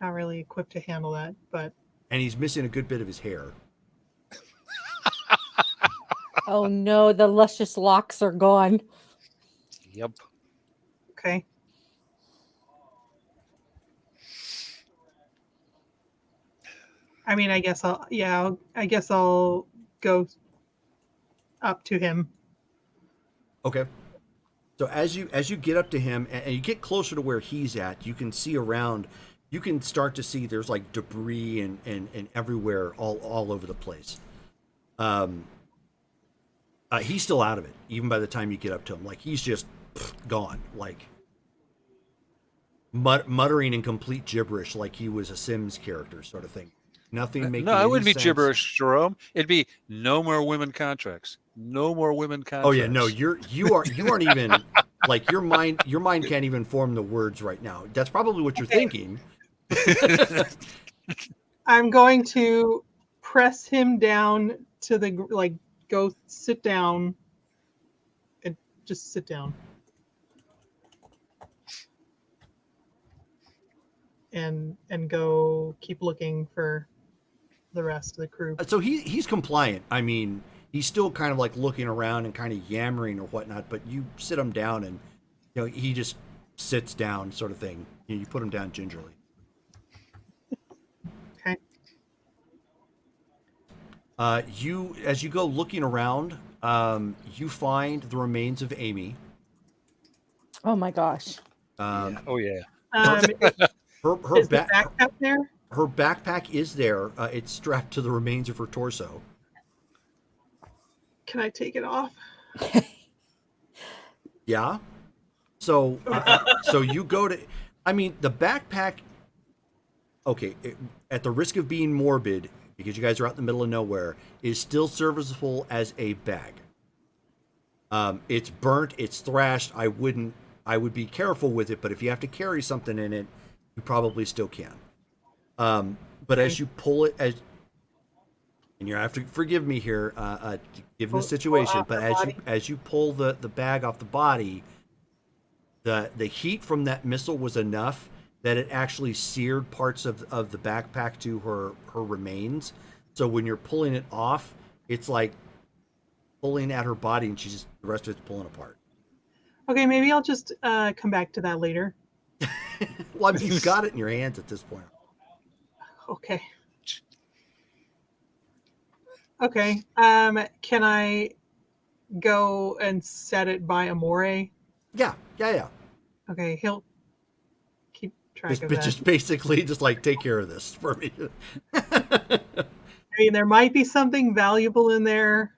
Not really equipped to handle that, but And he's missing a good bit of his hair. Oh no, the luscious locks are gone. Yep. okay. I mean, I guess I'll go up to him. Okay. So as you get up to him and you get closer to where he's at, you can see around. You can start to see there's like debris and everywhere, all over the place. He's still out of it, even by the time you get up to him. Like he's just gone, like muttering in complete gibberish, like he was a Sims character, sort of thing. Nothing making. No, it any wouldn't be sense. gibberish, Jerome. It'd be no more women contracts. No more women contracts. Oh yeah, no, you aren't even like your mind can't even form the words right now. That's probably what you're thinking. I'm going to press him down to the go sit down and just sit down. And go keep looking for the rest of the crew. So he's compliant. I mean, he's still kind of like looking around and kind of yammering or whatnot. But you sit him down, and he just sits down, sort of thing. You put him down gingerly. Okay. As you go looking around, you find the remains of Amy. Oh my gosh. Yeah. Oh yeah. Her Is the backpack there? Her backpack is there. It's strapped to the remains of her torso. Can I take it off? Yeah. So you go to. I mean, the backpack. Okay, at the risk of being morbid, because you guys are out in the middle of nowhere, is still serviceable as a bag. It's burnt. It's thrashed. I would be careful with it, but if you have to carry something in it, you probably still can. But as you pull it, and you have to forgive me here, given the situation, but as you pull the bag off the body, the heat from that missile was enough that it actually seared parts of the backpack to her remains. So when you're pulling it off, it's like pulling at her body, and the rest of it's pulling apart. Okay, maybe I'll just come back to that later. Well, I mean, you've got it in your hands at this point. Okay. Okay. Can I go and set it by Amore? Yeah. Okay, he'll keep track of that. Just basically just like take care of this for me. I mean, there might be something valuable in there.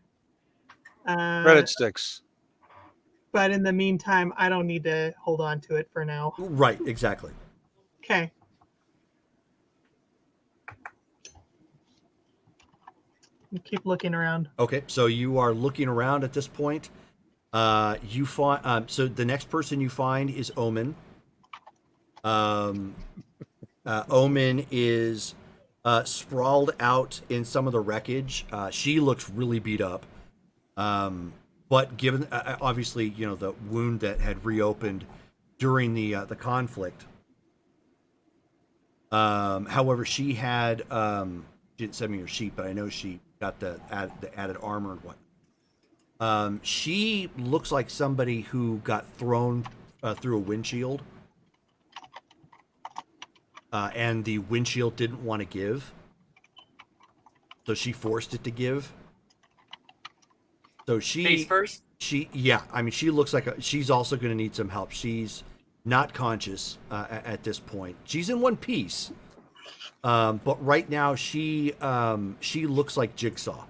Credit sticks. But in the meantime, I don't need to hold on to it for now. Right, exactly. Okay. Keep looking around. Okay, so you are looking around at this point. You find so the next person you find is Omen. Omen is sprawled out in some of the wreckage. She looks really beat up. But given obviously the wound that had reopened during the conflict. However, she had she didn't send me her sheet, but I know she got the added armor and what. She looks like somebody who got thrown through a windshield. and the windshield didn't want to give, so she forced it to give. So Face first. yeah, I mean, she looks like she's also going to need some help. She's not conscious at this point. She's in one piece, but right now she looks like Jigsaw.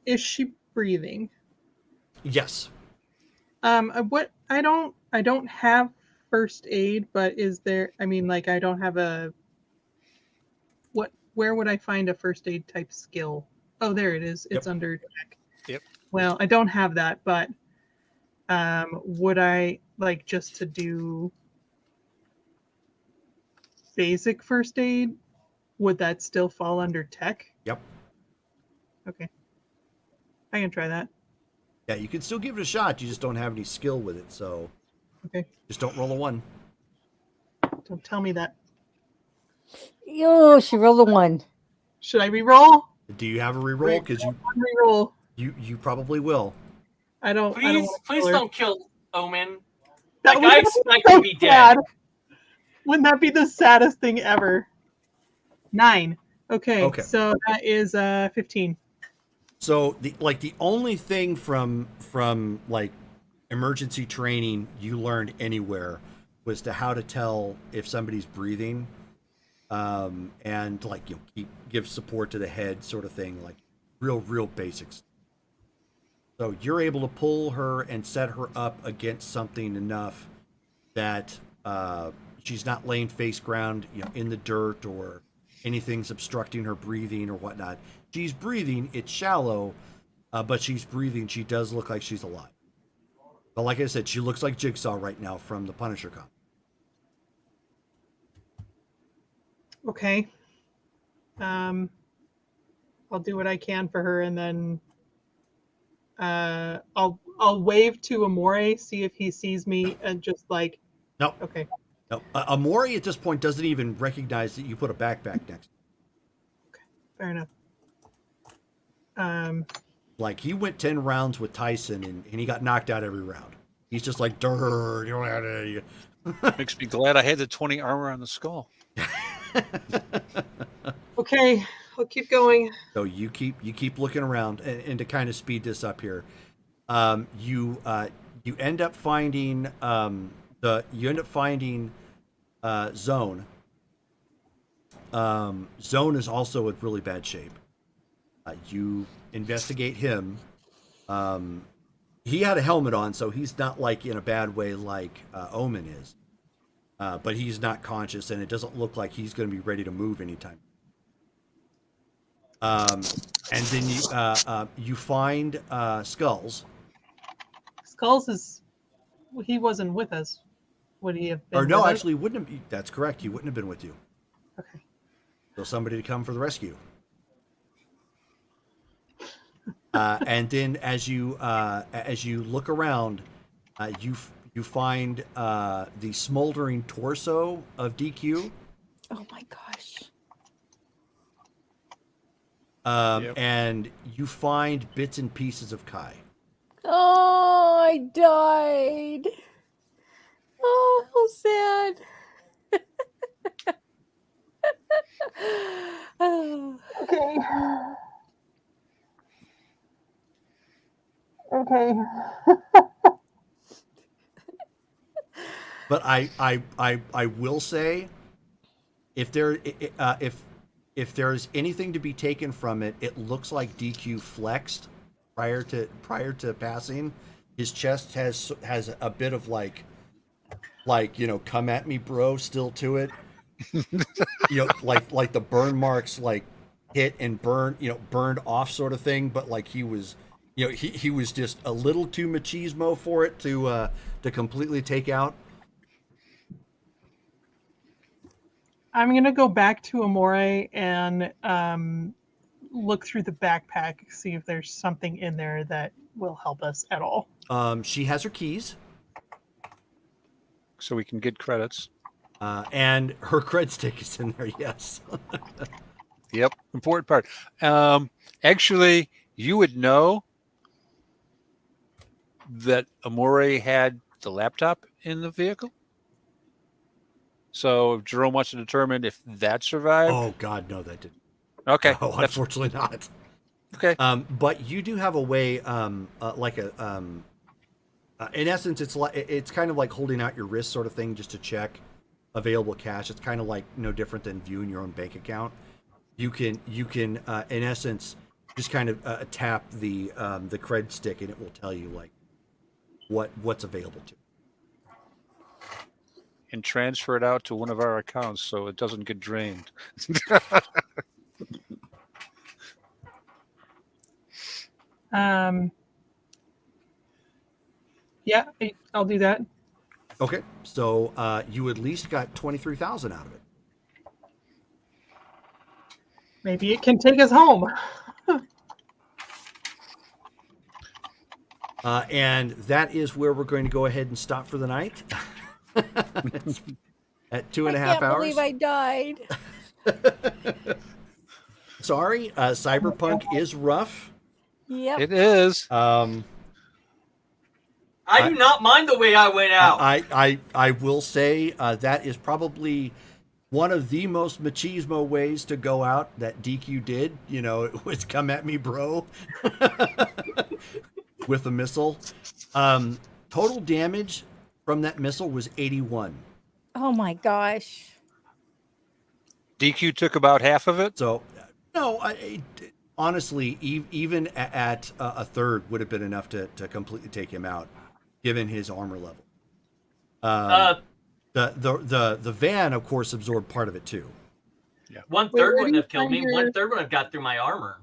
Is she breathing? Yes. What I don't have first aid, but is there? I mean, like I don't have a. Where would I find a first aid type skill? Oh, there it is. It's Yep. under tech. Yep. Well, I don't have that, but would I like just to do basic first aid? Would that still fall under tech? Yep. Okay. I can try that. Yeah, you can still give it a shot. You just don't have any skill with it, so Okay. just don't roll a 1. Don't tell me that. Oh, she rolled a 1. Should I re-roll? Do you have a reroll? Because Re-roll. you probably will. I don't. Please, wanna please kill her. don't kill Omen. That Like, would I be expect so to be dead. sad. Wouldn't that be the saddest thing ever? 9. Okay. So that is 15. So the only thing from like emergency training you learned anywhere was to how to tell if somebody's breathing, and like give support to the head sort of thing, like real basics. So you're able to pull her and set her up against something enough that she's not laying face ground, in the dirt or anything's obstructing her breathing or whatnot. She's breathing. It's shallow, but she's breathing. She does look like she's alive. But like I said, she looks like Jigsaw right now from the Punisher comic. Okay. I'll do what I can for her, and then I'll wave to Amore, see if he sees me, and just like. No. Okay. No. Amori at this point doesn't even recognize that you put a backpack next. Okay. Fair enough. Like he went 10 rounds with Tyson and he got knocked out every round. He's just like, "Durr, you don't have to." Makes me glad I had the 20 armor on the skull. Okay, I'll keep going. So you keep looking around, and to kind of speed this up here, you end up finding Zone. Zone is also in really bad shape. You investigate him. He had a helmet on, so he's not like in a bad way like Omen is. But he's not conscious, and it doesn't look like he's going to be ready to move anytime. And then you find Skulls. Skulls he wasn't with us. Would he have been? Or no, with us? actually, wouldn't have. That's correct. He wouldn't have been with you. Okay. So somebody to come for the rescue. And then as you look around, you find the smoldering torso of DQ. Oh my gosh. Yep. And you find bits and pieces of Kai. Oh, I died. Oh, how sad. Oh. Okay. Okay. But I will say, if there's anything to be taken from it, it looks like DQ flexed prior to passing. His chest has a bit of like come at me, bro, still to it. Like the burn marks like hit and burned off sort of thing, but like he was he was just a little too machismo for it to completely take out. I'm gonna go back to Amore and look through the backpack, see if there's something in there that will help us at all. She has her keys. So we can get credits. And her cred stick is in there, yes. Yep, important part. Actually, you would know that Amore had the laptop in the vehicle. So if Jerome wants to determine if that survived, Oh God, no, that didn't. okay, Oh, that's unfortunately not. okay. But you do have a way, in essence, it's kind of like holding out your wrist sort of thing, just to check available cash. It's kind of like no different than viewing your own bank account. You can in essence just kind of tap the cred stick, and it will tell you like what's available to. And transfer it out to one of our accounts so it doesn't get drained. Yeah, I'll do that. Okay, so you at least got 23,000 out of it. Maybe it can take us home. And that is where we're going to go ahead and stop for the night. At 2.5 I can't hours. believe I died. Sorry, Cyberpunk is rough. Yep. It is. I do not mind the way I went out. I will say that is probably one of the most machismo ways to go out that DQ did. You know, it was come at me, bro, with a missile. Total damage from that missile was 81. Oh my gosh. DQ took about half of it. So, no, honestly, even at a third would have been enough to completely take him out, given his armor level. The van, of course, absorbed part of it too. Yeah. 1/3 where do wouldn't you have killed me. find your- 1/3 would have got through my armor.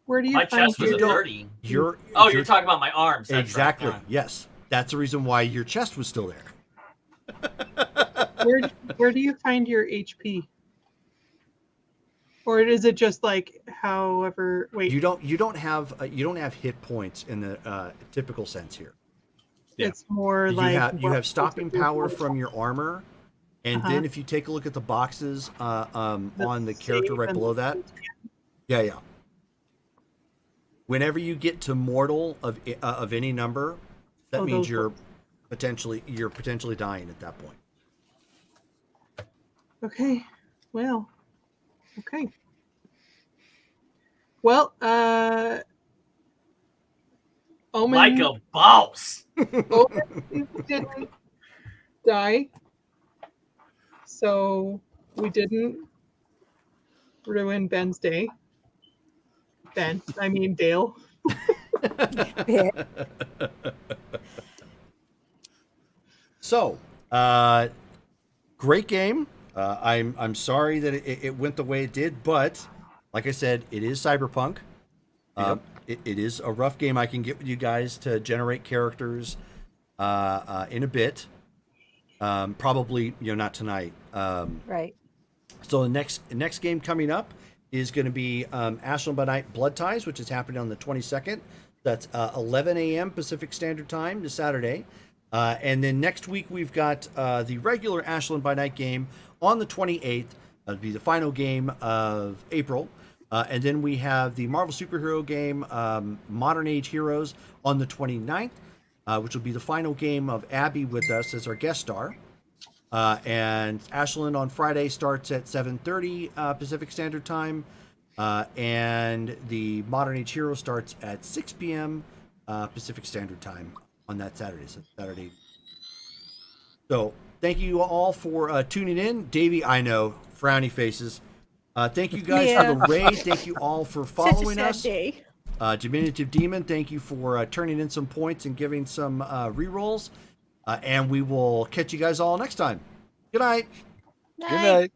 Where do you My find chest was You a don't- 30. You're You're talking about my arms. That's exactly. Right. Yes, that's the reason why your chest was still there. where do you find your HP? Or is it just like however? Wait, You don't have hit points in the typical sense here. it's more You like have stopping power from your armor, and Uh-huh. then if you take a look at the boxes on the character save right and below that, yeah. Whenever you get to mortal of any number, that Oh, means those you're potentially dying at that point. Okay. Well. Okay. Well, Omen, Like a boss. Omen didn't die, so we didn't ruin Ben's day. Ben, I mean Dale. So, great game. I'm sorry that it went the way it did, but like I said, it is Cyberpunk. It is a rough game. I can get with you guys to generate characters in a bit. Probably, not tonight. Right. So the next game coming up is going to be Ashland by Night Blood Ties, which is happening on the 22nd. That's 11 a.m. Pacific Standard Time this Saturday. And then next week we've got the regular Ashland by Night game on the 28th. That'll be the final game of April. And then we have the Marvel superhero game, Modern Age Heroes, on the 29th, which will be the final game of Abby with us as our guest star. And Ashland on Friday starts at 7:30 Pacific Standard Time. And the Modern Age Hero starts at 6 p.m. Pacific Standard Time on that Saturday. So thank you all for tuning in. Davey, I know, frowny faces. Thank you guys for the raid. Thank you all for following Such a sad us. day. Diminutive Demon, thank you for turning in some points and giving some rerolls. And we will catch you guys all next time. Good night. Good night.